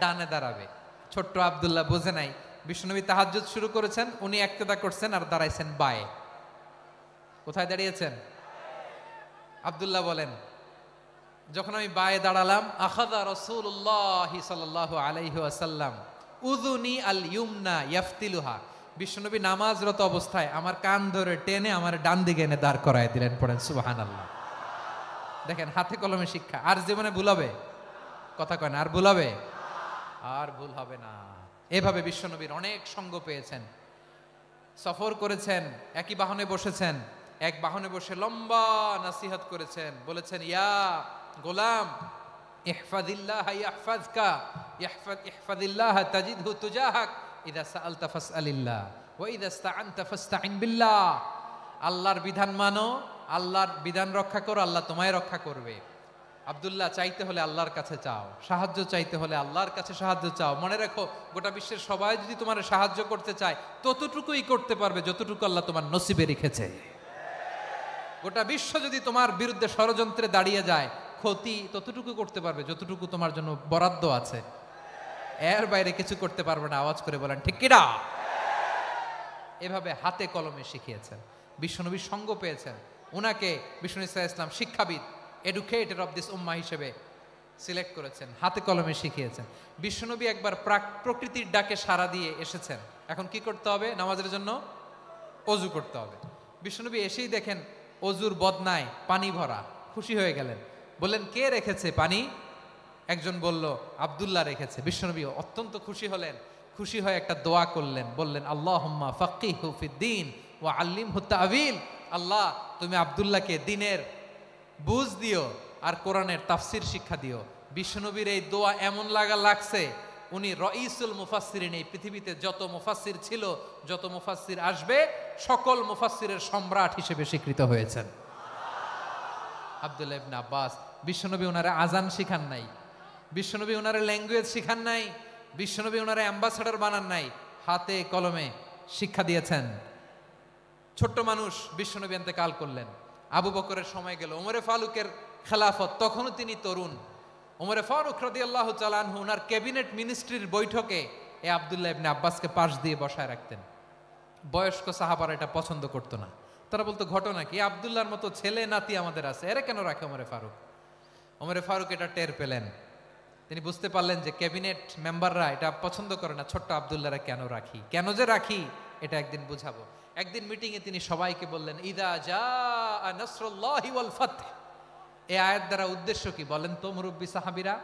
A: ডানে দাঁড়াবে। ছোট্ট আব্দুল্লাহ বোঝে নাই, বিশ্বনবী তাহাজ্জুদ শুরু করেছেন, উনি ইক্তেদা করছেন আর দাঁড়াইছেন বায়ে। কোথায় দাঁড়িয়েছেন? আব্দুল্লাহ বলেন, যখন আমি বায়ে দাঁড়ালাম, আখাযা রাসূলুল্লাহ সাল্লাল্লাহু আলাইহি ওয়াসাল্লাম উযুনি আল ইউমনা ইয়াফতিলুহা, বিশ্বনবী নামাজরত অবস্থায় আমার কান ধরে টেনে আমার ডান দিকে এনে দাঁড় করায় দিলেন। পড়েন সুবহানাল্লাহ। দেখেন, হাতে কলমে শিক্ষা। আর জীবনে ভুল হবে? কথা কয় না, আর ভুল হবে? আর ভুল হবে না। এভাবে বিশ্বনবীর অনেক সঙ্গ পেয়েছেন, সফর করেছেন, একই বাহনে বসেছেন, এক বাহনে বসে লম্বা নাসিহত করেছেন, বলেছেন, ইয়া গোলাম ইহফাজিল্লাহ ইয়াহফাজকা, ইহফাজিল্লাহ তাজিদহু তুজাহাক, ইযা সাআলতা ফাসআলিল্লাহ ওয়া ইযা ইসতাআনতা ফাসতাইন বিল্লাহ। আল্লাহর বিধান মানো, আল্লাহর বিধান রক্ষা করো, আল্লাহ তোমায় রক্ষা করবে। আব্দুল্লাহ, চাইতে হলে আল্লাহর কাছে চাও, সাহায্য চাইতে হলে আল্লাহর কাছে সাহায্য চাও। মনে রাখো, গোটা বিশ্বের সবাই যদি তোমার সাহায্য করতে চায়, ততটুকুই করতে পারবে যতটুকু আল্লাহ তোমার নসিবে রেখেছে। গোটা বিশ্ব যদি তোমার বিরুদ্ধে ষড়যন্ত্রে দাঁড়িয়ে যায়, ক্ষতি ততটুকু করতে পারবে যতটুকু তোমার জন্য বরাদ্দ আছে। এর বাইরে কিছু করতে পারবে না। আওয়াজ করে বলেন ঠিক কিনা? এভাবে হাতে কলমে শিখিয়েছেন, বিশ্বনবীর সঙ্গ পেয়েছেন। উনাকে বিষ্ণু ইসা ইসলাম শিক্ষাবিদ, এডুকেটর অফ দিস উম্মাহ হিসেবে সিলেক্ট করেছেন, হাতে কলমে শিখিয়েছেন। বিশ্বনবী একবার প্রকৃতির ডাকে সাড়া দিয়ে এসেছেন। এখন কি করতে হবে? নামাজের জন্য অজু করতে হবে। বিশ্বনবী এসেই দেখেন অজুর বদনায় পানি ভরা, খুশি হয়ে গেলেন। বললেন, কে রেখেছে পানি? একজন বলল, আব্দুল্লাহ রেখেছে। বিশ্বনবী অত্যন্ত খুশি হলেন। খুশি হয়ে একটা দোয়া করলেন, বললেন, আল্লাহুম্মা ফাক্কিহু ফিদ্দীন ওয়া আল্লিমহু তা'ওয়ীল। আল্লাহ, তুমি আব্দুল্লাহকে দ্বীনের বুঝ দিও আর কোরআনের তাফসির শিক্ষা দিও। বিশ্বনবীর এই দোয়া এমন লাগছে, উনি রাইসুল মুফাসসিরিন, এই পৃথিবীতে যত মুফাসসির ছিল, যত মুফাসসির আসবে, সকল মুফাসসিরের সম্রাট হিসেবে স্বীকৃত হয়েছেন আব্দুল্লাহ ইবনে আব্বাস। বিশ্বনবী ওনারে আজান শিখান নাই, বিশ্বনবী ওনারে ল্যাঙ্গুয়েজ শিখান নাই, বিশ্বনবী ওনারে অ্যাম্বাসাডর বানান নাই, হাতে কলমে শিক্ষা দিয়েছেন। ছোট্ট মানুষ, বিশ্বনবী ইন্তেকাল করলেন। আবু বকরের সময় গেল, ওমরে ফারুকের খেলাফত, তখনও তিনি তরুণ। ওমরে ফারুক রাদিয়াল্লাহু তাআলা আনহু ওনার ক্যাবিনেট মিনিস্ট্রির বৈঠকে এই আব্দুল্লাহ ইবনে আব্বাসকে পাশ দিয়ে বসায় রাখতেন। বয়স্ক সাহাবারা এটা পছন্দ করতো না। তারা বলতো, ঘটনা কি, আব্দুল্লাহর মতো ছেলে নাতি আমাদের আছে, এরা কেন রাখে ওমরে ফারুক? ওমরে ফারুক এটা টের পেলেন। তিনি বুঝতে পারলেন যে ক্যাবিনেট মেম্বাররা এটা পছন্দ করে না, ছোট্ট আব্দুল্লাহরা কেন রাখি, কেন যে রাখি এটা একদিন বুঝাবো। একদিন মিটিংয়ে তিনি সবাইকে বললেন, ইদা জাআ নাসরুল্লাহি ওয়াল ফাতহ। এই আয়াত দ্বারা উদ্দেশ্য কি বলেন তো মুরব্বী সাহাবীরা?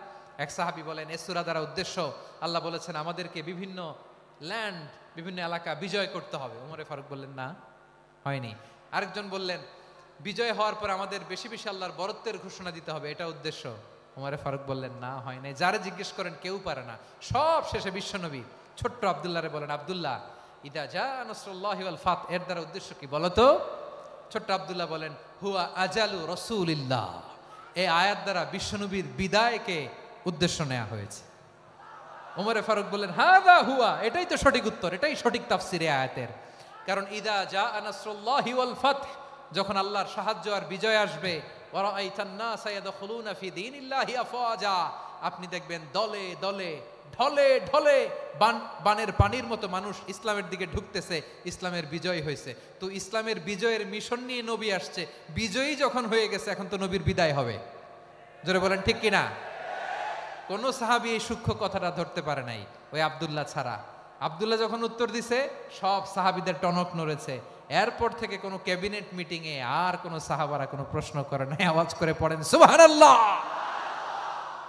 A: এক সাহাবী বলেন, এই সূরা দ্বারা উদ্দেশ্য, আল্লাহ বলেছেন আমাদেরকে বিভিন্ন ল্যান্ড, বিভিন্ন এলাকা বিজয় করতে হবে। ওমরে ফারুক বললেন, না, হয়নি। আরেকজন বললেন, বিজয় হওয়ার পর আমাদের বেশি বেশি আল্লাহর বরত্বের ঘোষণা দিতে হবে, এটা উদ্দেশ্য। ওমরে ফারুক বললেন, না, হয় নাই। যারা জিজ্ঞেস করেন কেউ পারে না। সব শেষে বিশ্বনবী ছোট্ট আব্দুল্লাহরে বলেন, আব্দুল্লাহ, ইদা জাআ নাসরুল্লাহি ওয়াল ফাতহ এর দ্বারা উদ্দেশ্য কি বলো তো? ছোট্ট আব্দুল্লাহ বলেন, হুয়া আজালু রাসূলিল্লাহ। এই আয়াত দ্বারা বিশ্বনবীর বিদায়কে উদ্দেশ্য নেওয়া হয়েছে। ওমরে ফারুক বললেন, হাযা হুয়া, এটাই তো সঠিক উত্তর, এটাই সঠিক তাফসীর এই আয়াতের। কারণ ইদা জাআ নাসরুল্লাহি ওয়াল ফাতহ, যখন আল্লাহর সাহায্য আর বিজয় আসবে, ওয়া রাআইতান নাসা ইয়াদখুলুনা ফি দীনিল্লাহি আফওয়াজা, আপনি দেখবেন দলে দলে ঢলে ঢলে বানের পানির মতো মানুষ ইসলামের দিকে ঢুকতেছে, ইসলামের বিজয় হয়েছে। তো ইসলামের বিজয়ের মিশন নিয়ে নবী আসছে, বিজয়ী যখন হয়ে গেছে এখন তো নবীর বিদায় হবে। জোরে বলেন ঠিক কিনা? কোন সাহাবী এই সূক্ষ্ম কথাটা ধরতে পারে নাই, ওই আব্দুল্লাহ ছাড়া। আব্দুল্লাহ যখন উত্তর দিছে, সব সাহাবীদের টনক নড়েছে। এরপর থেকে কোনো ক্যাবিনেট মিটিং এ আর কোনো সাহাবারা কোনো প্রশ্ন করে নাই, আওয়াজ করে পড়েন সুবহানাল্লাহ।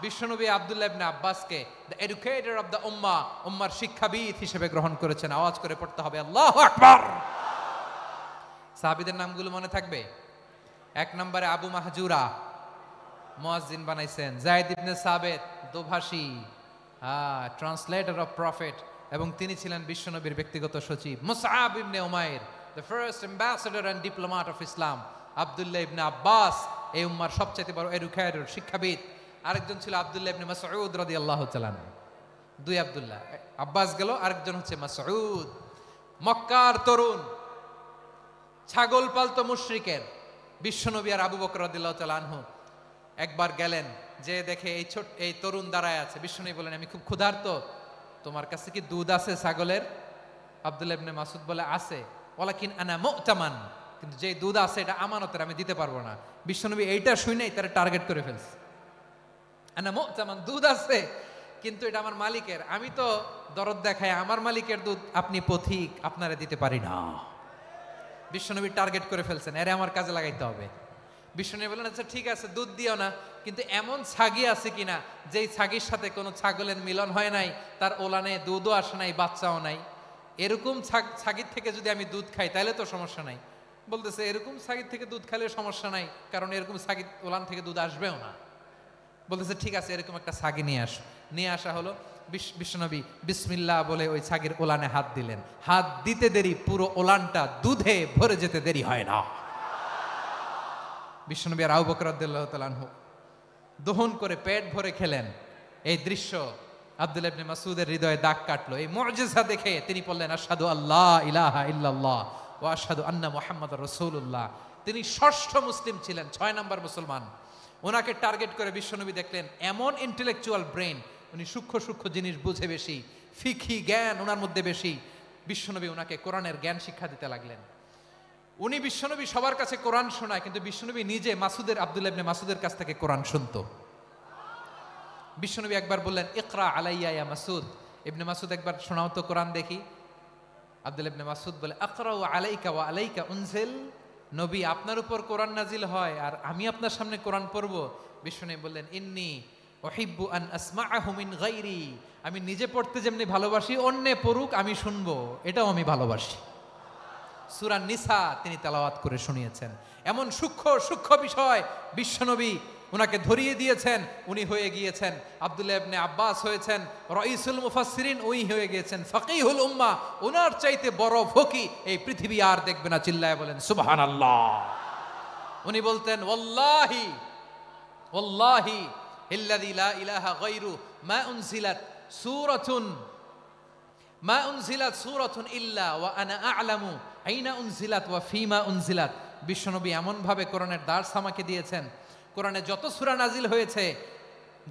A: বিশ্বনবী আব্দুল্লাহ ইবনে আব্বাসকে দ্য এডুকেটর অফ দ্য উম্মাহ, উম্মার শিক্ষাবিদ হিসেবে গ্রহণ করেছেন। আওয়াজ করে পড়তে হবে আল্লাহু আকবার। সাহাবীদের নামগুলো মনে থাকবে? এক নম্বরে আবু মাহজুরা, মুয়াজ্জিন বানাইছেন। যায়েদ ইবনে সাবিত, দোভাষী, ট্রান্সলেটর অফ প্রফেট, এবং তিনি ছিলেন বিশ্বনবীর ব্যক্তিগত সচিব। মুসআব ইবনে উমাইর, the first ambassador and diplomat of Islam. আব্দুল্লাহ ইবনে আব্বাস, এই উম্মার সবচেয়ে বড় এডুকেটর, শিক্ষাবিদ। আরেকজন ছিল আব্দুল্লাহ ইবনে মাসউদ রাদিয়াল্লাহু তাআলা। দুই আব্দুল্লাহ, আব্বাস গেল, আরেকজন হচ্ছে মাসউদ। মক্কার তরুণ, ছাগল পালতো মুশরিকের। বিশ্বনবী আর আবু বকর রাদিয়াল্লাহু তাআলা আনহু একবার গেলেন, যে দেখে এই তরুণ দাঁড়ায় আছে। বিশ্বনবী বলেন, আমি খুব ক্ষুধার্ত, তোমার কাছে কি দুধ আছে ছাগলের? আব্দুল্লাহ ইবনে মাসউদ বলে, আছে। ওয়ালাকিন আনা মুতামান, কিন্তু যে দুধ আছে এটা আমানতের, আমি দিতে পারবো না। বিশ্বনবী এইটা শুনেই তারা টার্গেট করে ফেলছে। আনা মুতামান, দুধ আছে কিন্তু এটা আমার মালিকের, আমি তো দরদ দেখাই, আমার মালিকের দুধ আপনি পথিক, আপনারা দিতে পারি না। বিশ্বনবী টার্গেট করে ফেলছেন, এরে আমার কাজে লাগাইতে হবে। বিশ্বনবী বললেন, আচ্ছা ঠিক আছে, দুধ দিও না, কিন্তু এমন ছাগি আছে কিনা যেই ছাগির সাথে কোনো ছাগলের মিলন হয় নাই, তার ওলানে দুধও আসে নাই, বাচ্চাও নাই, এরকম ছাগির থেকে যদি আমি দুধ খাই তাহলে তো সমস্যা নাই। বলতেছে, এরকম ছাগির থেকে দুধ খাইলে সমস্যা নাই, কারণ এরকম ছাগির ওলান থেকে দুধ আসবেও না। বলতেছে, ঠিক আছে, এরকম একটা ছাগি নিয়ে আসো। নিয়ে আসা হলো। বিশ্বনবী বিসমিল্লাহ বলে ওই ছাগির ওলানে হাত দিলেন। হাত দিতে দেরি, পুরো ওলানটা দুধে ভরে যেতে দেরি হয় না। বিশ্বনবী আর আবু বকর রাদিয়াল্লাহু তাআলা আনহু দহন করে পেট ভরে খেলেন। এই দৃশ্য আব্দুল্লাহ ইবনে মাসউদের হৃদয়ে দাগ কাটলো। এই মুজিজা দেখে তিনি বললেন, আশহাদু আল্লা ইলাহা ইল্লাল্লাহ ওয়া আশহাদু আন্না মুহাম্মাদুর রাসূলুল্লাহ। তিনি ষষ্ঠ মুসলিম ছিলেন, 6 নম্বর মুসলমান। ওনাকে টার্গেট করে বিশ্বনবী দেখলেন এমন ইন্টেলেকচুয়াল ব্রেন, উনি সূক্ষ্ম সূক্ষ্ম জিনিস বুঝে বেশি, ফিকহি জ্ঞান ওনার মধ্যে বেশি। বিশ্বনবী ওনাকে কোরআনের জ্ঞান শিক্ষা দিতে লাগলেন। উনি বিশ্বনবী সবার কাছে কোরআন শোনায়, কিন্তু বিশ্বনবী নিজে আব্দুল্লাহ ইবনে মাসউদের কাছ থেকে কোরআন শুনতো। বিশ্বনবী একবার বললেন, ইকরা আলাইয়া ইয়া মাসউদ। ইবনে মাসউদ, একবার শোনাও তো কোরআন দেখি। আব্দুল্লাহ ইবনে মাসউদ বলে, আকরাউ আলাইকা ওয়া আলাইকা উনজিল। নবী, আপনার উপর কোরআন নাজিল হয় আর আমি আপনার সামনে কোরআন পড়ব। বিশ্বনবী বললেন, ইন্নী উহিব্বু আন আসমাআহু মিন গায়রি। আমি নিজে পড়তে যেমনি ভালোবাসি, অন্যে পড়ুক আমি শুনবো, এটাও আমি ভালোবাসি। সূরা নিসা তিনি তেলাওয়াত করে শুনিয়েছেন। এমন সূক্ষ্ম সূক্ষ্ম বিষয় বিশ্বনবী ওনাকে ধরিয়ে দিয়েছেন। উনি হয়ে গিয়েছেন, আব্দুল্লাহ ইবনে আব্বাস হয়েছেন রাইসুল মুফাসসিরিন, উনি হয়ে গিয়েছেন ফাকিহুল উম্মাহ। ওনার চাইতে বড় ফকি এই পৃথিবী আর দেখবে না। চিল্লায় বলেন সুবহানাল্লাহ। উনি বলতেন, ওয়াল্লাহি ওয়াল্লাহি ইল্লাযী লা ইলাহা গায়রু মা উনজিলাত সূরাতুন ইল্লা ওয়া আনা আ'লামু আইনা উনজিলাত ওয়া ফীমা উনজিলাত। বিশ্বনবী এমন ভাবে কোরআনের দার্স আমাকে দিয়েছেন, কোরআনে যত সূরা নাজিল হয়েছে,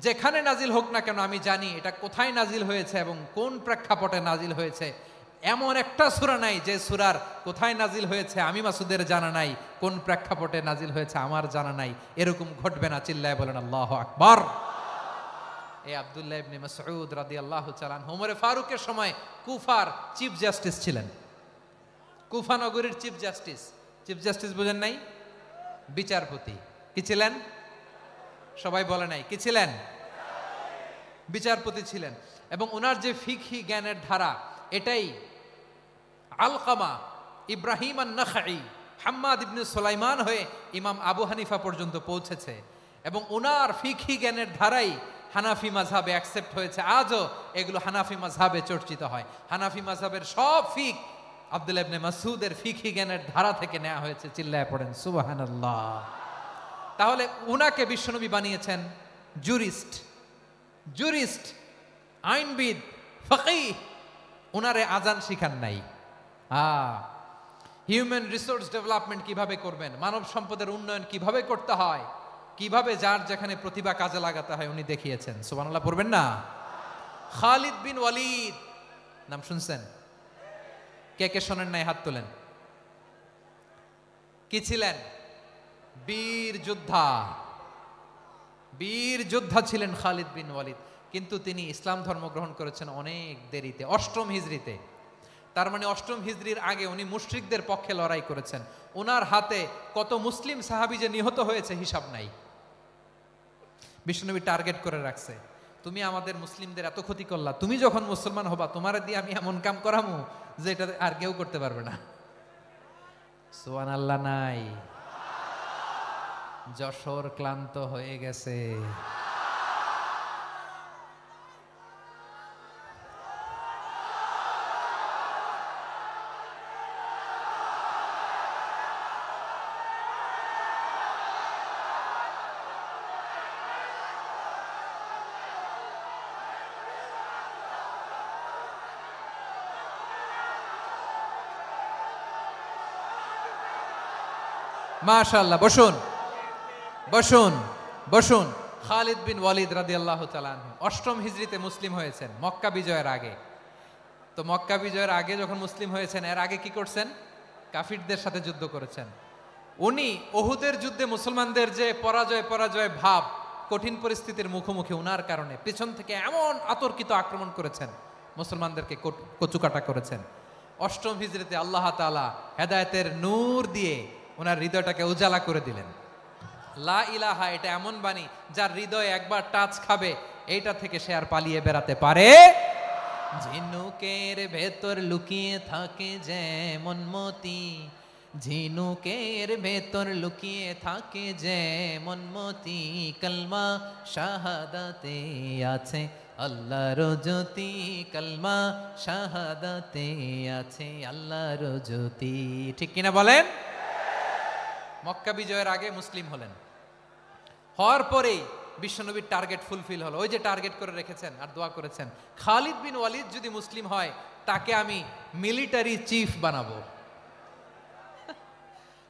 A: যেখানে নাজিল হোক না কেন আমি জানি এটা কোথায় নাজিল হয়েছে এবং কোন প্রেক্ষাপটে নাজিল হয়েছে। এমন একটা সূরা নাই যে সূরার কোথায় নাজিল হয়েছে আমি মাসুদের জানা নাই, কোন প্রেক্ষাপটে নাজিল হয়েছে আমার জানা নাই। এরকম ঘটবে না, চিল্লায় বলেন আল্লাহু আকবার। এই আব্দুল্লাহ ইবনে মাসউদ রাদিয়াল্লাহু তাআলা আনহু ওমরে ফারুকের সময় কুফার চিফ জাস্টিস ছিলেন। কুফা নগরীর চিফ জাস্টিস। চিফ জাস্টিস বুঝেন নাই? বিচারপতি। কি ছিলেন? সবাই বলে নাই, কি ছিলেন? বিচারপতি ছিলেন। এবং ওনার যে ফিকহি জ্ঞানের ধারা, এটাই আলকামা, ইব্রাহিম আন-নাখাই, হাম্মাদ ইবনে সুলাইমান হয়ে ইমাম আবু হানিফা পর্যন্ত পৌঁছেছে। এবং ওনার ফিকহি জ্ঞানের ধারাই হানাফি মাযহাবে অ্যাকসেপ্ট হয়েছে। আজও এগুলো হানাফি মাযহাবে চর্চিত হয়। হানাফি মাযহাবের সব ফিক আব্দুল্লাহ ইবনে মাসউদের ফিকহি জ্ঞানের ধারা থেকে নেওয়া হয়েছে। চিল্লায় পড়েন সুবহানাল্লাহ। তাহলে উনাকে বিশ্বনবী বানিয়েছেন জুরিস্ট, জুরিস্ট, আইনবিদ, ফাকিহ। উনারে আজান শিখান নাই। হিউম্যান রিসোর্স ডেভেলপমেন্ট কিভাবে করবেন, মানব সম্পদের উন্নয়ন কিভাবে করতে হয়, কিভাবে যার যেখানে প্রতিভা কাজে লাগাতে হয় উনি দেখিয়েছেন। সুবহানাল্লাহ পড়বেন না? খালিদ বিন ওয়ালিদ নাম শুনছেন? কে কে শোনেন নাই হাত তোলেন। কি ছিলেন? বীর যোদ্ধা, বীর যোদ্ধা ছিলেন খালিদ বিন ওয়ালিদ। কিন্তু তিনি ইসলাম ধর্ম গ্রহণ করেছেন অনেক দেরিতে, 8ম হিজরিতে। তার মানে 8ম হিজরির আগে উনি মুশরিকদের পক্ষে লড়াই করেছেন। ওনার হাতে কত মুসলিম সাহাবী যে নিহত হয়েছে হিসাব নাই। বিশ্বনবী টার্গেট করে রাখছে, তুমি আমাদের মুসলিমদের এত ক্ষতি করলা, তুমি যখন মুসলমান হবা তোমার দিয়ে আমি এমন কাম করামু যে এটা আর কেউ করতে পারবে না। সুবহানাল্লাহ নাই? যশোর ক্লান্ত হয়ে গেছে। মাশাআল্লাহ, বসুন বসুন বসুন। খালিদ বিন ওয়ালিদ রাদিয়াল্লাহু তাআলা আনহু 8ম হিজরিতে মুসলিম হয়েছেন, মক্কা বিজয়ের আগে। তো মক্কা বিজয়ের আগে যখন মুসলিম হয়েছেন, এর আগে কি করছেন? কাফিরদের সাথে যুদ্ধ করেছেন। উনি উহুদের যুদ্ধে মুসলমানদের যে পরাজয় ভাব, কঠিন পরিস্থিতির মুখোমুখি উনার কারণে পিছন থেকে এমন আতর্কিত আক্রমণ করেছেন, মুসলমানদেরকে কচুকাটা করেছেন। 8ম হিজরিতে আল্লাহ তাআলা হেদায়েতের নূর দিয়ে ওনার হৃদয়টাকে উজালা করে দিলেন। লা ইলাহা এটা এমন বাণী যার হৃদয়ে একবার টাচ খাবে, এইটা থেকে সে আর পালিয়ে বেড়াতে পারে। ঝিনুকের ভেতর লুকিয়ে থাকে যেমন মতি, ঝিনুকের ভেতর লুকিয়ে থাকে যেমন মতি, কলমা শাহাদাতে আছে আল্লাহর জ্যোতি, কলমা শাহাদাতে আছে আল্লাহর জ্যোতি। ঠিক কিনা বলেন? মক্কা বিজয়ের আগে মুসলিম হলেন, হওয়ার পরেই বিশ্বনবীর টার্গেট ফুলফিল হলো। ওই যে টার্গেট করে রেখেছেন আর দোয়া করেছেন, খালিদ বিন ওয়ালিদ যদি মুসলিম হয় তাকে আমি মিলিটারি চিফ বানাবো।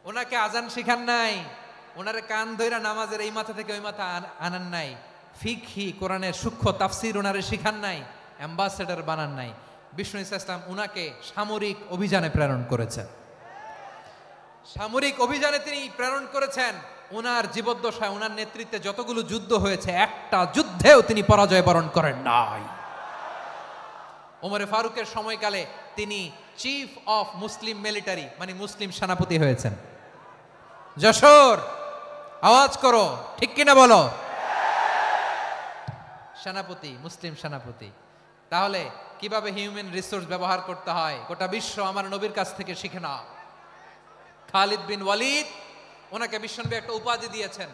A: ওনাকে আজান শিখান নাই, ওনারে কান ধইরা নামাজের এই মাথা থেকে ওই মাথা আনান নাই, ফিকহি কোরআনের সূক্ষ্ম তাফসীর ওনারে শিখান নাই, অ্যাম্বাসেডর বানান নাই। বিষ্ণু ইসলাম উনাকে সামরিক অভিযানে প্রেরণ করেছেন। সামরিক অভিযানে তিনি প্রেরণ করেছেন। ওনার জীবদ্দশায় ওনার নেতৃত্বে যতগুলো যুদ্ধ হয়েছে, একটা যুদ্ধেও তিনি পরাজয় বরণ করেন নাই। ওমরে ফারুকের সময়কালে তিনি চিফ অফ মুসলিম মিলিটারি, মানে মুসলিম সেনাপতি হয়েছেন। যশোর আওয়াজ করো, ঠিক কিনা বলো? সেনাপতি, মুসলিম সেনাপতি। তাহলে কিভাবে হিউম্যান রিসোর্স ব্যবহার করতে হয় গোটা বিশ্ব আমার নবীর কাছ থেকে শিখে নাও। খালিদ বিন ওয়ালিদ, ওনাকে বিশ্বনবী একটা উপাধি দিয়েছেন।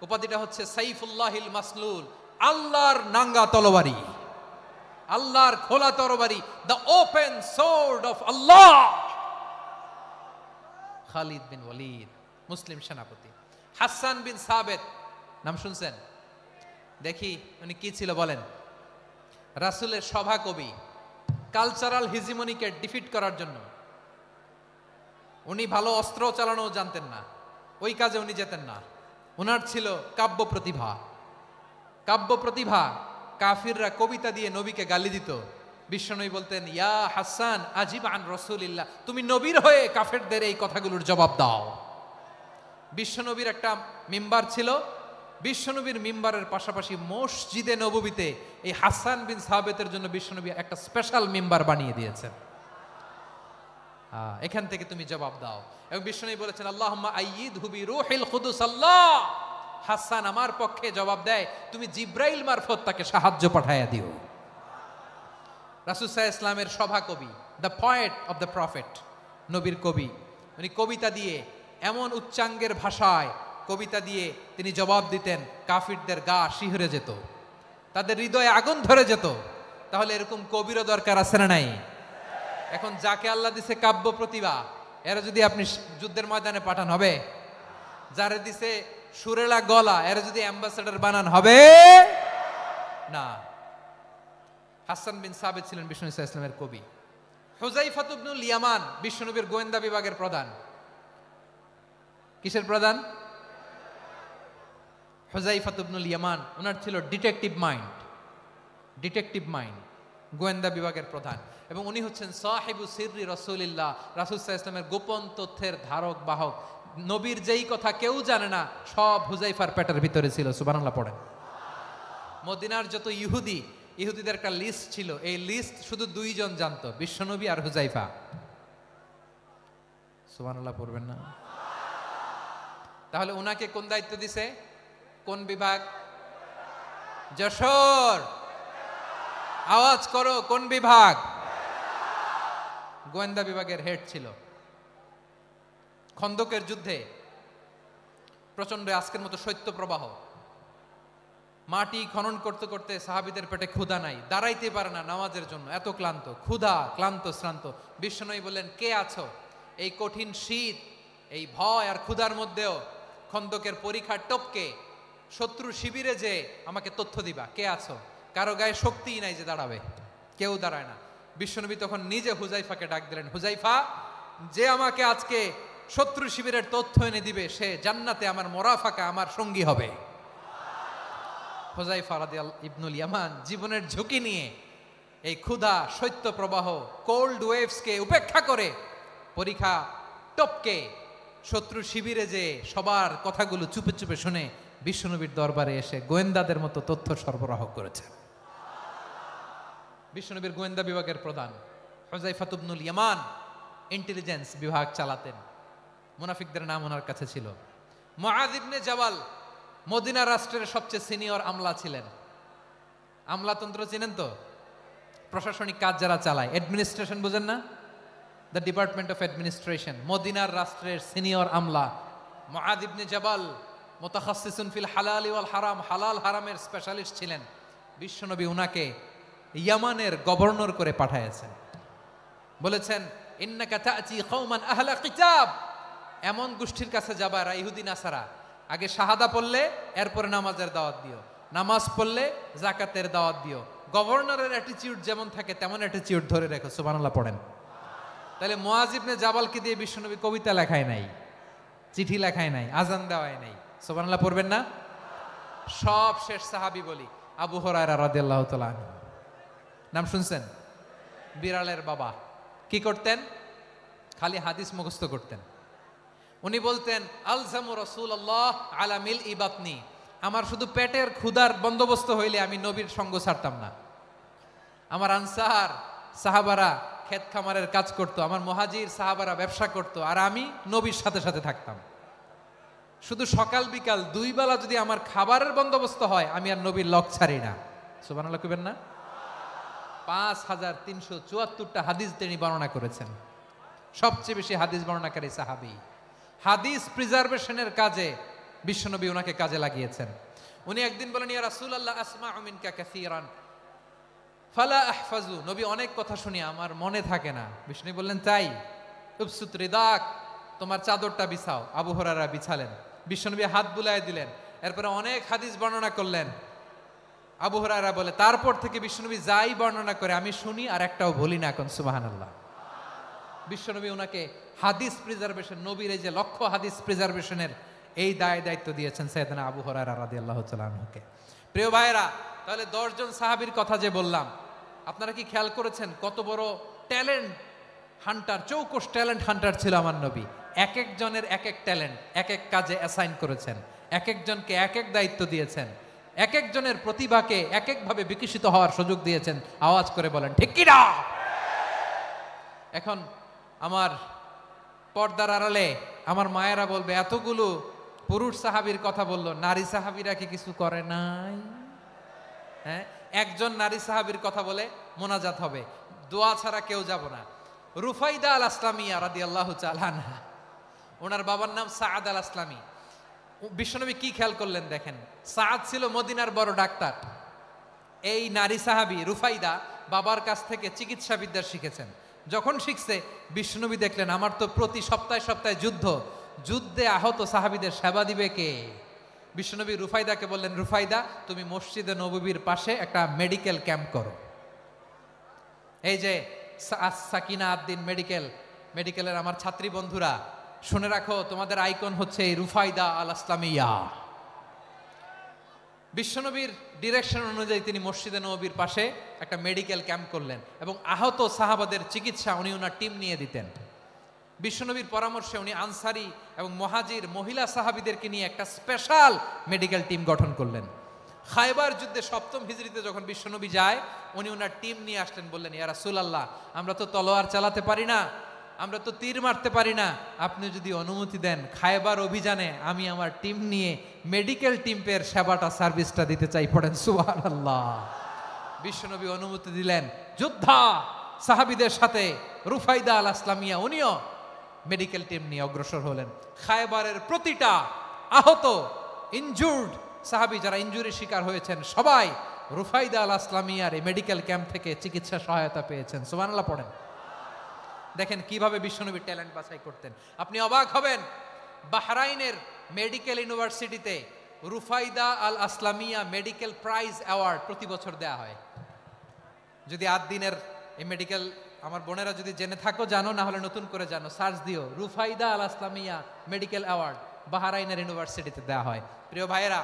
A: উপাধিটা হচ্ছে সাইফুল্লাহিল মাসলুল, আল্লাহর নাঙ্গা তরবারি, আল্লাহর খোলা তরবারি, দ্য ওপেন সোর্ড অফ আল্লাহ। খালিদ বিন ওয়ালিদ মুসলিম সেনাপতি। হাসান বিন সাবেত নাম শুনছেন? দেখি উনি কি ছিল বলেন। রাসূলের সভা কবি, কালচারাল হিজিমনিকে ডিফিট করার জন্য। উনি ভালো অস্ত্র চালানো জানতেন না, ওই কাজে উনি যেতেন না। ওনার ছিল কাব্য প্রতিভা। কাব্য প্রতিভা, কাফিররা কবিতা দিয়ে নবীকে গালি দিত। বিশ্বনবী বলতেন, ইয়া হাসান আজিব আন রাসূলিল্লাহ, তুমি নবীর হয়ে কাফেরদের এই কথাগুলোর জবাব দাও। বিশ্বনবীর একটা মিম্বার ছিল, বিশ্বনবীর মিম্বারের পাশাপাশি মসজিদে নববীতে এই হাসান বিন সাবিতের জন্য বিশ্বনবী একটা স্পেশাল মিম্বার বানিয়ে দিয়েছেন। এখান থেকে তুমি জবাব দাও। এবং বিশ্বনবী বলেছেন, আল্লাহুম্মা আইয়িদহু বিরূহিল কুদুস, আল্লাহ হাসান আমার পক্ষে জবাব দেয়, তুমি জিব্রাইল মারফত তাকে সাহায্য পাঠায়া দিও। রাসূল সাল্লাল্লাহু আলাইহি ওয়াসাল্লামের সভা কবি, the poet of the prophet, নবীর কবি, উনি কবিতা দিয়ে এমন উচ্চাঙ্গের ভাষায় কবিতা দিয়ে তিনি জবাব দিতেন, কাফিরদের গা শিহরে যেত, তাদের হৃদয়ে আগুন ধরে যেত। তাহলে এরকম কবিরও দরকার আছে না নাই? এখন যাকে আল্লাহ দিছে কাব্য প্রতিভা, এরা যদি আপনি যুদ্ধের ময়দানে পাঠান হবে? যারে দিছে সুরেলা গলা, এরা যদি অ্যাম্বাসেডর বানান হবে না। হাসান বিন সাবিত ছিলেন বিশ্বনবী সাল্লাল্লাহু আলাইহি ওয়াসাল্লামের কবি। হুযায়ফা ইবনুল ইয়ামান বিশ্বনবীর গোয়েন্দা বিভাগের প্রধান। কিসের প্রধান? হুযায়ফা ইবনুল ইয়ামান, ওনার ছিল ডিটেকটিভ মাইন্ড। ডিটেকটিভ মাইন্ড, গোয়েন্দা বিভাগের প্রধান। এবং উনি হচ্ছেন সাহিবু সিররি রাসূলিল্লাহ, রাসূল সাল্লাল্লাহু আলাইহি ওয়াসাল্লামের গোপন তথ্যের ধারক বাহক। নবীর যেই কথা কেউ জানে না, সব হুযায়ফার পেটের ভিতরে ছিল। সুবহানাল্লাহ পড়েন। মদিনার যত ইহুদিদের একটা লিস্ট ছিল, এই লিস্ট শুধু দুইজন জানতো, বিশ্বনবী আর হুযায়ফা। সুবহানাল্লাহ পড়বেন না? তাহলে উনাকে কোন দায়িত্ব দিছে? কোন বিভাগ? যশোর, আওয়াজ করো, কোন বিভাগ? গোয়েন্দা বিভাগের হেড ছিল। খন্দকের যুদ্ধে প্রচন্ড আজকের মতো শৈত্য প্রবাহ, মাটি খনন করতে করতে সাহাবীদের পেটে ক্ষুধা নাই, দাঁড়াইতে পারে না নামাজের জন্য, এত ক্লান্ত, ক্ষুধা, ক্লান্ত, শ্রান্ত। বিশ্বনবী বললেন, কে আছো? এই কঠিন শীত, এই ভয় আর ক্ষুধার মধ্যেও খন্দকের পরীক্ষার টপকে শত্রু শিবিরে যে আমাকে তথ্য দিবা, কে আছো? কারো গায়ে শক্তিই নাই যে দাঁড়াবে, কেউ দাঁড়ায় না। বিশ্বনবী তখন নিজে হুযায়ফাকে ডাক দিলেন, হুযায়ফা, যে আমাকে আজকে শত্রু শিবিরের তথ্য এনে দিবে, সে জান্নাতে আমার মোরাফাকা, আমার সঙ্গী হবে। হুযায়ফা রাদিয়াল্লাহু ইবনুল ইয়ামান জীবনের ঝুঁকি নিয়ে এই ক্ষুধা, শৈত্য প্রবাহ, কোল্ড ওয়েভসকে উপেক্ষা করে পরীক্ষা টপকে শত্রু শিবিরে যে সবার কথাগুলো চুপে চুপে শুনে বিশ্বনবীর দরবারে এসে গোয়েন্দাদের মতো তথ্য সরবরাহ করেছে। বিশ্বনবীর গোয়েন্দা বিভাগের প্রধান হুযায়ফা ইবনুল ইয়ামান ইন্টেলিজেন্স বিভাগ চালাতেন। মুনাফিকদের নাম ওনার কাছে ছিল। মুআয ইবনে জাবাল মদিনা রাষ্ট্রের সবচেয়ে সিনিয়র আমলা ছিলেন। আমলাতন্ত্র চিনেন তো? প্রশাসনিক কাজ যারা চালায়, অ্যাডমিনিস্ট্রেশন বুঝেন না? The department of administration. মদিনার রাষ্ট্রের সিনিয়র আমলা মুআয ইবনে জাবাল মুতাখাসসিসুন ফিল হালাল ওয়াল হারাম, হালাল হারামের স্পেশালিস্ট ছিলেন। বিশ্বনবী উনাকে ইয়ামানের গভর্নর করে পাঠাইছেন। বলেছেন, ইন্নাকা তা'তি কওমান আহলা কিতাব, এমন গোষ্ঠীর কাছে যাবা এরা ইহুদি নাসারা, আগে শাহাদা পড়লে এরপরে নামাজের দাওয়াত দিও, নামাজ পড়লে যাকাতের দাওয়াত দিও। গভর্নরের অ্যাটিটিউড যেমন থাকে তেমন অ্যাটিটিউড ধরে রেখো। সুবহানাল্লাহ পড়েন। তাহলে মুআয ইবনে জাবালকে দিয়ে বিশ্বনবী কবিতা লেখায় নাই, চিঠি লেখায় নাই, আজান দেওয়ায় নাই। সুবহানাল্লাহ পড়বেন না? সব শেষ সাহাবী বলি আবু হুরায়রা রাদিয়াল্লাহু তাআলা আনহু, নাম শুনছেন? বিড়ালের বাবা। কি করতেন? খালি হাদিস মুখস্থ করতেন। উনি বলতেন, আলজামু রাসূলুল্লাহ আলা মিল ইবাতনি, আমার শুধু পেটের ক্ষুধার বন্দোবস্ত হইলে আমি নবীর সঙ্গ ছাড়তাম না। আমার আনসার সাহাবারা ক্ষেত খামারের কাজ করত, আমার মুহাজির সাহাবারা ব্যবসা করত, আর আমি নবীর সাথে সাথে থাকতাম। শুধু সকাল বিকাল দুই বেলা যদি আমার খাবারের বন্দোবস্ত হয়, আমি আর নবীর লক ছাড়ি না। সুবহানাল্লাহ কইবেন না? 5374টা হাদিস তিনি বর্ণনা করেছেন। সবচেয়ে বেশি হাদিস বর্ণনাকারী সাহাবী। হাদিস প্রিজার্ভেশনের কাজে বিশ্বনবী ওনাকে কাজে লাগিয়েছেন। উনি একদিন বলেন, ইয়া রাসূলুল্লাহ আসমাউ মিনকা কাসীরান ফালা আহফাজু, নবী অনেক কথা শুনি আমার মনে থাকে না। বিষ্ণু বললেন, তাই? উবসুত রিদাক, তোমার চাদরটা বিছাও। আবু হুরায়রা বিছালেন, বিশ্বনবী হাত বুলায় দিলেন, এরপরে অনেক হাদিস বর্ণনা করলেন। আবু হুরায়রা বলে, তারপর থেকে বিশ্বনবী যাই বর্ণনা করে আমি শুনি আর একটাও ভুলি না। এখন সুবহানাল্লাহ। বিশ্বনবী ওনাকে হাদিস প্রিজার্ভেশন, নবীর এই যে লক্ষ্য হাদিস প্রিজার্ভেশনের এই দায়িত্ব দিয়েছেন সাইয়েদনা আবু হুরায়রা রাদিয়াল্লাহু তাআলা আনহুকে। প্রিয় ভাইয়েরা, তাহলে 10 জন সাহাবীর কথা যে বললাম, আপনারা কি খেয়াল করেছেন কত বড় ট্যালেন্ট হান্টার, চৌকস ট্যালেন্ট হান্টার ছিল আমার নবী। এক একজনের এক এক ট্যালেন্ট এক এক কাজে অ্যাসাইন করেছেন, এক একজনকে এক এক দায়িত্ব দিয়েছেন, এক একজনের প্রতিভাকে এক একভাবে বিকশিত হওয়ার সুযোগ দিয়েছেন। আওয়াজ করে বলেন ঠিক কি না? এখন আমার পর্দার আড়ালে আমার মায়েরা বলবে, এতগুলো পুরুষ সাহাবীর কথা বললো, নারী সাহাবীরা কি কিছু করে নাই? হ্যাঁ, একজন নারী সাহাবীর কথা বলে মোনাজাত হবে, দোয়া ছাড়া কেউ যাব না। রুফাইদা আল আসলামিয়া রাদিয়াল্লাহু তাআলা আনহা, ওনার বাবার নাম সাআদ আল আসলামি। বিশ্বনবী কি খেয়াল করলেন দেখেন, সাআদ ছিল মদিনার বড় ডাক্তার। এই নারী সাহাবী রুফাইদা বাবার কাছ থেকে চিকিৎসা বিদ্যা শিখেছেন। যখন শিখছে, বিশ্বনবী দেখলেন আমার তো প্রতি সপ্তাহে সপ্তাহে যুদ্ধে আহত সাহাবীদের সেবা দিবে কে? বিশ্বনবী রুফাইদাকে বললেন, রুফাইদা তুমি মসজিদে নববীর পাশে একটা মেডিকেল ক্যাম্প করো। এই যে সাকিনা আদ্দিন মেডিকেলের আমার ছাত্রী বন্ধুরা, শুনে রাখো, তোমাদের আইকন হচ্ছে এই রুফাইদা আল আসলামিয়া। বিশ্বনবীর ডিরেকশন অনুযায়ী তিনি মসজিদে নববীর পাশে একটা মেডিকেল ক্যাম্প করলেন এবং আহত সাহাবাদের চিকিৎসা উনি ওনার টিম নিয়ে দিতেন। বিশ্বনবীর পরামর্শে উনি আনসারি এবং মুহাজির মহিলা সাহাবীদেরকে নিয়ে একটা স্পেশাল মেডিকেল টিম গঠন করলেন। খায়বার যুদ্ধে 7ম হিজরিতে যখন বিশ্বনবী যায়, উনি ওনার টিম নিয়ে আসলেন, বললেন, ইয়া রাসূলুল্লাহ, আমরা তো তলোয়ার চালাতে পারি না, আমরা তো তীর মারতে পারি না, আপনি যদি অনুমতি দেন খায়বার অভিযানে আমি আমার টিম নিয়ে মেডিকেল টিমের সেবাটা সার্ভিসটা দিতে চাই। পড়েন সুবহানাল্লাহ। বিশ্বনবী অনুমতি দিলেন, যোদ্ধা সাহাবীদের সাথে রুফাইদা আল আসলামিয়া উনিও মেডিকেল টিম নিয়ে অগ্রসর হলেন। খায়বারের প্রতিটা আহত ইনজুর্ড সাহাবী যারা ইনজুরি শিকার হয়েছেন সবাই রুফাইদা আল আসলামিয়ার এই মেডিকেল ক্যাম্প থেকে চিকিৎসা সহায়তা পেয়েছেন। সুবহানাল্লাহ পড়েন। দেখেন কিভাবে বিশ্বনবী ট্যালেন্ট বাছাই করতেন। আপনি অবাক হবেন, বাহরাইনের মেডিকেল ইউনিভার্সিটিতে রুফাইদা আল আসলামিয়া মেডিকেল প্রাইজ অ্যাওয়ার্ড প্রতি বছর দেয়া হয়। যদি 8 দিনের এই মেডিকেল, আমার বোনেরা যদি জেনে থাকো জানো, না হলে নতুন করে জানো, সার্চ দিও, রুফাইদা আল আসলামিয়া মেডিকেল অ্যাওয়ার্ড বাহরাইনের ইউনিভার্সিটিতে দেয়া হয়। প্রিয় ভাইয়েরা,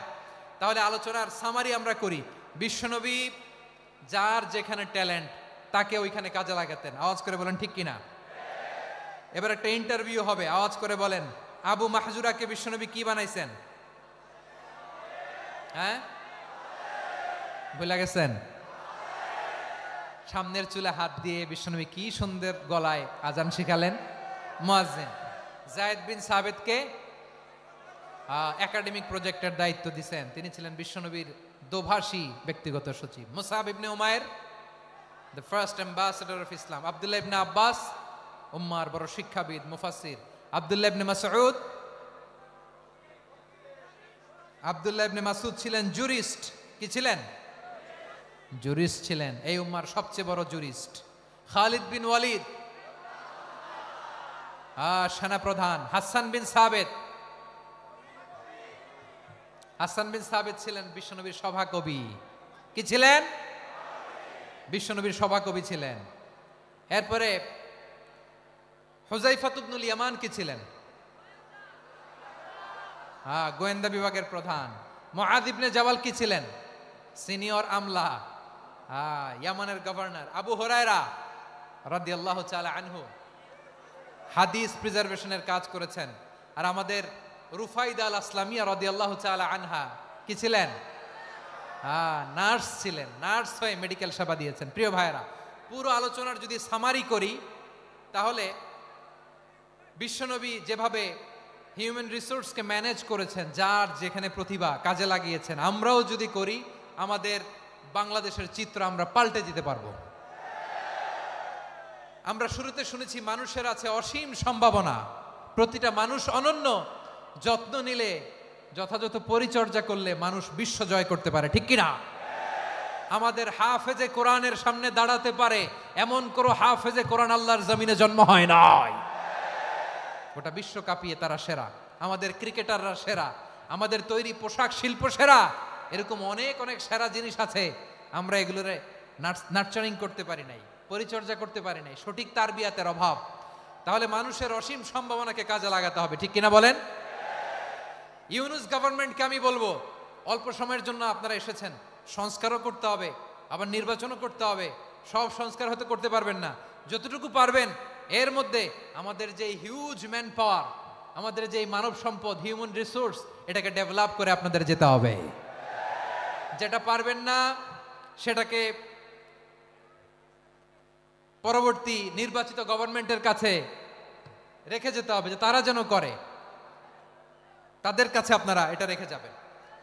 A: তাহলে আলোচনার সামারি আমরা করি। বিশ্বনবী যার যেখানে ট্যালেন্ট তাকে ওইখানে কাজে লাগাতেন। আওয়াজ করে বলেন ঠিক কিনা? এবার একটা ইন্টারভিউ হবে, আওয়াজ করে বলেন, আবু মাহজুরাকে বিশ্বনবী কি বানাইছেন? হ্যাঁ, ভুলে গেছেন? সামনের চুলে হাত দিয়ে বিশ্বনবী কি সুন্দর গলায় আজান শিখালেন। মুয়াজ্জিন। যায়েদ বিন সাবিতকে একাডেমিক প্রজেক্টের দায়িত্ব দিয়েছেন, তিনি ছিলেন বিশ্বনবীর দোভাষী ব্যক্তিগত সচিব। মুসআব ইবনে Umair, the first ambassador of Islam. Abdullah ইবনে আব্বাস, উম্মার বড় শিক্ষাবিদ মুফাসসির। আব্দুল্লাহ ইবনে মাসউদ ছিলেন জুরিস্ট। কি ছিলেন? জুরিস্ট ছিলেন, এই উম্মার সবচেয়ে বড় জুরিস্ট। খালিদ বিন ওয়ালিদ, সেনাপ্রধান। হাসান বিন সাবিত ছিলেন বিশ্বনবীর সভাকবি। কি ছিলেন? বিশ্বনবীর সভাকবি ছিলেন। এরপরে হুযায়ফা ইবনুল ইয়ামান কি ছিলেন? গোয়েন্দা বিভাগের প্রধান। মুআয ইবনে জাবাল কি ছিলেন? সিনিয়র আমলা, ইয়ামানের গভর্নর। আবু হুরায়রা রাদিয়াল্লাহু তাআলা আনহু হাদিস প্রিজার্ভেশনের কাজ করেছেন। আর আমাদের রুফাইদা আল আসলামিয়া রাদিয়াল্লাহু তাআলা আনহা কি ছিলেন? নার্স ছিলেন। নার্স হয়ে মেডিকেল সেবা দিয়েছেন। প্রিয় ভাইয়েরা, পুরো আলোচনার যদি সামারি করি, তাহলে বিশ্বনবী যেভাবে হিউম্যান রিসোর্সকে ম্যানেজ করেছেন, যার যেখানে প্রতিভা কাজে লাগিয়েছেন, আমরাও যদি করি, আমাদের বাংলাদেশের চিত্র আমরা পাল্টে দিতে পারবো। আমরা শুরুতে শুনেছি মানুষের আছে অসীম সম্ভাবনা, প্রতিটা মানুষ অনন্য, যত্ন নিলে, যথাযথ পরিচর্যা করলে মানুষ বিশ্ব জয় করতে পারে। ঠিক কিনা? আমাদের হাফেজে কোরআনের সামনে দাঁড়াতে পারে এমন কোন হাফেজে কোরআন আল্লাহর জমিনে জন্ম হয় নাই। গোটা বিশ্ব কাঁপিয়ে তারা সেরা, আমাদের ক্রিকেটাররা সেরা, আমাদের তৈরি পোশাক শিল্প সেরা। এরকম অনেক অনেক সেরা জিনিস আছে, আমরা এগুলোরে নার্চারিং করতে পারি নাই, পরিচর্যা করতে পারি নাই, সঠিক তারবিয়াতের অভাব। তাহলে মানুষের অসীম সম্ভাবনাকে কাজে লাগাতে হবে। ঠিক কিনা বলেন? ইউনূস গভর্নমেন্টকে আমি বলবো, অল্প সময়ের জন্য আপনারা এসেছেন, সংস্কারও করতে হবে, আবার নির্বাচনও করতে হবে। সব সংস্কার হয়তো করতে পারবেন না, যতটুকু পারবেন এর মধ্যে আমাদের যে হিউজ ম্যান পাওয়ার, আমাদের যে মানব সম্পদ, হিউম্যান রিসোর্স, এটাকে ডেভেলপ করে আপনাদের যেতে হবে। যেটা পারবেন না সেটাকে পরবর্তী নির্বাচিত গভর্নমেন্টের কাছে রেখে যেতে হবে, যে তারা যেন করে, তাদের কাছে আপনারা এটা রেখে যাবেন।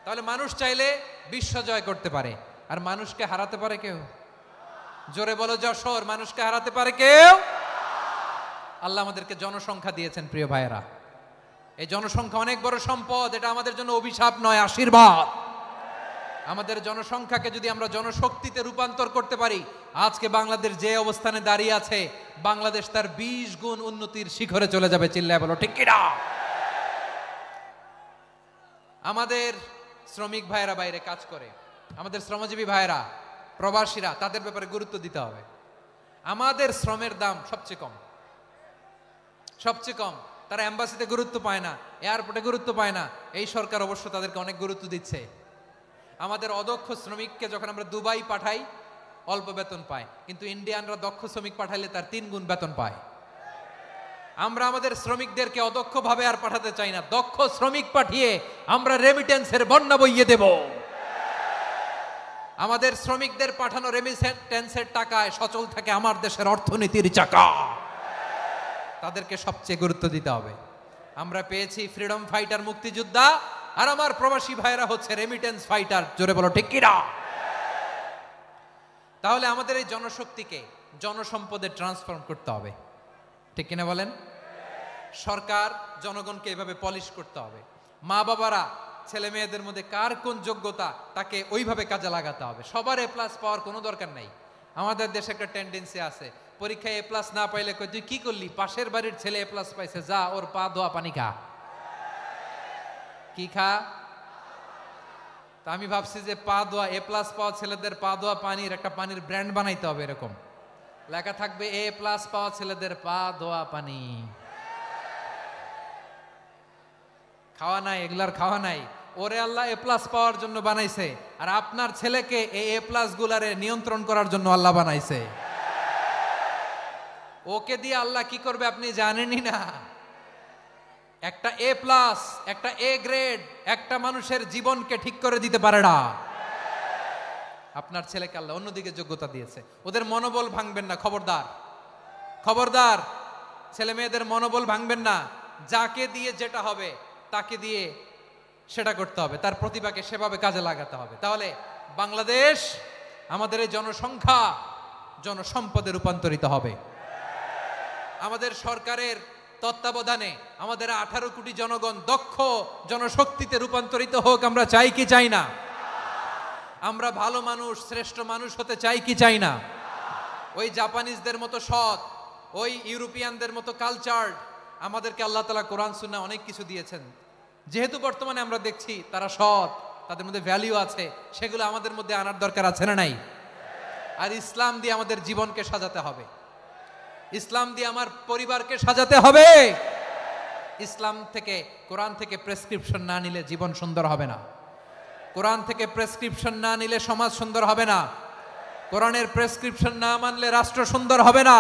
A: তাহলে মানুষ চাইলে বিশ্ব জয় করতে পারে, আর মানুষকে হারাতে পারে কেউ? জোরে বলো যশোর, মানুষকে হারাতে পারে কেউ? আল্লাহ আমাদেরকে জনসংখ্যা দিয়েছেন প্রিয় ভাইয়েরা। এই জনসংখ্যা অনেক বড় সম্পদ, এটা আমাদের জন্য অভিশাপ নয়, আশীর্বাদ। আমাদের জনসংখ্যাকে যদি আমরা জনশক্তিতে রূপান্তর করতে পারি, আজকে বাংলাদেশ যে অবস্থানে দাঁড়িয়ে আছে, বাংলাদেশ তার 20 গুণ উন্নতির শিখরে চলে যাবে। চিল্লায় বলো ঠিক কিনা? আমাদের শ্রমিক ভাইয়েরা বাইরে কাজ করে, আমাদের শ্রমজীবী ভাইয়েরা, প্রবাসীরা, তাদের ব্যাপারে গুরুত্ব দিতে হবে। আমাদের শ্রমের দাম সবচেয়ে কম, সবচেয়ে কম। তারা এম্বাসিতে গুরুত্ব পায় না, এয়ারপোর্টে গুরুত্ব পায় না। এই সরকার অবশ্য তাদেরকে অনেক গুরুত্ব দিচ্ছে। আমাদের অদক্ষ শ্রমিককে যখন আমরা দুবাই পাঠাই, অল্প বেতন পায়, কিন্তু ইন্ডিয়ানরা দক্ষ শ্রমিক পাঠাইলে তার 3 গুণ বেতন পায়। আমরা আমাদের শ্রমিকদেরকে অদক্ষ ভাবে আর পাঠাতে চাই না, দক্ষ শ্রমিক পাঠিয়ে আমরা রেমিটেন্সের বন্যা বইয়ে দেব। আমাদের শ্রমিকদের পাঠানো রেমিটেন্সের টাকায় সচল থাকে আমার দেশের অর্থনীতির চাকা। তাদেরকে সবচেয়ে গুরুত্ব দিতে হবে। আমরা পেয়েছি ফ্রিডম ফাইটার, মুক্তিযোদ্ধা, আর আমার প্রবাসী ভাইরা হচ্ছে রেমিটেন্স ফাইটার। জোরে বলো ঠিক কিনা? তাহলে আমাদের এই জনশক্তিকে জনসম্পদে ট্রান্সফর্ম করতে হবে, ঠিক কিনা বলেন? সরকার জনগণকে এভাবে পলিশ করতে হবে। মা বাবারা ছেলে মেয়েদের মধ্যে কার কোন যোগ্যতা, তাকে ওইভাবে কাজে লাগাতে হবে। সবার এ প্লাস পাওয়ার কোনো দরকার নাই। আমাদের দেশে একটা টেন্ডেন্সি আছে, পরীক্ষায় এ প্লাস না পাইলে কই তুই কি করলি, পাশের বাড়ির ছেলে এ প্লাস পাইছে, যা ওর পা ধোয়া পানি খা। কি খা? তা আমি ভাবছি যে পা ধোয়া, এ প্লাস পাওয়া ছেলেদের পা ধোয়া পানির একটা পানির ব্র্যান্ড বানাইতে হবে, এরকম লেখা থাকবে, এ প্লাস পাওয়া ছেলেদের পা ধোয়া পানি। খাওয়া নাই, এগুলার খাওয়া নাই। ওরে আল্লাহ এ প্লাস পাওয়ার জন্য বানাইছে, আর আপনার ছেলেকে এই এ প্লাস গুলারে নিয়ন্ত্রণ করার জন্য আল্লাহ বানাইছে। ওকে দিয়ে আল্লাহ কি করবে আপনি জানেনই না। একটা এ প্লাস, একটা এ গ্রেড একটা মানুষের জীবনকে ঠিক করে দিতে পারে না। আপনার ছেলেকে আল্লাহ অন্যদিকে যোগ্যতা দিয়েছে, ওদের মনোবল ভাঙবেন না, খবরদার, খবরদার। ছেলে মেয়েদের মনোবল ভাঙবেন না। যাকে দিয়ে যেটা হবে তাকে দিয়ে সেটা করতে হবে, তার প্রতিভাকে সেভাবে কাজে লাগাতে হবে। তাহলে বাংলাদেশ, আমাদের এই জনসংখ্যা জনসম্পদে রূপান্তরিত হবে। আমাদের সরকারের তত্ত্বাবধানে আমাদের 18 কোটি জনগণ দক্ষ জনশক্তিতে রূপান্তরিত হোক, আমরা চাই কি চাই না? আমরা ভালো মানুষ, শ্রেষ্ঠ মানুষ হতে চাই কি চাই না? ওই জাপানিজদের মতো সৎ, ওই ইউরোপিয়ানদের মতো কালচার্ড। আমাদেরকে আল্লাহ তাআলা কোরআন সুন্নাহ অনেক কিছু দিয়েছেন, যেহেতু বর্তমানে আমরা দেখছি তারা সৎ, তাদের মধ্যে ভ্যালু আছে, সেগুলো আমাদের মধ্যে আনার দরকার আছে না নাই? আর ইসলাম দিয়ে আমাদের জীবনকে সাজাতে হবে, ইসলাম দিয়ে আমার পরিবারকে সাজাতে হবে। ইসলাম থেকে, কোরআন থেকে প্রেসক্রিপশন না নিলে জীবন সুন্দর হবে না। কোরআন থেকে প্রেসক্রিপশন না নিলে সমাজ সুন্দর হবে না। কোরআনের প্রেসক্রিপশন না মানলে রাষ্ট্র সুন্দর হবে না।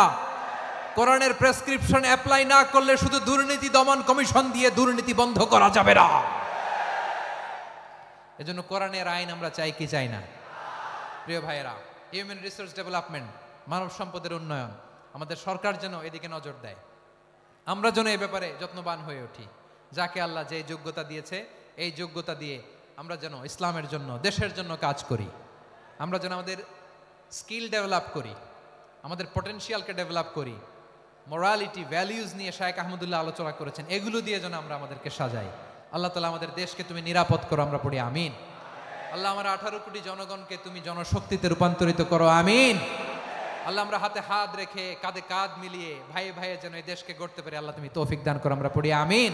A: কোরআনের প্রেসক্রিপশন অ্যাপ্লাই না করলে শুধু দুর্নীতি দমন কমিশন দিয়ে দুর্নীতি বন্ধ করা যাবে না। এজন্য কোরআনের আইন আমরা চাই কি চাই না? প্রিয় ভাইয়েরা, হিউম্যান রিসোর্স ডেভেলপমেন্ট, মানব সম্পদের উন্নয়ন, আমাদের সরকার যেন এদিকে নজর দেয়। আমরা যেন এ ব্যাপারে যত্নবান হয়ে উঠি। যাকে আল্লাহ যে যোগ্যতা দিয়েছে, এই যোগ্যতা দিয়ে আমরা যেন ইসলামের জন্য, দেশের জন্য কাজ করি। আমরা যেন আমাদের স্কিল ডেভেলপ করি, আমাদের পটেনশিয়ালকে ডেভেলপ করি। মোরালিটি, ভ্যালিউজ নিয়ে শায়েখ আহমদুল্লাহ আলোচনা করেছেন, এগুলো দিয়ে যেন আমরা আমাদেরকে সাজাই। আল্লাহ তাআলা আমাদের দেশকে তুমি নিরাপদ করো, আমরা পড়ি আমিন। আল্লাহ আমার 18 কোটি জনগণকে তুমি জনশক্তিতে রূপান্তরিত করো, আমিন। আল্লাহ আমরা হাতে হাত রেখে, কাঁধে কাঁধ মিলিয়ে, ভাইয়ে ভাইয়ে যেন এই দেশকে গড়তে পারি, আল্লাহ তুমি তৌফিক দান করো, আমরা পড়ি আমিন।